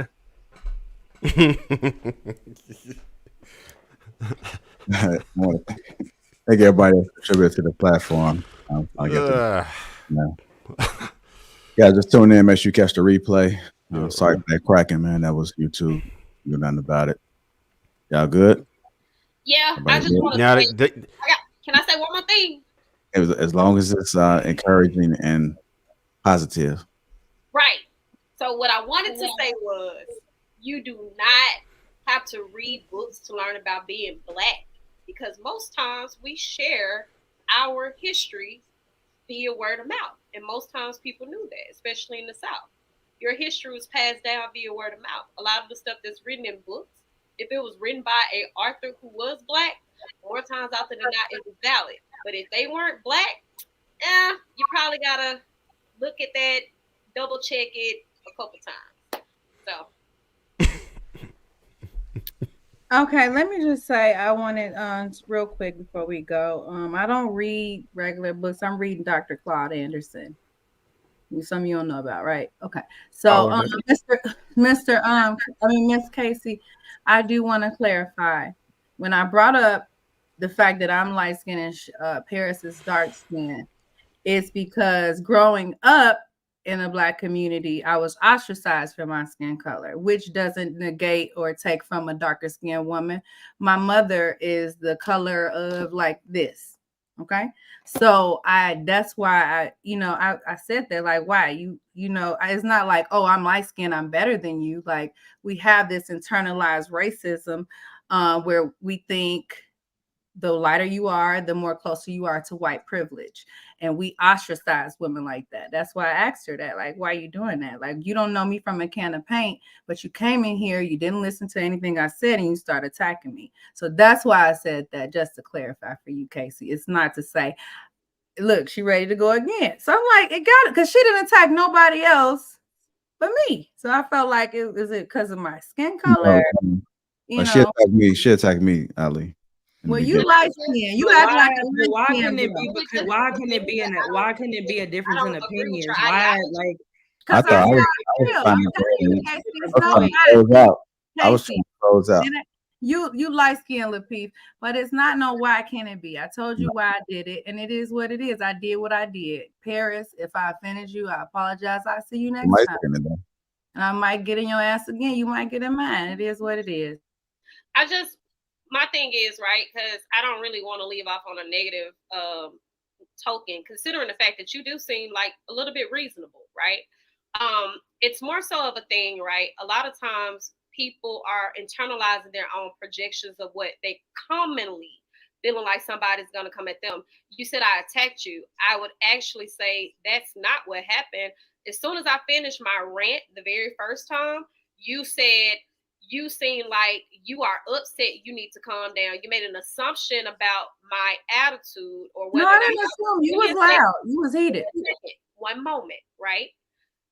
Thank everybody that contributed to the platform. Yeah, just tune in. Make sure you catch the replay. Sorry for that cracking, man. That was YouTube. You know nothing about it. Y'all good? Yeah, Everybody I just good? want to say, can I say one more thing? It was, as long as it's encouraging and positive. Right. So what I wanted to say was, you do not have to read books to learn about being black, because most times we share our history via word of mouth, and most times people knew that, especially in the South. Your history was passed down via word of mouth. A lot of the stuff that's written in books, if it was written by an author who was black, more times out than not, it was valid. But if they weren't black, you probably gotta look at that, double check it a couple times. So. Okay, let me just say I wanted real quick before we go. I don't read regular books. I'm reading Dr. Claude Anderson. Some of you don't know about, right? Okay. So Miss Casey, I do want to clarify. When I brought up the fact that I'm light skinned and Paris is dark skinned, it's because growing up in a black community, I was ostracized for my skin color, which doesn't negate or take from a darker skinned woman. My mother is the color of like this. Okay. So that's why I said that, like, why it's not like, oh, I'm light skinned, I'm better than you. Like, we have this internalized racism where we think the lighter you are, the more closer you are to white privilege. And we ostracize women like that. That's why I asked her that, like, why are you doing that? Like, you don't know me from a can of paint, but you came in here, you didn't listen to anything I said, and you start attacking me. So that's why I said that, just to clarify for you, Casey. It's not to say, look, she ready to go again. So I'm like, it got it, because she didn't attack nobody else but me. So I felt like is it because of my skin color? She attacked me, Ali. Well, you light skin. You act like a why can it be? Because why can it be why can it be a difference in opinions? Why, like? I thought I was trying to close out. You light skin, Lapeef, but it's not no why can it be. I told you why I did it, and it is what it is. I did what I did. Paris, if I offended you, I apologize. I'll see you next time. And I might get in your ass again. You might get in mine. It is what it is. My thing is, right, because I don't really want to leave off on a negative token, considering the fact that you do seem like a little bit reasonable, right? It's more so of a thing, right? A lot of times people are internalizing their own projections of what they commonly feeling like somebody's going to come at them. You said I attacked you. I would actually say that's not what happened. As soon as I finished my rant the very first time, you said, you seem like you are upset. You need to calm down. You made an assumption about my attitude or whether. No, I didn't assume. You was loud. You was heated. One moment, right?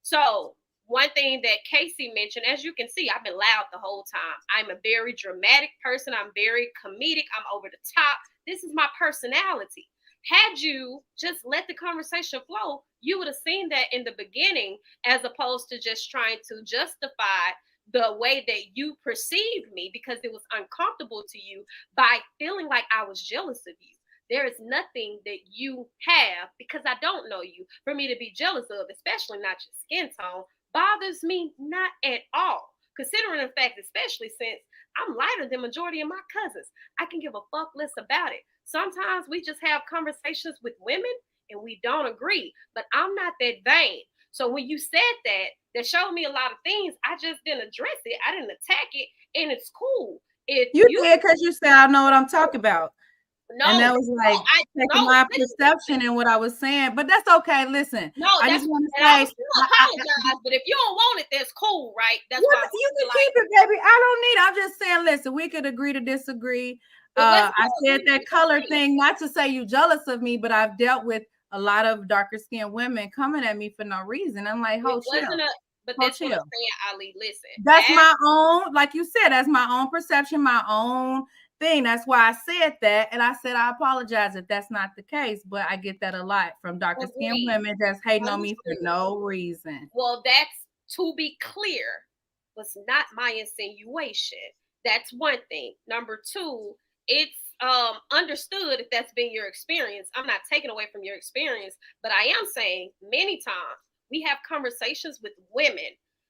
So one thing that Casey mentioned, as you can see, I've been loud the whole time. I'm a very dramatic person. I'm very comedic. I'm over the top. This is my personality. Had you just let the conversation flow, you would have seen that in the beginning, as opposed to just trying to justify the way that you perceived me because it was uncomfortable to you by feeling like I was jealous of you. There is nothing that you have, because I don't know you, for me to be jealous of, especially not your skin tone, bothers me not at all. Considering the fact, especially since I'm lighter than majority of my cousins, I can give a fuck less about it. Sometimes we just have conversations with women and we don't agree, but I'm not that vain. So when you said that showed me a lot of things. I just didn't address it. I didn't attack it, and it's cool. If You did, because you said I know what I'm talking about. No, and that was like taking my listen. perception and what I was saying. But that's okay. Listen, No, I that's just want to and I say, will still apologize. But if you don't want it, that's cool, right? That's yeah, why you can keep it, baby. I don't need. I'm just saying. Listen, we could agree to disagree. I said that color thing, not to say you jealous of me, but I've dealt with a lot of darker skinned women coming at me for no reason. I'm like, But that's what I'm saying, Ali. Listen, that's my own, like you said, that's my own perception, my own thing. That's why I said that. And I said, I apologize if that's not the case, but I get that a lot from darker skinned women that's hating on me for no reason. Well, that's, to be clear, was not my insinuation. That's one thing. Number two, it's understood if that's been your experience. I'm not taking away from your experience, but I am saying many times we have conversations with women.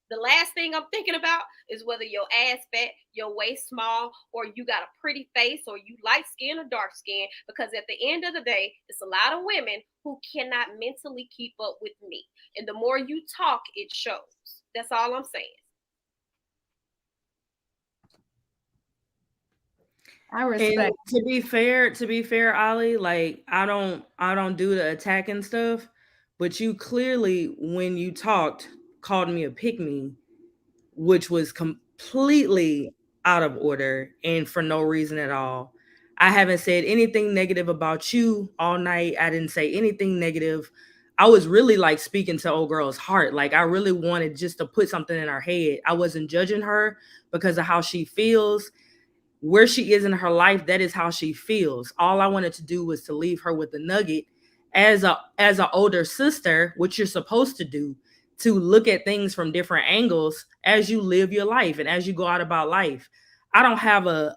The last thing I'm thinking about is whether your ass fat, your waist small, or you got a pretty face, or you light skin or dark skin. Because at the end of the day, it's a lot of women who cannot mentally keep up with me. And the more you talk, it shows. That's all I'm saying. I respect. And to be fair, Ali, like I don't do the attacking stuff, but you clearly, when you talked, called me a pick-me, which was completely out of order and for no reason at all. I haven't said anything negative about you all night. I didn't say anything negative. I was really like speaking to old girl's heart. Like I really wanted just to put something in her head. I wasn't judging her because of how she feels. Where she is in her life, that is how she feels. All I wanted to do was to leave her with a nugget as an older sister, what you're supposed to do, to look at things from different angles as you live your life and as you go out about life. I don't have a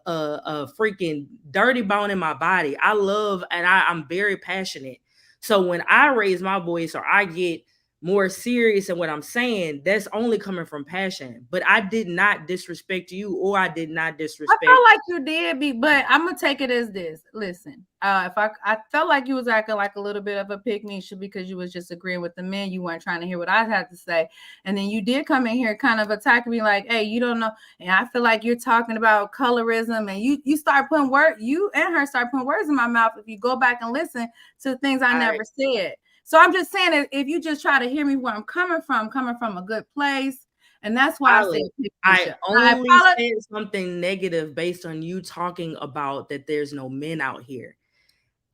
freaking dirty bone in my body. I love and I'm very passionate. So when I raise my voice or I get more serious in what I'm saying, that's only coming from passion. But I did not disrespect you, or I did not disrespect. I felt like you did, but I'm gonna take it as this. Listen, if I felt like you was acting like a little bit of a pick-me because you was just agreeing with the men, you weren't trying to hear what I had to say, and then you did come in here kind of attacking me like, "Hey, you don't know," and I feel like you're talking about colorism, and you start putting you and her start putting words in my mouth. If you go back and listen to things I never said. So I'm just saying that if you just try to hear me where I'm coming from a good place. And that's why I only said something negative based on you talking about that there's no men out here.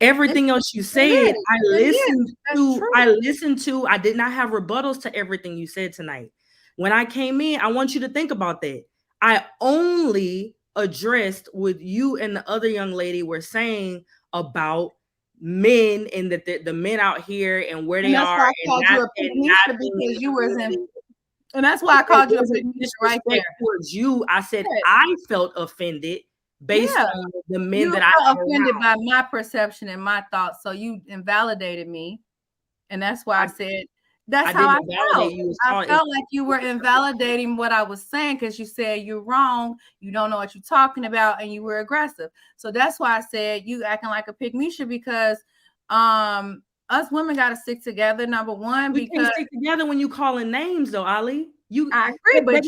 Everything else you said, I listened to. I did not have rebuttals to everything you said tonight. When I came in, I want you to think about that. I only addressed what you and the other young lady were saying about men and that the men out here and where they are, because you was in. And that's why I called you a pick-me right there. Towards you, I said I felt offended based on the men that I felt offended by my perception and my thoughts. So you invalidated me, and that's why I said that's how I felt. I felt like you were invalidating what I was saying because you said you're wrong, you don't know what you're talking about, and you were aggressive. So that's why I said you acting like a pick-me because us women got to stick together. Number one, we because stick together when you calling names, though, Ali. I agree, but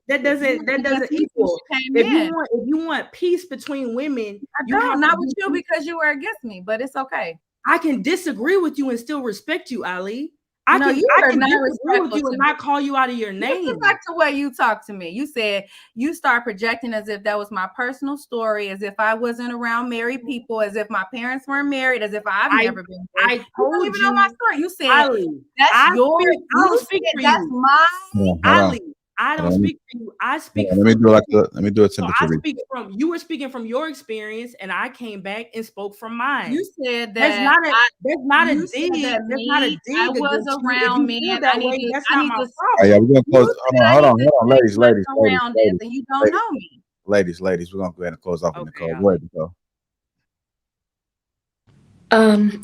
that doesn't equal. If you want peace between women, not with you because you were against me. But it's okay. I can disagree with you and still respect you, Ali. I can disagree with you and not call you out of your name. Listen back to the way you talk to me. You said you start projecting as if that was my personal story, as if I wasn't around married people, as if my parents weren't married, as if I've never been married. I told you know my story. You said Ali, that's yours. I don't speak for you. That's mine. Ali, I don't speak for you. I speak. Let me do a temperature. So you were speaking from your experience, and I came back and spoke from mine. You said that that's not a dig. That's not a dig. I was around men. That's not my problem. Yeah, we're gonna close. Hold on, ladies. And you don't know me. Ladies, we're gonna go ahead and close off. Nicole, go ahead, Nicole.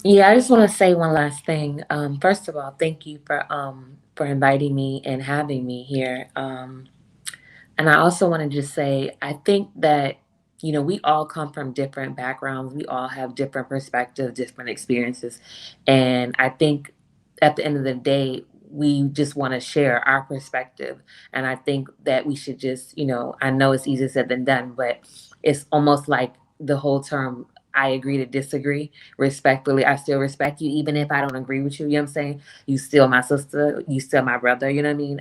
Yeah, I just want to say one last thing. First of all, thank you for inviting me and having me here. And I also want to just say, I think that, we all come from different backgrounds. We all have different perspectives, different experiences. And I think at the end of the day, we just want to share our perspective. And I think that we should just, I know it's easier said than done, but it's almost like the whole term, I agree to disagree respectfully. I still respect you, even if I don't agree with you. You know what I'm saying? You still my sister, you still my brother. You know what I mean?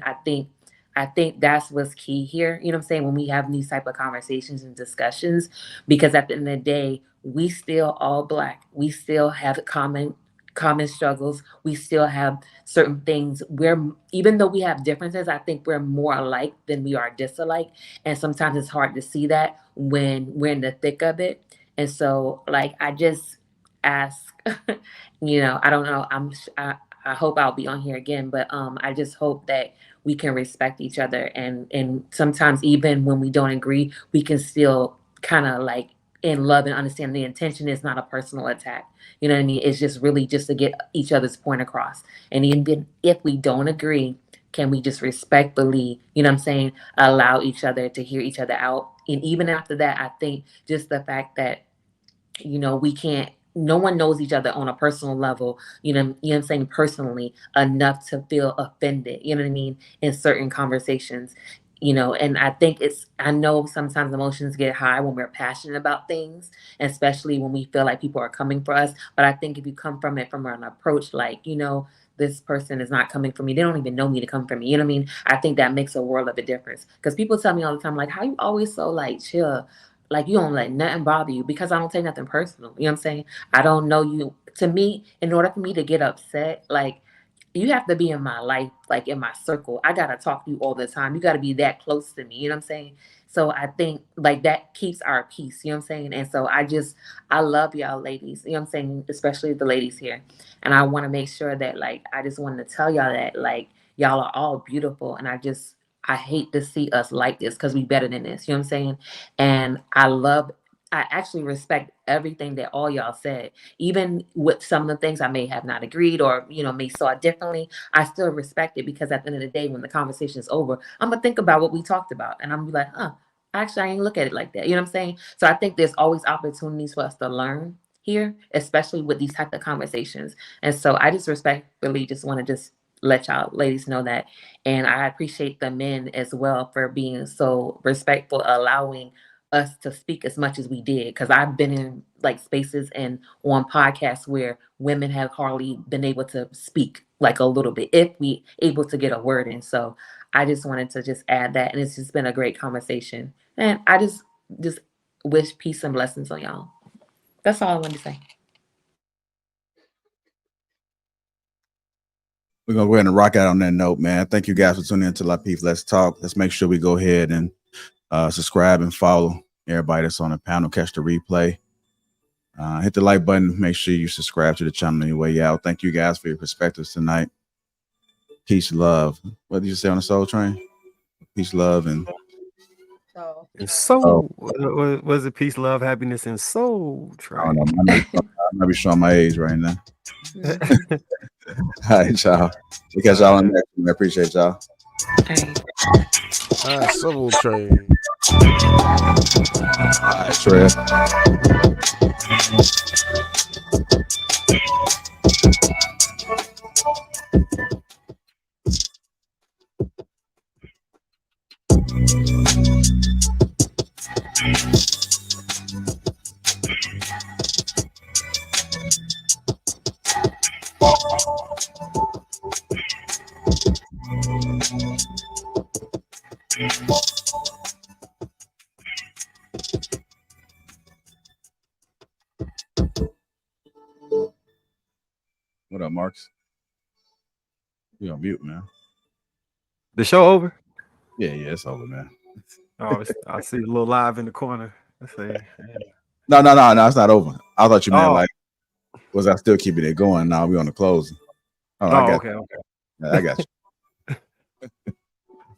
I think that's what's key here. You know what I'm saying? When we have these type of conversations and discussions, because at the end of the day, we still all Black. We still have common struggles. We still have certain things where, even though we have differences, I think we're more alike than we are disalike. And sometimes it's hard to see that when we're in the thick of it. And so, like, I just ask, I don't know. I hope I'll be on here again, but I just hope that we can respect each other, and sometimes even when we don't agree, we can still kind of like in love and understand the intention is not a personal attack. You know what I mean? It's just really just to get each other's point across. And even if we don't agree, can we just respectfully, what I'm saying, allow each other to hear each other out? And even after that, I think just the fact that we can't, no one knows each other on a personal level, what I'm saying, personally enough to feel offended, you know what I mean, in certain conversations, and I think I know sometimes emotions get high when we're passionate about things, especially when we feel like people are coming for us. But I think if you come from it from an approach like, this person is not coming for me, they don't even know me to come for me, you know what I mean? I think that makes a world of a difference, because people tell me all the time, like, how you always so like chill? Like, you don't let nothing bother you, because I don't take nothing personal. You know what I'm saying? I don't know you. To me, in order for me to get upset, like, you have to be in my life, like in my circle. I got to talk to you all the time. You got to be that close to me. You know what I'm saying? So I think like that keeps our peace. You know what I'm saying? And so I love y'all ladies. You know what I'm saying? Especially the ladies here. And I want to make sure that, like, I just wanted to tell y'all that, like, y'all are all beautiful. And I hate to see us like this, because we better than this. You know what I'm saying? And I actually respect everything that all y'all said, even with some of the things I may have not agreed or, may saw it differently. I still respect it, because at the end of the day, when the conversation is over, I'm going to think about what we talked about. And I'm gonna be like, actually, I ain't look at it like that. You know what I'm saying? So I think there's always opportunities for us to learn here, especially with these type of conversations. And so I just respectfully just want to just let y'all ladies know that. And I appreciate the men as well for being so respectful, allowing us to speak as much as we did, because I've been in like spaces and on podcasts where women have hardly been able to speak like a little bit, if we able to get a word in. So I just wanted to just add that, and it's just been a great conversation, and I just wish peace and blessings on y'all. That's all I wanted to say. We're going to go ahead and rock out on that note, man. Thank you guys for tuning in to Lapeef Let's Talk. Let's make sure we go ahead and subscribe and follow everybody that's on the panel. Catch the replay. Hit the like button. Make sure you subscribe to the channel on your way out. Thank you guys for your perspectives tonight. Peace, love. What did you say on the Soul Train? Peace, love, and soul. Was it peace, love, happiness, and soul train? I don't know. I might be showing my age right now. All right, y'all. We catch y'all on the next one. I appreciate y'all. Soul Train. All right, Trev. What up, Marks? You on mute, man. The show over? Yeah, it's over, man. Oh, I see a little live in the corner. Let's see. No, it's not over. I thought you meant like, was I still keeping it going? Now we on the closing. I got okay. you. I got you.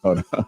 Hold on.